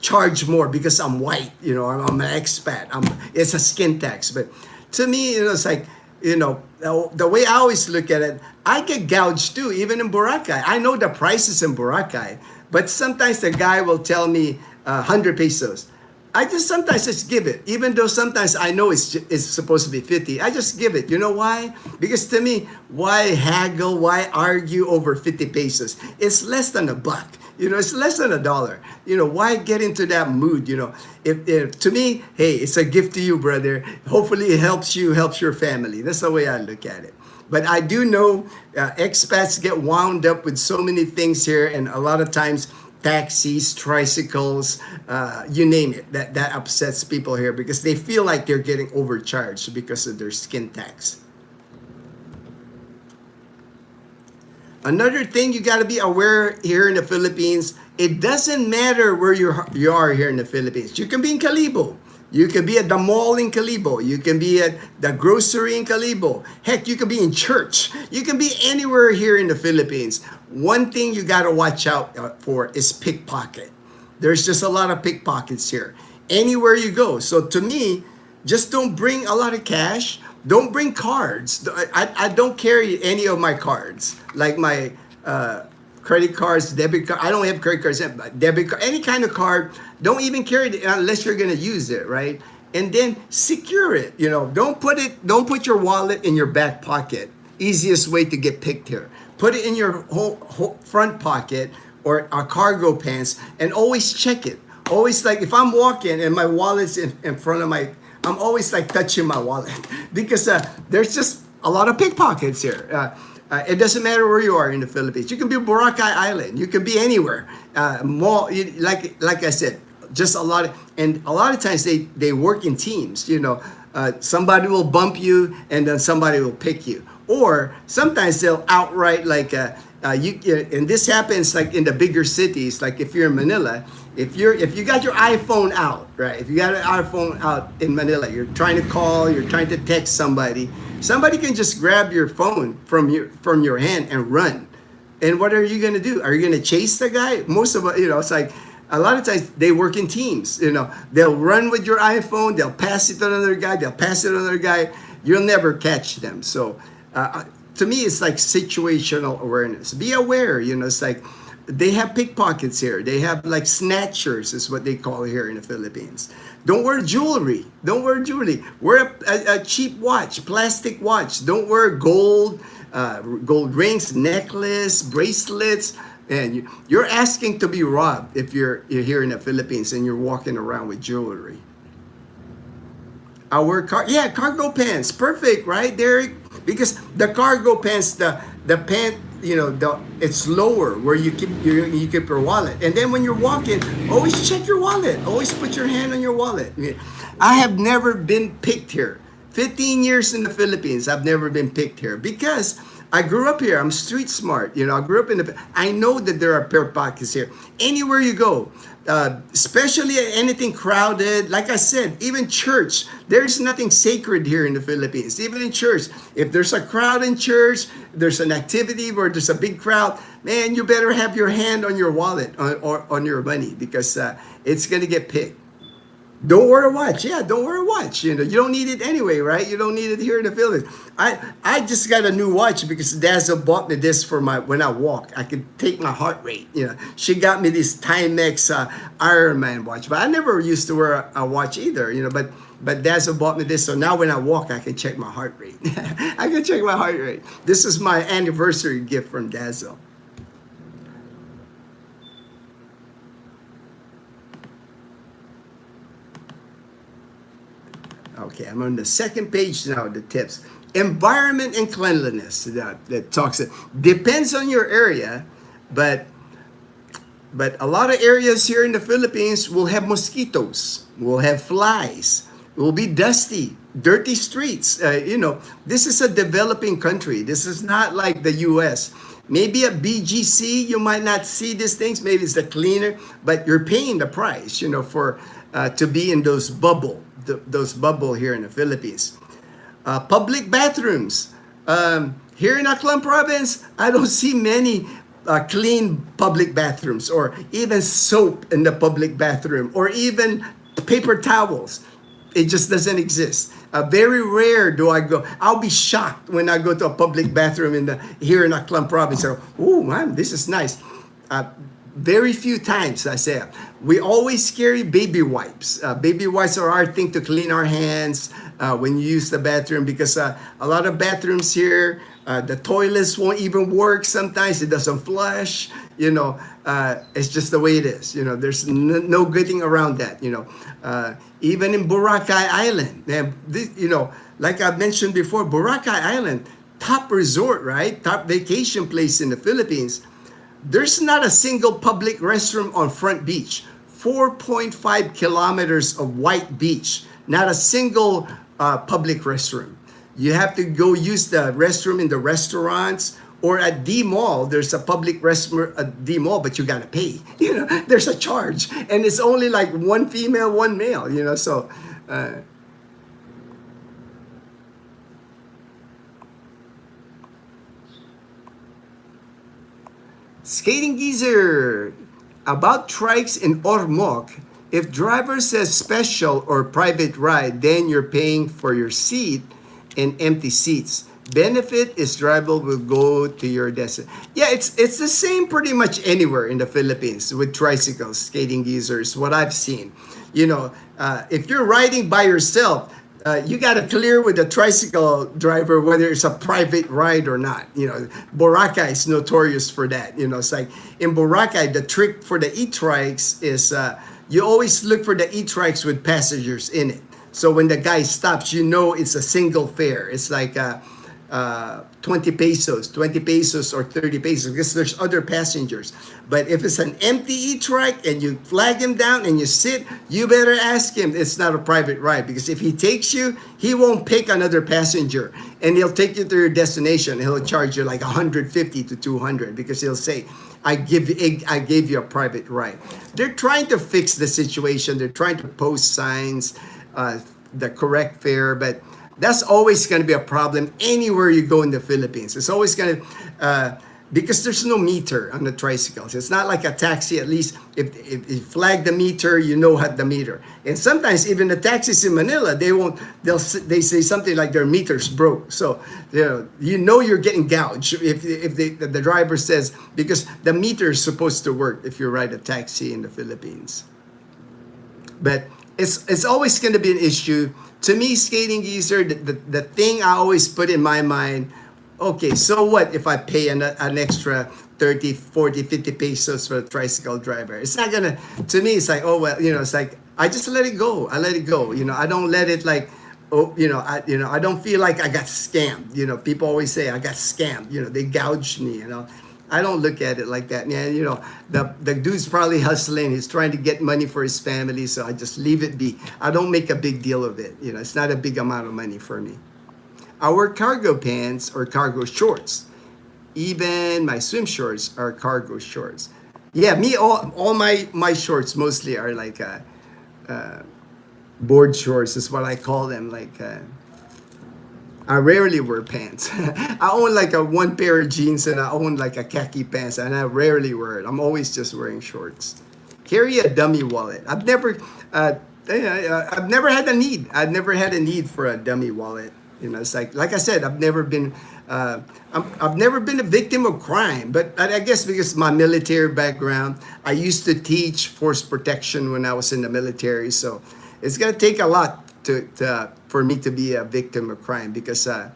charged more because I'm white. I'm an expat. It's a skin tax. But to me, it's like, the way I always look at it, I get gouged too, even in Boracay. I know the prices in Boracay, but sometimes the guy will tell me 100 pesos. I just sometimes just give it, even though sometimes I know it's supposed to be 50. I just give it. You know why? Because to me, why haggle? Why argue over 50 pesos? It's less than a buck. It's less than $1. Why get into that mood? If to me, hey, it's a gift to you, brother. Hopefully it helps you, helps your family. That's the way I look at it. But I do know expats get wound up with so many things here, and a lot of times taxis, tricycles, you name it. That upsets people here because they feel like they're getting overcharged because of their skin tax. Another thing you got to be aware here in the Philippines, it doesn't matter where you are here in the Philippines. You can be in Calibo. You can be at the mall in Calibo. You can be at the grocery in Calibo. Heck, you can be in church. You can be anywhere here in the Philippines. One thing you got to watch out for is pickpocket. There's just a lot of pickpockets here. Anywhere you go. So to me, just don't bring a lot of cash. Don't bring cards. I don't carry any of my cards. Like my credit cards, debit card. I don't have credit cards, debit card, any kind of card. Don't even carry it unless you're gonna use it, right? And then secure it. Don't put your wallet in your back pocket. Easiest way to get picked here. Put it in your whole front pocket or a cargo pants, and always check it. Always, like, if I'm walking and my wallet's in front of I'm always like touching my wallet because there's just a lot of pickpockets here. It doesn't matter where you are in the Philippines. You can be Boracay Island. You can be anywhere. Mall, like I said, just a lot of times they work in teams. Somebody will bump you and then somebody will pick you, or sometimes they'll outright and this happens like in the bigger cities. Like if you're in Manila, if you got your iPhone out, right? If you got an iPhone out in Manila, you're trying to call, you're trying to text somebody. Somebody can just grab your phone from your hand and run. And what are you gonna do? Are you gonna chase the guy? Most of it, it's like a lot of times they work in teams. They'll run with your iPhone, they'll pass it to another guy, they'll pass it to another guy. You'll never catch them. So to me, it's like situational awareness. Be aware. It's like they have pickpockets here. They have like snatchers, is what they call here in the Philippines. Don't wear jewelry. Don't wear jewelry. Wear a cheap watch, plastic watch. Don't wear gold rings, necklace, bracelets. And you're asking to be robbed if you're here in the Philippines and you're walking around with jewelry. I wear cargo pants. Perfect, right, Derek? Because the cargo pants, the pant, it's lower where you keep your wallet. And then when you're walking, always check your wallet. Always put your hand on your wallet. I have never been picked here. 15 years in the Philippines, I've never been picked here because I grew up here. I'm street smart. I grew up I know that there are pickpockets here. Anywhere you go, especially anything crowded. Like I said, even church, there's nothing sacred here in the Philippines. Even in church, if there's a crowd in church, there's an activity where there's a big crowd, man, you better have your hand on your wallet or on your money because it's going to get picked. Don't wear a watch. Yeah, don't wear a watch. You know, you don't need it anyway, right? You don't need it here in the Philippines. I just got a new watch because Dazzle bought me this for my when I walk. I could take my heart rate. You know, she got me this Timex Ironman watch, but I never used to wear a watch either. You know, but Dazzle bought me this, so now when I walk, I can check my heart rate. I can check my heart rate. This is my anniversary gift from Dazzle. Okay, I'm on the second page now, the tips. Environment and cleanliness, that talks, depends on your area, but a lot of areas here in the Philippines will have mosquitoes, will have flies, will be dusty, dirty streets. You know, this is a developing country. This is not like the US. Maybe at BGC, you might not see these things. Maybe it's the cleaner, but you're paying the price, you know, for to be in those bubble here in the Philippines. Public bathrooms. Here in Aklan province, I don't see many clean public bathrooms, or even soap in the public bathroom, or even paper towels. It just doesn't exist. Very rare do I go. I'll be shocked when I go to a public bathroom here in Aklan province. Oh man, this is nice. Very few times I say. We always carry baby wipes. Baby wipes are our thing to clean our hands when you use the bathroom, because a lot of bathrooms here, the toilets won't even work sometimes. It doesn't flush. You know, it's just the way it is. You know, there's no good thing around that. You know, even in Boracay Island, you know, like I mentioned before, Boracay Island, top resort, right? Top vacation place in the Philippines. There's not a single public restroom on Front Beach. 4.5 kilometers of white beach. Not a single public restroom. You have to go use the restroom in the restaurants, or at D Mall. There's a public restroom at D Mall, but you gotta pay. You know, there's a charge, and it's only like one female, one male. You know, so. Skating Geezer, about trikes in Ormoc. If driver says special or private ride, then you're paying for your seat and empty seats. Benefit is driver will go to your destination. Yeah, it's the same pretty much anywhere in the Philippines with tricycles, Skating Geezers, what I've seen. You know, if you're riding by yourself, you got to clear with the tricycle driver whether it's a private ride or not. You know, Boracay is notorious for that. You know, it's like in Boracay, the trick for the e-trikes is you always look for the e-trikes with passengers in it. So when the guy stops, you know it's a single fare. It's like 20 pesos or 30 pesos, because there's other passengers. But if it's an empty e-trike and you flag him down and you sit, you better ask him it's not a private ride, because if he takes you, he won't pick another passenger, and he'll take you to your destination. He'll charge you like 150 to 200, because he'll say, I gave you a private ride. They're trying to fix the situation. They're trying to post signs, the correct fare, but that's always going to be a problem anywhere you go in the Philippines. It's always going to, because there's no meter on the tricycles. It's not like a taxi. At least if you flag the meter, you know how the meter. And sometimes even the taxis in Manila, they say something like their meter's broke. So you know you're getting gouged if the driver says, because the meter is supposed to work if you ride a taxi in the Philippines. But it's always going to be an issue. To me, Skating Geezer, the thing I always put in my mind, okay, so what if I pay an extra 30, 40, 50 pesos for a tricycle driver? It's not gonna, to me, it's like, oh, well, you know, it's like, I just let it go. I let it go. You know, I don't let it like, oh, I don't feel like I got scammed. You know, people always say I got scammed. You know, they gouged me, you know. I don't look at it like that, man. You know, the dude's probably hustling. He's trying to get money for his family, so I just leave it be. I don't make a big deal of it. You know, it's not a big amount of money for me. I wear cargo pants or cargo shorts. Even my swim shorts are cargo shorts. Yeah, me, all my shorts mostly are like board shorts is what I call them. Like, I rarely wear pants. I own like one pair of jeans, and I own like a khaki pants, and I rarely wear it. I'm always just wearing shorts. Carry a dummy wallet. I've never, I've never had a need. I've never had a need for a dummy wallet. It's like I said, I've never been a victim of crime. But I guess because my military background, I used to teach force protection when I was in the military. So it's gonna take a lot for me to be a victim of crime because I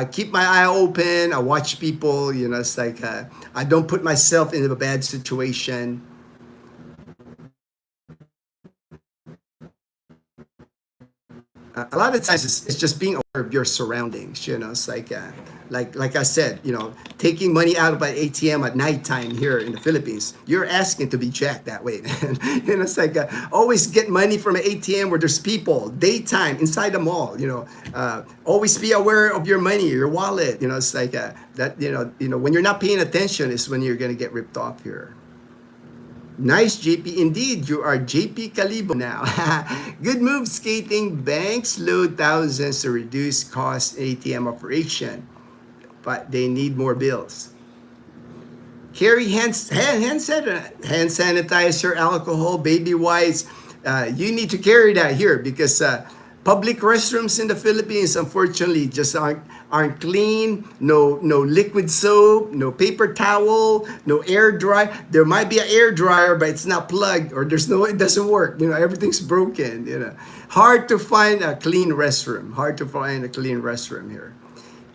keep my eye open. I watch people. It's like I don't put myself in a bad situation. A lot of times it's just being aware of your surroundings. It's like I said, taking money out of an ATM at nighttime here in the Philippines, you're asking to be jacked that way, man. It's like always get money from an ATM where there's people daytime inside the mall. Always be aware of your money, your wallet. It's like that. When you're not paying attention is when you're gonna get ripped off here. Nice, JP. Indeed, you are JP Calibo now. Good move, skating. Banks load thousands to reduce cost ATM operation, but they need more bills. Carry hand sanitizer, alcohol, baby wipes. You need to carry that here because public restrooms in the Philippines, unfortunately, just aren't clean. No liquid soap, no paper towel, no air dry. There might be an air dryer, but it's not plugged, or it doesn't work. Everything's broken. Hard to find a clean restroom. Hard to find a clean restroom here.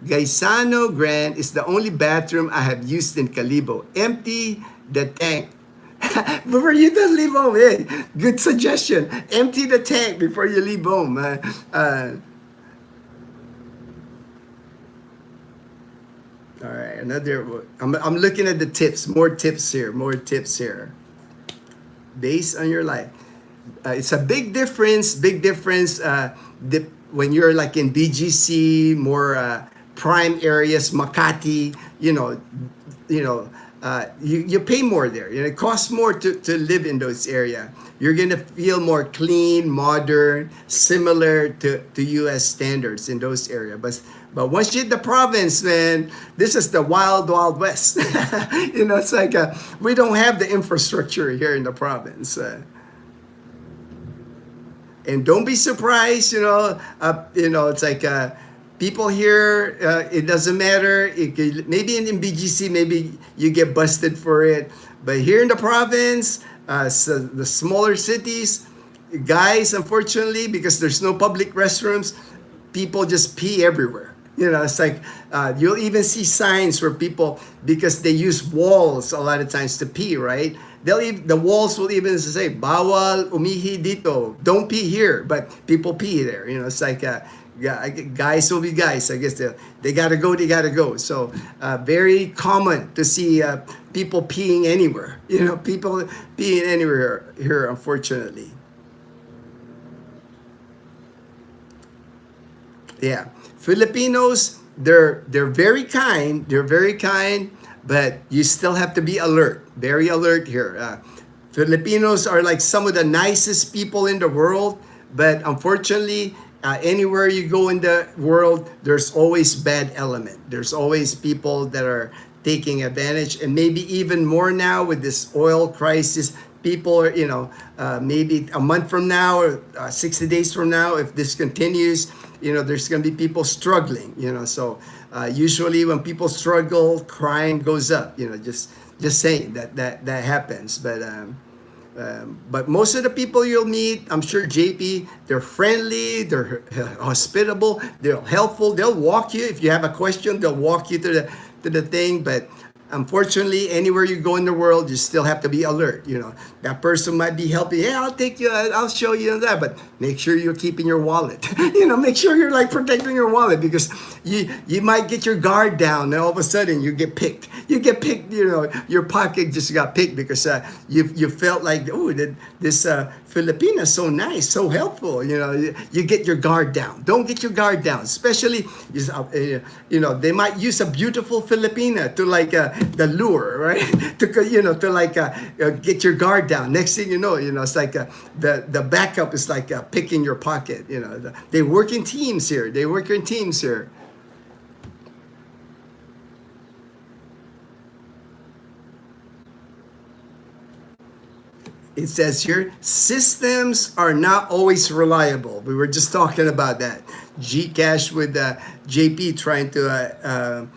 Gaisano Grand is the only bathroom I have used in Calibo. Empty the tank. Before you don't leave home, hey, good suggestion. Empty the tank before you leave home. All right, I'm looking at the tips. More tips here. Based on your life. It's a big difference. When you're like in BGC, more prime areas, Makati, you pay more there. It costs more to live in those areas. You're gonna feel more clean, modern, similar to U.S. standards in those areas. But once you hit the province, man, this is the wild, wild west. It's like we don't have the infrastructure here in the province. And don't be surprised, it's like people here, it doesn't matter. Maybe in BGC, maybe you get busted for it. But here in the province, so the smaller cities, guys, unfortunately, because there's no public restrooms, people just pee everywhere. It's like you'll even see signs where people, because they use walls a lot of times to pee, right? The walls will even say, "Bawal umihi dito." Don't pee here, but people pee there. It's like guys will be guys. I guess they gotta go. They gotta go. So very common to see people peeing anywhere. People peeing anywhere here, unfortunately. Yeah, Filipinos, they're very kind. They're very kind, but you still have to be alert. Very alert here. Filipinos are like some of the nicest people in the world, but unfortunately, anywhere you go in the world, there's always bad element. There's always people that are taking advantage, and maybe even more now with this oil crisis. People are, maybe a month from now or 60 days from now, if this continues, there's going to be people struggling. So usually when people struggle, crime goes up. Just saying that happens. But most of the people you'll meet, I'm sure, JP, they're friendly, they're hospitable, they're helpful. They'll walk you if you have a question. They'll walk you to the thing. But unfortunately, anywhere you go in the world, you still have to be alert. That person might be helping. Yeah, I'll take you. I'll show you that. But make sure you're keeping your wallet. Make sure you're like protecting your wallet, because you might get your guard down and all of a sudden you get picked. You get picked. Your pocket just got picked because you felt like, oh, this Filipina so nice, so helpful. You get your guard down. Don't get your guard down, especially they might use a beautiful Filipina to like the lure, right? to like get your guard down. Next thing you know, it's like the backup is like picking your pocket. They work in teams here. It says here, systems are not always reliable. We were just talking about that. Gcash with JP trying to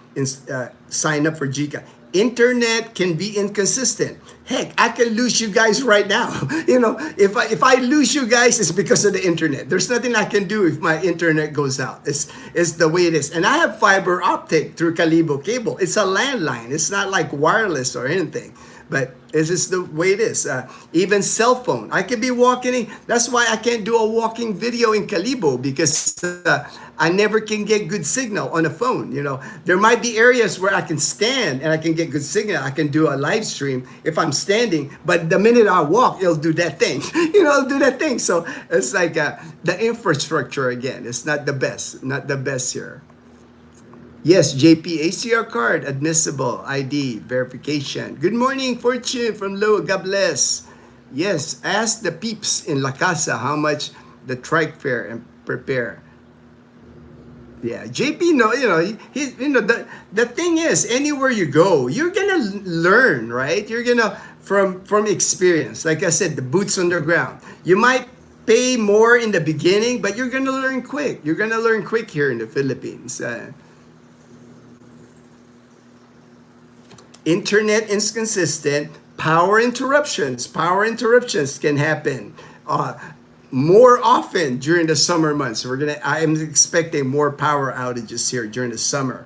sign up for Gcash. Internet can be inconsistent. Heck, I can lose you guys right now. If I lose you guys, it's because of the internet. There's nothing I can do if my internet goes out. It's the way it is. And I have fiber optic through Calibo cable. It's a landline. It's not like wireless or anything. But this is the way it is. Even cell phone. I could be walking. That's why I can't do a walking video in Calibo, because I never can get good signal on a phone. There might be areas where I can stand and I can get good signal. I can do a live stream if I'm standing. But the minute I walk, it'll do that thing. It'll do that thing. So it's like the infrastructure again. It's not the best. Not the best here. Yes, JP, ACR card, admissible, ID, verification. Good morning, Fortune from Lou, God bless. Yes, ask the peeps in La Casa how much the trike fare and prepare. Yeah, JP, the thing is, anywhere you go, you're gonna learn, right? You're gonna, from experience. Like I said, the boots on the ground. You might pay more in the beginning, but you're gonna learn quick. You're gonna learn quick here in the Philippines. Internet is inconsistent. Power interruptions can happen more often during the summer months. I'm expecting more power outages here during the summer.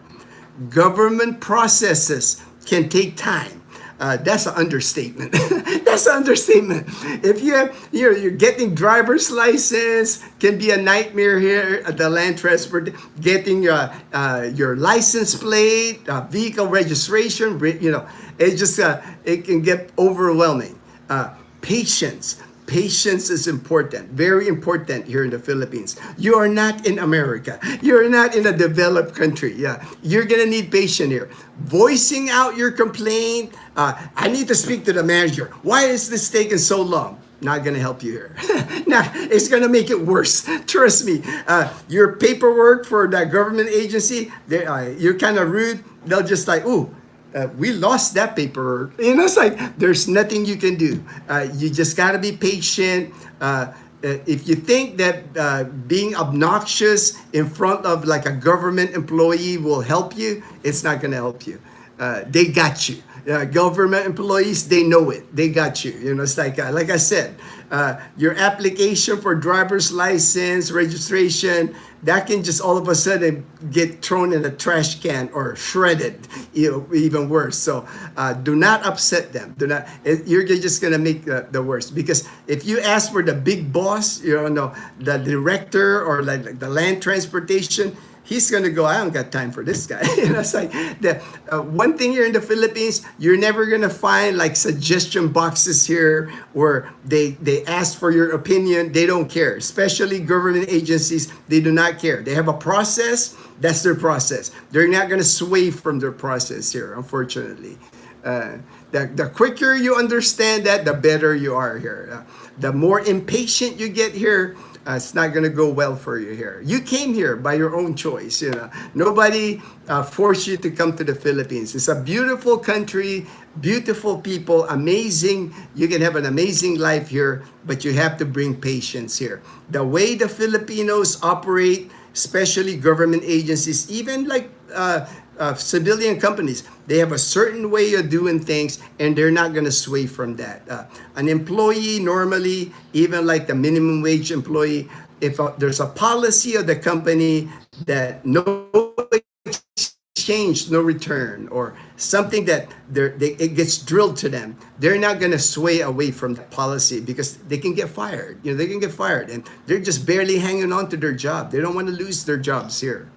Government processes can take time. That's an understatement. That's an understatement. If you're getting driver's license, can be a nightmare here at the land transport. Getting your license plate, vehicle registration, it can get overwhelming. Patience. Patience is important, very important here in the Philippines. You are not in America. You're not in a developed country. Yeah, you're gonna need patience here. Voicing out your complaint. I need to speak to the manager. Why is this taking so long? Not gonna help you here. Nah, it's gonna make it worse. Trust me. Your paperwork for that government agency, you're kind of rude. They'll just like, ooh. We lost that paperwork. It's like there's nothing you can do. You just got to be patient. If you think that being obnoxious in front of like a government employee will help you, it's not going to help you. They got you. Government employees, they know it. They got you. It's like I said, your application for driver's license, registration, that can just all of a sudden get thrown in a trash can or shredded, even worse. So do not upset them. You're just going to make the worst. Because if you ask for the big boss, the director or like the land transportation, he's going to go, I don't got time for this guy. It's like one thing here in the Philippines, you're never going to find like suggestion boxes here where they ask for your opinion. They don't care, especially government agencies. They do not care. They have a process. That's their process. They're not going to sway from their process here, unfortunately. The quicker you understand that, the better you are here. The more impatient you get here, it's not going to go well for you here. You came here by your own choice. Nobody forced you to come to the Philippines. It's a beautiful country, beautiful people, amazing. You can have an amazing life here, but you have to bring patience here. The way the Filipinos operate, especially government agencies, even like civilian companies, they have a certain way of doing things, and they're not going to sway from that. An employee normally, even like the minimum wage employee, if there's a policy of the company that no exchange, no return, or something that it gets drilled to them, they're not going to sway away from the policy, because they can get fired. They can get fired, and they're just barely hanging on to their job. They don't want to lose their jobs here.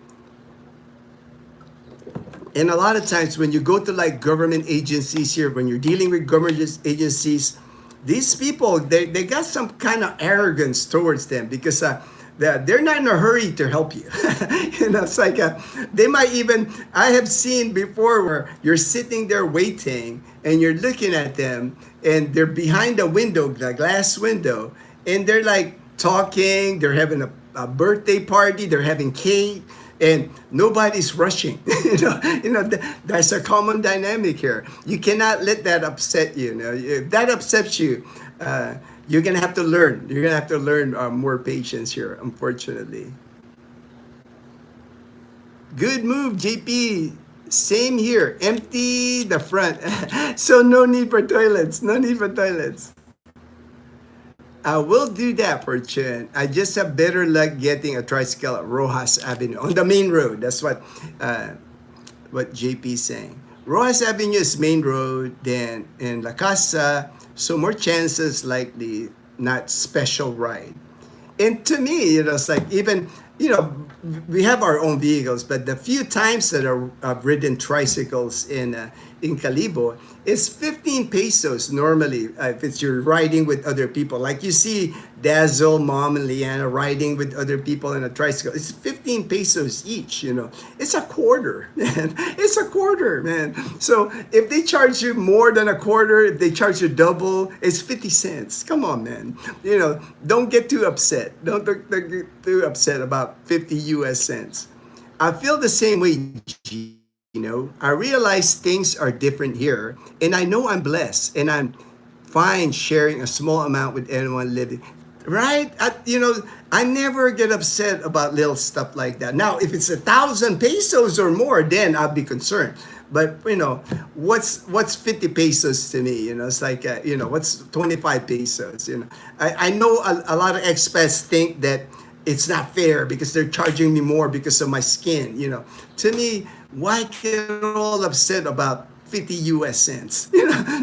And a lot of times when you go to like government agencies here, when you're dealing with government agencies, these people, they got some kind of arrogance towards them, because they're not in a hurry to help you. It's like they might even, I have seen before where you're sitting there waiting and you're looking at them and they're behind the window, the glass window, and they're like talking, they're having a birthday party, they're having cake. and nobody's rushing. That's a common dynamic here. You cannot let that upset you. If that upsets you, you're gonna have to learn. You're gonna have to learn more patience here, unfortunately. Good move, JP. Same here. Empty the front. So no need for toilets. No need for toilets. I will do that for Chen. I just have better luck getting a tricycle at Rojas Avenue on the main road. That's what JP is saying. Rojas Avenue is main road, then in La Casa, so more chances likely, not special ride. And to me, it's like even, we have our own vehicles, but the few times that I've ridden tricycles in Calibo, it's 15 pesos normally if it's you're riding with other people. Like you see Dazzle, Mom, and Leanna riding with other people in a tricycle. It's 15 pesos each, It's a quarter, man. It's a quarter, man. So if they charge you more than a quarter, if they charge you double, it's 50 cents. Come on, man. Don't get too upset. Don't get too upset about 50 US cents. I feel the same way, G. I realize things are different here, and I know I'm blessed, and I'm fine sharing a small amount with anyone living. Right? I never get upset about little stuff like that. Now, if it's 1,000 pesos or more, then I'll be concerned. But what's 50 pesos to me? It's like what's 25 pesos? I know a lot of expats think that it's not fair because they're charging me more because of my skin. To me, why get all upset about 50 US cents,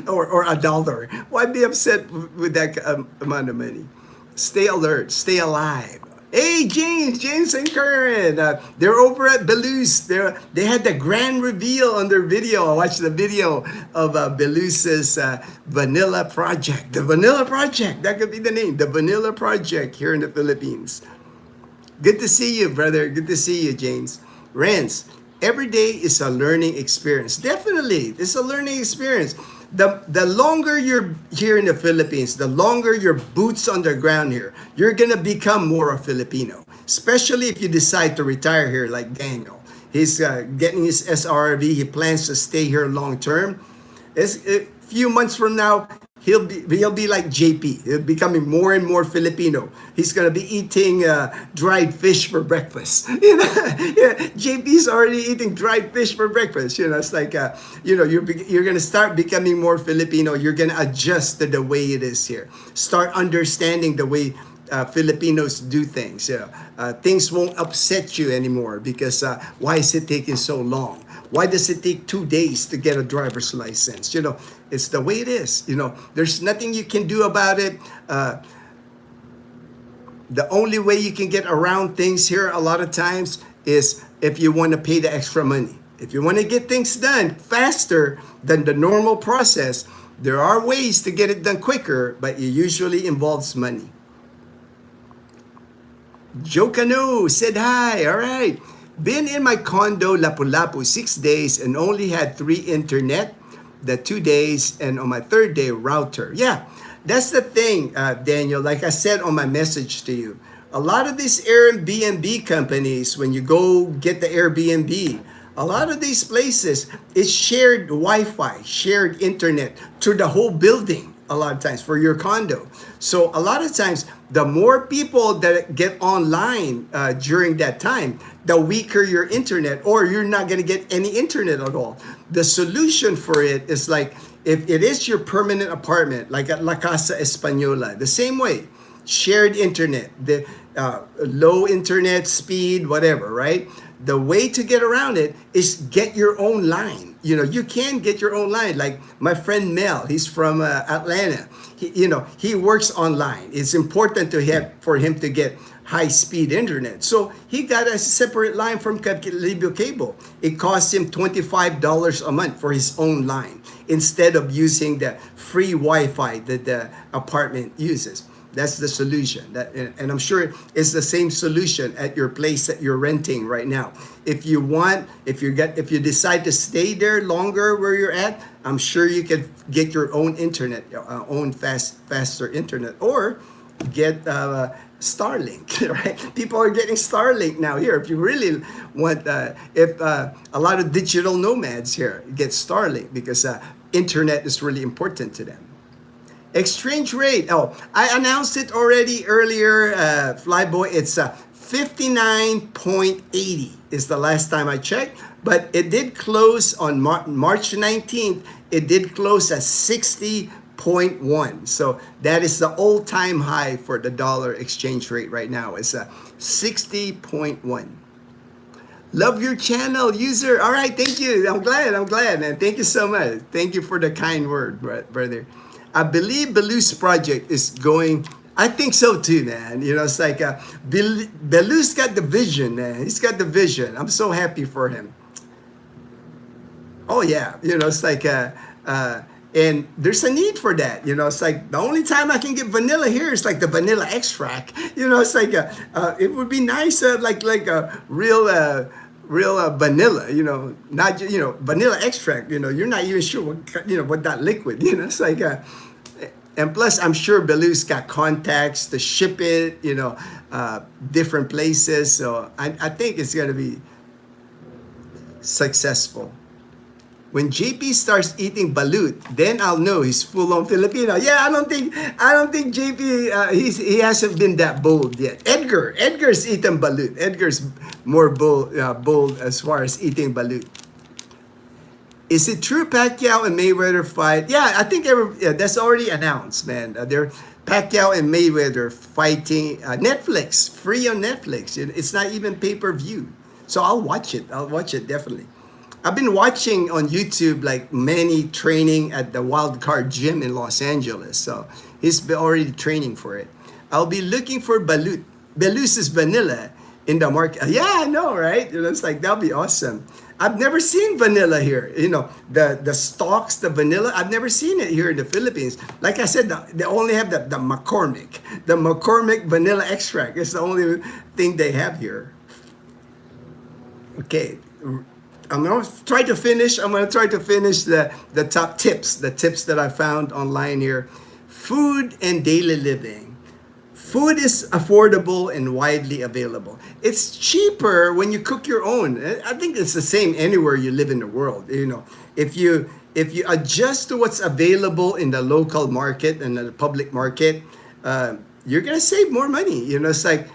or a dollar? Why be upset with that amount of money? Stay alert, stay alive. Hey, James and Karen, they're over at Belus. They had the grand reveal on their video. I watched the video of Belus's Vanilla Project. The Vanilla Project, that could be the name. The Vanilla Project here in the Philippines. Good to see you, brother. Good to see you, James. Rance, every day is a learning experience. Definitely, it's a learning experience. The longer you're here in the Philippines, the longer your boots on the ground here, you're gonna become more a Filipino. Especially if you decide to retire here, like Daniel. He's getting his SRV. He plans to stay here long term. A few months from now, he'll be like JP. He'll becoming more and more Filipino. He's gonna be eating dried fish for breakfast. JP's already eating dried fish for breakfast. It's like you're gonna start becoming more Filipino. You're gonna adjust to the way it is here. Start understanding the way Filipinos do things. Things won't upset you anymore because why is it taking so long? Why does it take 2 days to get a driver's license? It's the way it is. There's nothing you can do about it. The only way you can get around things here a lot of times is if you want to pay the extra money. If you want to get things done faster than the normal process, there are ways to get it done quicker, but it usually involves money. Joe Cano said hi. All right. Been in my condo, Lapu-Lapu, 6 days and only had 3 internet, the 2 days, and on my 3rd day, router. Yeah, that's the thing, Daniel. Like I said on my message to you, a lot of these Airbnb companies, when you go get the Airbnb, a lot of these places, it's shared Wi-Fi, shared internet to the whole building. A lot of times for your condo. So a lot of times, the more people that get online during that time, the weaker your internet, or you're not going to get any internet at all. The solution for it is like, if it is your permanent apartment, like at La Casa Española, the same way, shared internet, the low internet speed, whatever, right? The way to get around it is get your own line. You can get your own line. Like my friend Mel, he's from Atlanta. He works online. It's important for him to get high-speed internet. So he got a separate line from Calibo Cable. It costs him $25 a month for his own line instead of using the free Wi-Fi that the apartment uses. That's the solution. And I'm sure it's the same solution at your place that you're renting right now. If you decide to stay there longer where you're at, I'm sure you can get your own internet, own faster internet, or get Starlink, right? People are getting Starlink now here. If you really want, if a lot of digital nomads here get Starlink because internet is really important to them. Exchange rate. Oh, I announced it already earlier, Flyboy. It's 59.80 is the last time I checked, but it did close on March 19th. It did close at 60.1. So that is the all-time high for the dollar exchange rate right now. It's 60.1. Love your channel, user. All right, thank you. I'm glad, man. Thank you so much. Thank you for the kind word, brother. I believe Belu's project is going. I think so too, man. You know, it's like Belu's got the vision, man. He's got the vision. I'm so happy for him. Oh yeah, you know, it's like and there's a need for that. You know, it's like the only time I can get vanilla here is like the vanilla extract. You know, it's like it would be nice, like a real vanilla. You know, not just, you know, vanilla extract. You know, you're not even sure what, you know, what that liquid. You know, it's like and plus I'm sure Belu's got contacts to ship it. You know, different places. So I think it's gonna be successful. When JP starts eating balut, then I'll know he's full-on Filipino. Yeah, I don't think JP he hasn't been that bold yet. Edgar's eaten balut. Edgar's more bold as far as eating balut. Is it true Pacquiao and Mayweather fight? Yeah, I think that's already announced, man. They're Pacquiao and Mayweather fighting. Netflix, free on Netflix. It's not even pay-per-view. So I'll watch it. I'll watch it definitely. I've been watching on YouTube like many training at the Wild Card Gym in Los Angeles. So he's already training for it. I'll be looking for balut. Belu's vanilla in the market. Yeah, I know, right? You know, it's like, that'll be awesome. I've never seen vanilla here. You know, the stalks, the vanilla, I've never seen it here in the Philippines. Like I said, they only have the McCormick. The McCormick vanilla extract is the only thing they have here. Okay. I'm going to try to finish the top tips, the tips that I found online here. Food and daily living. Food is affordable and widely available. It's cheaper when you cook your own. I think it's the same anywhere you live in the world. You know, if you adjust to what's available in the local market and the public market, you're going to save more money. You know, it's like,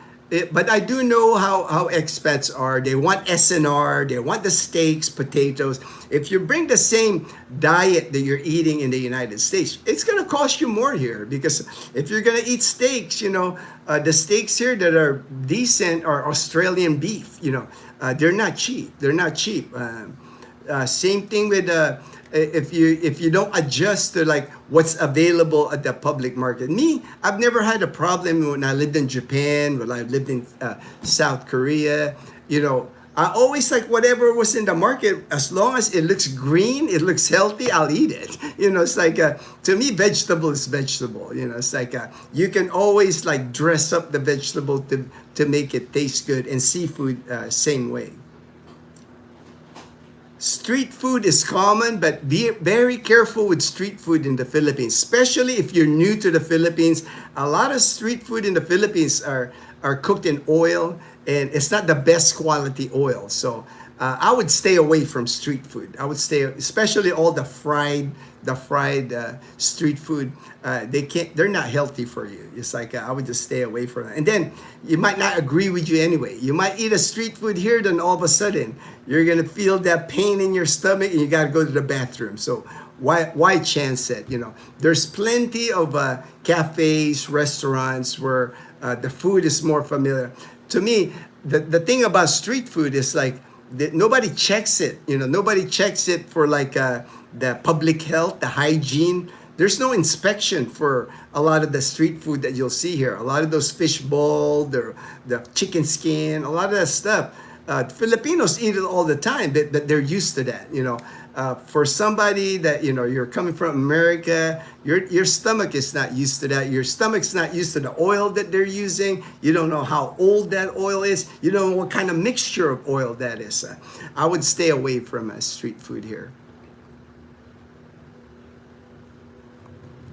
but I do know how expats are. They want SNR, they want the steaks, potatoes. If you bring the same diet that you're eating in the United States, it's going to cost you more here, because if you're going to eat steaks, you know, the steaks here that are decent are Australian beef. You know, they're not cheap. They're not cheap. Same thing with if you don't adjust to like what's available at the public market. Me, I've never had a problem when I lived in Japan, when I lived in South Korea. You know, I always like whatever was in the market, as long as it looks green, it looks healthy, I'll eat it. You know, it's like to me, vegetable is vegetable. You know, it's like you can always like dress up the vegetable to make it taste good, and seafood same way. Street food is common, but be very careful with street food in the Philippines, especially if you're new to the Philippines. A lot of street food in the Philippines are cooked in oil, and it's not the best quality oil. So I would stay away from street food. I would stay, especially all the fried street food. They're not healthy for you. It's like I would just stay away from it. And then you might not agree with you anyway. You might eat a street food here, then all of a sudden you're gonna feel that pain in your stomach, and you gotta go to the bathroom. So why chance it? You know, there's plenty of cafes, restaurants where the food is more familiar. To me, the thing about street food is like nobody checks it. You know, nobody checks it for like the public health, the hygiene. There's no inspection for a lot of the street food that you'll see here. A lot of those fish ball, the chicken skin, a lot of that stuff. Filipinos eat it all the time, but they're used to that. You know, for somebody that, you know, you're coming from America, your stomach is not used to that. Your stomach's not used to the oil that they're using. You don't know how old that oil is. You don't know what kind of mixture of oil that is. I would stay away from street food here.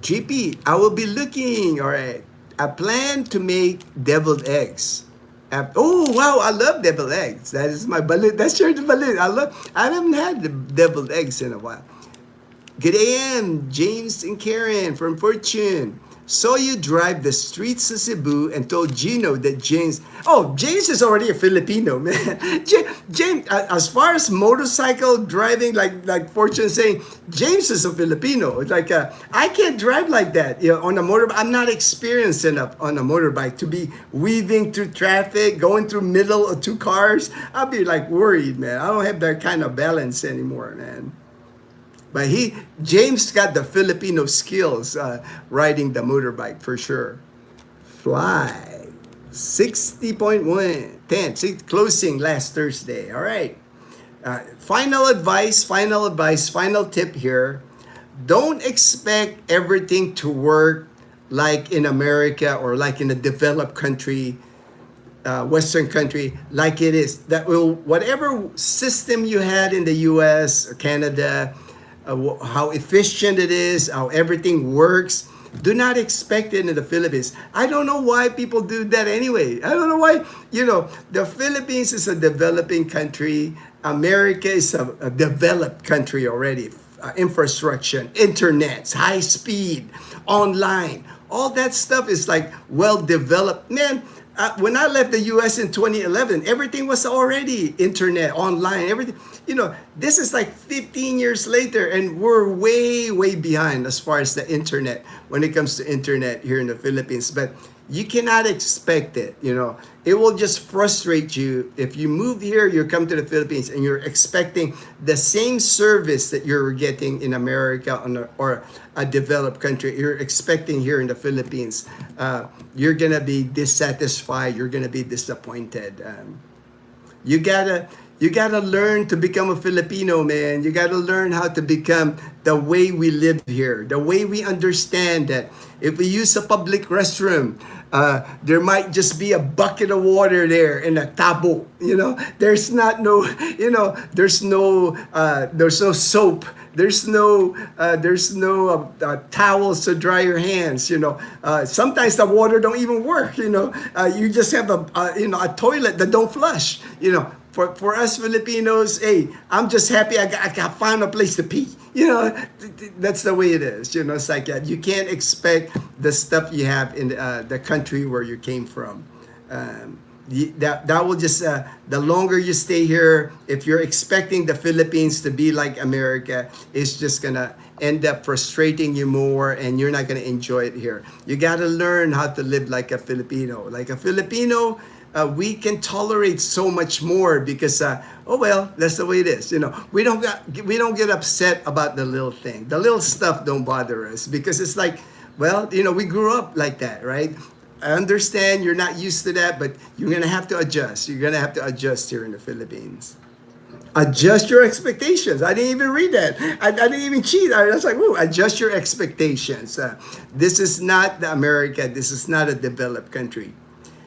GP, I will be looking. All right. I plan to make deviled eggs. Oh wow, I love deviled eggs. That is my balut. That's your balut. I haven't had the deviled eggs in a while. Good AM, James and Karen from Fortune. Saw you drive the streets of Cebu and told Gino that James is already a Filipino, man. James, as far as motorcycle driving, like Fortune saying, James is a Filipino. It's like, I can't drive like that, on a motorbike. I'm not experienced enough on a motorbike to be weaving through traffic, going through middle of two cars. I'll be like worried, man. I don't have that kind of balance anymore, man. But James got the Filipino skills riding the motorbike for sure. Fly, 60.1, 10, closing last Thursday. All right. Final advice, final tip here. Don't expect everything to work like in America or like in a developed country, Western country, like it is. Whatever system you had in the US or Canada, how efficient it is, how everything works. Do not expect it in the Philippines. I don't know why people do that anyway. I don't know why, the Philippines is a developing country. America is a developed country already. Infrastructure, internet, high speed, online. All that stuff is like well developed. Man, when I left the US in 2011, everything was already internet, online, everything. This is like 15 years later, and we're way, way behind as far as the internet when it comes to internet here in the Philippines. But you cannot expect it. It will just frustrate you if you move here, you come to the Philippines, and you're expecting the same service that you're getting in America or a developed country. You're expecting here in the Philippines. You're gonna be dissatisfied. You're gonna be disappointed. You gotta learn to become a Filipino, man. You gotta learn how to become the way we live here, the way we understand that if we use a public restroom, there might just be a bucket of water there and a tabo. There's there's no soap. There's no towels to dry your hands. Sometimes the water don't even work. You just have a toilet that don't flush. For us Filipinos, hey, I'm just happy I found a place to pee. That's the way it is. It's like you can't expect the stuff you have in the country where you came from. That will just the longer you stay here, if you're expecting the Philippines to be like America, it's just gonna end up frustrating you more, and you're not gonna enjoy it here. You gotta learn how to live like a Filipino. Like a Filipino, we can tolerate so much more because that's the way it is. We don't get upset about the little thing. The little stuff don't bother us because it's like, we grew up like that, right? I understand you're not used to that, but you're gonna have to adjust. You're gonna have to adjust here in the Philippines. Adjust your expectations. I didn't even read that. I didn't even cheat. I was like, adjust your expectations. This is not the America. This is not a developed country.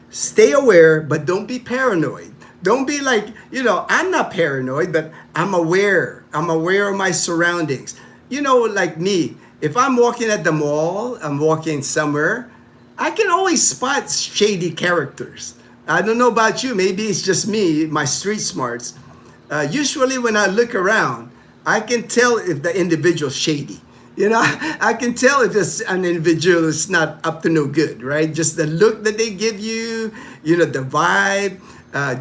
Stay aware, but don't be paranoid. Don't be like, I'm not paranoid, but I'm aware. I'm aware of my surroundings. Like me, if I'm walking at the mall, I'm walking somewhere, I can always spot shady characters. I don't know about you. Maybe it's just me, my street smarts. Usually when I look around, I can tell if the individual's shady. I can tell if it's an individual that's not up to no good, right? Just the look that they give you, the vibe.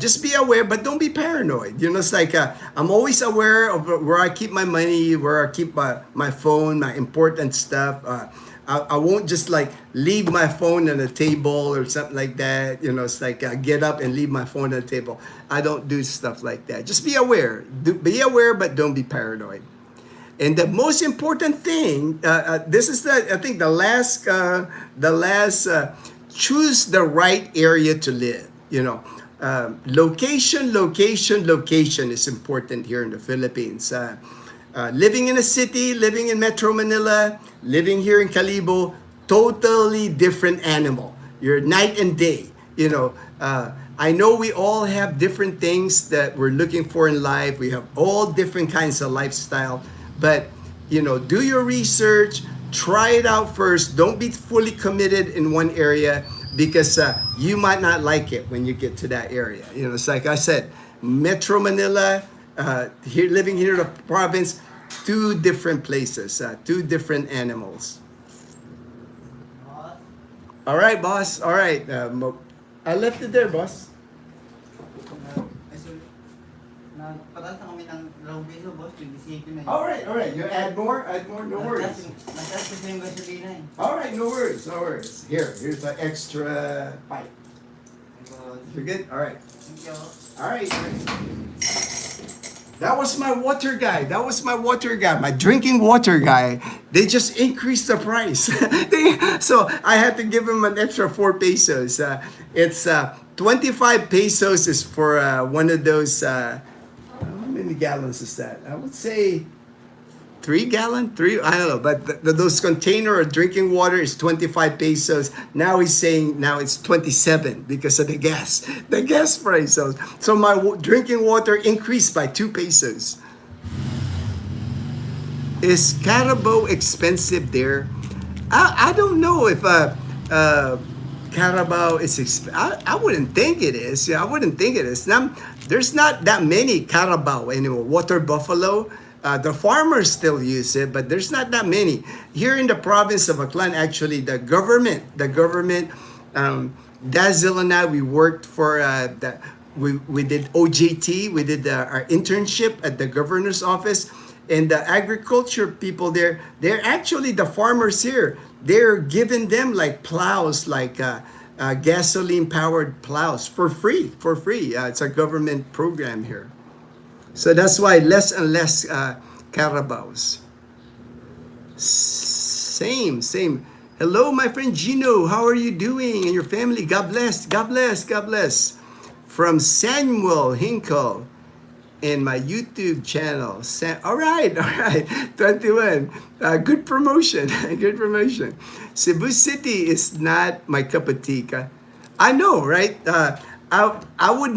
Just be aware, but don't be paranoid. It's like I'm always aware of where I keep my money, where I keep my phone, my important stuff. I won't just like leave my phone on the table or something like that. It's like I get up and leave my phone on the table. I don't do stuff like that. Just be aware. Be aware, but don't be paranoid. And the most important thing, this is I think the last, choose the right area to live. Location is important here in the Philippines. Living in a city, living in Metro Manila, living here in Calibo, totally different animal. You're night and day. I know we all have different things that we're looking for in life. We have all different kinds of lifestyle. But, do your research, try it out first. Don't be fully committed in one area because you might not like it when you get to that area. You know, it's like I said, Metro Manila, here living here in the province, two different places, two different animals. All right, boss. All right. I left it there, boss. Nagpatanta kami ng 2 piso, boss. 27 na yun. All right. You add more, no worries. Nagtas kasi yung gasolina eh. All right, no worries. Here's the extra pipe. You're good? All right. Thank you. All right. That was my water guy. My drinking water guy. They just increased the price. So I had to give him an extra 4 pesos. It's 25 pesos is for one of those. How many gallons is that? I would say 3 gallon. I don't know. But those container of drinking water is 25 pesos. Now he's saying now it's 27 because of the gas price. So my drinking water increased by 2 pesos. Is Carabao expensive there? I don't know if Carabao is I wouldn't think it is. Yeah, I wouldn't think it is. There's not that many Carabao anymore. Water buffalo. The farmers still use it, but there's not that many. Here in the province of Aklan, actually, the government, Dazil and I, we worked for, we did OJT, we did our internship at the governor's office, and the agriculture people there, they're actually the farmers here. They're giving them like plows, like gasoline-powered plows for free. It's a government program here. So that's why less and less Carabaos. Same. Hello, my friend Gino. How are you doing? And your family? God bless. From Samuel Hinkle in my YouTube channel. All right. 21. Good promotion. Cebu City is not my cup of tea. I know, right? I would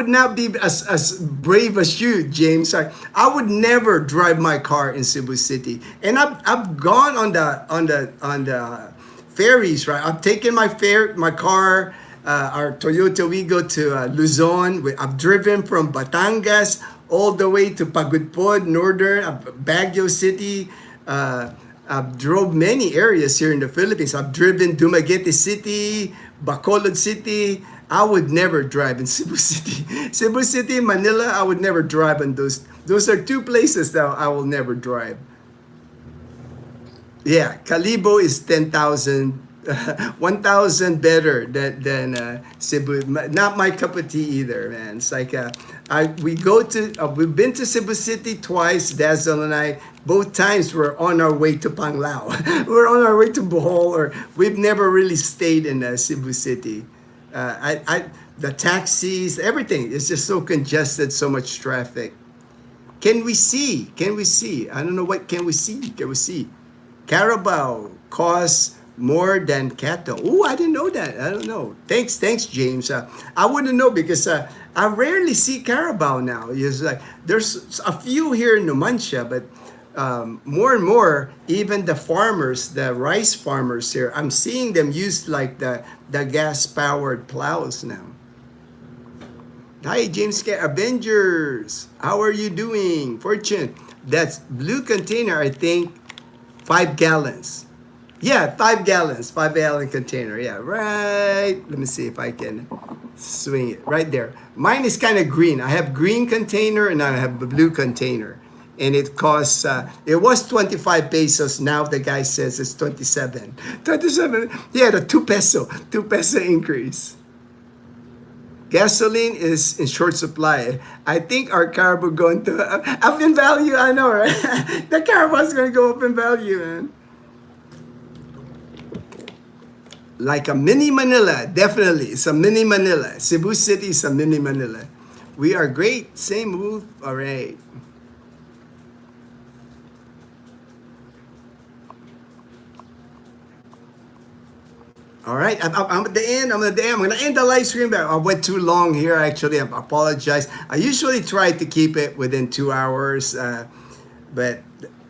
not be as brave as you, James. I would never drive my car in Cebu City, and I've gone on the ferries. Right, I've taken my car, our Toyota Wigo to Luzon. I've driven from Batangas all the way to Pagudpod, Northern Baguio City. I've drove many areas here in the Philippines. I've driven Dumaguete City, Bacolod City. I would never drive in Cebu City. Cebu City, Manila, I would never drive in those. Those are two places that I will never drive. Yeah, Calibo is 10,000, 1,000 better than Cebu. Not my cup of tea either, man. It's like we've been to Cebu City twice, Dazzle and I. Both times we're on our way to Panglao. We're on our way to Bohol, or we've never really stayed in Cebu City. The taxis, everything is just so congested, so much traffic. Can we see? I don't know what can we see. Carabao costs more than cattle. Oh, I didn't know that. I don't know. Thanks, James. I wouldn't know because I rarely see Carabao now. It's like there's a few here in Numancia, but more and more, even the farmers, the rice farmers here, I'm seeing them use like the gas-powered plows now. Hi, James K. Avengers. How are you doing? Fortune. That's blue container, I think, 5 gallons. Yeah, 5 gallons. 5-gallon container. Yeah, right. Let me see if I can swing it. Right there. Mine is kind of green. I have green container and I have a blue container. And it costs, it was 25 pesos. Now the guy says it's 27. 27. Yeah, the 2 peso increase. Gasoline is in short supply. I think our Carabao going to up in value. I know, right? The Carabao is going to go up in value, man. Like a mini Manila, definitely. It's a mini Manila. Cebu City is a mini Manila. We are great. Same move. All right. All right, I'm at the end. I'm going to end the live stream. I went too long here, actually. I apologize. I usually try to keep it within 2 hours, but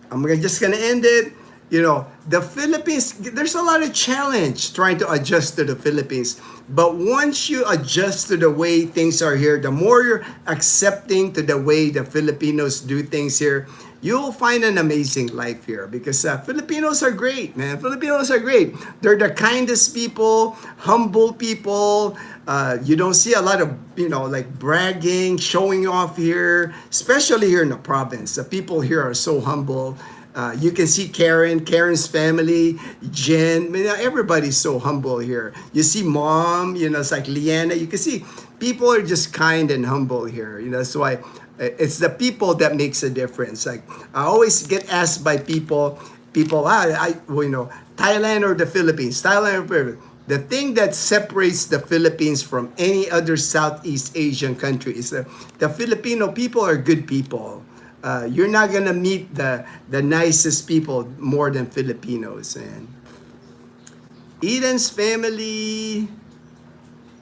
I'm just going to end it. the Philippines, there's a lot of challenge trying to adjust to the Philippines. But once you adjust to the way things are here, the more you're accepting to the way the Filipinos do things here, you'll find an amazing life here because Filipinos are great, man. Filipinos are great. They're the kindest people, humble people. You don't see a lot of, like bragging, showing off here, especially here in the province. The people here are so humble. You can see Karen's family, Jen. Everybody's so humble here. You see mom, it's like Liana. You can see people are just kind and humble here. That's why it's the people that makes a difference. Like I always get asked by people, Thailand or the Philippines, Thailand or Philippines. The thing that separates the Philippines from any other Southeast Asian country is that the Filipino people are good people. You're not gonna meet the nicest people more than Filipinos. And Eden's family,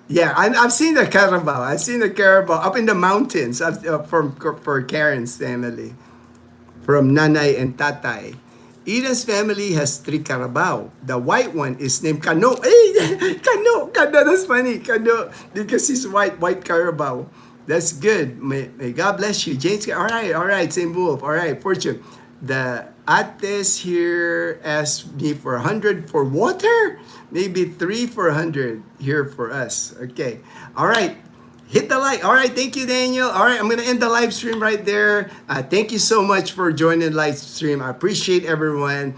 yeah, I've seen the Carabao. I've seen the Carabao up in the mountains for Karen's family, from Nanay and Tatay. Eden's family has 3 Carabao. The white one is named Kano. Hey, Kano, that's funny. Kano, because he's white Carabao. That's good. May God bless you. James, all right, same wolf. All right, Fortune. The Ates here asked me for 100 for water. Maybe 3 for 100 here for us. Okay. All right. Hit the like. All right. Thank you, Daniel. All right. I'm going to end the live stream right there. Thank you so much for joining the live stream. I appreciate everyone.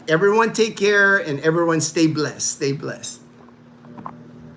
Everyone take care and everyone stay blessed. Stay blessed.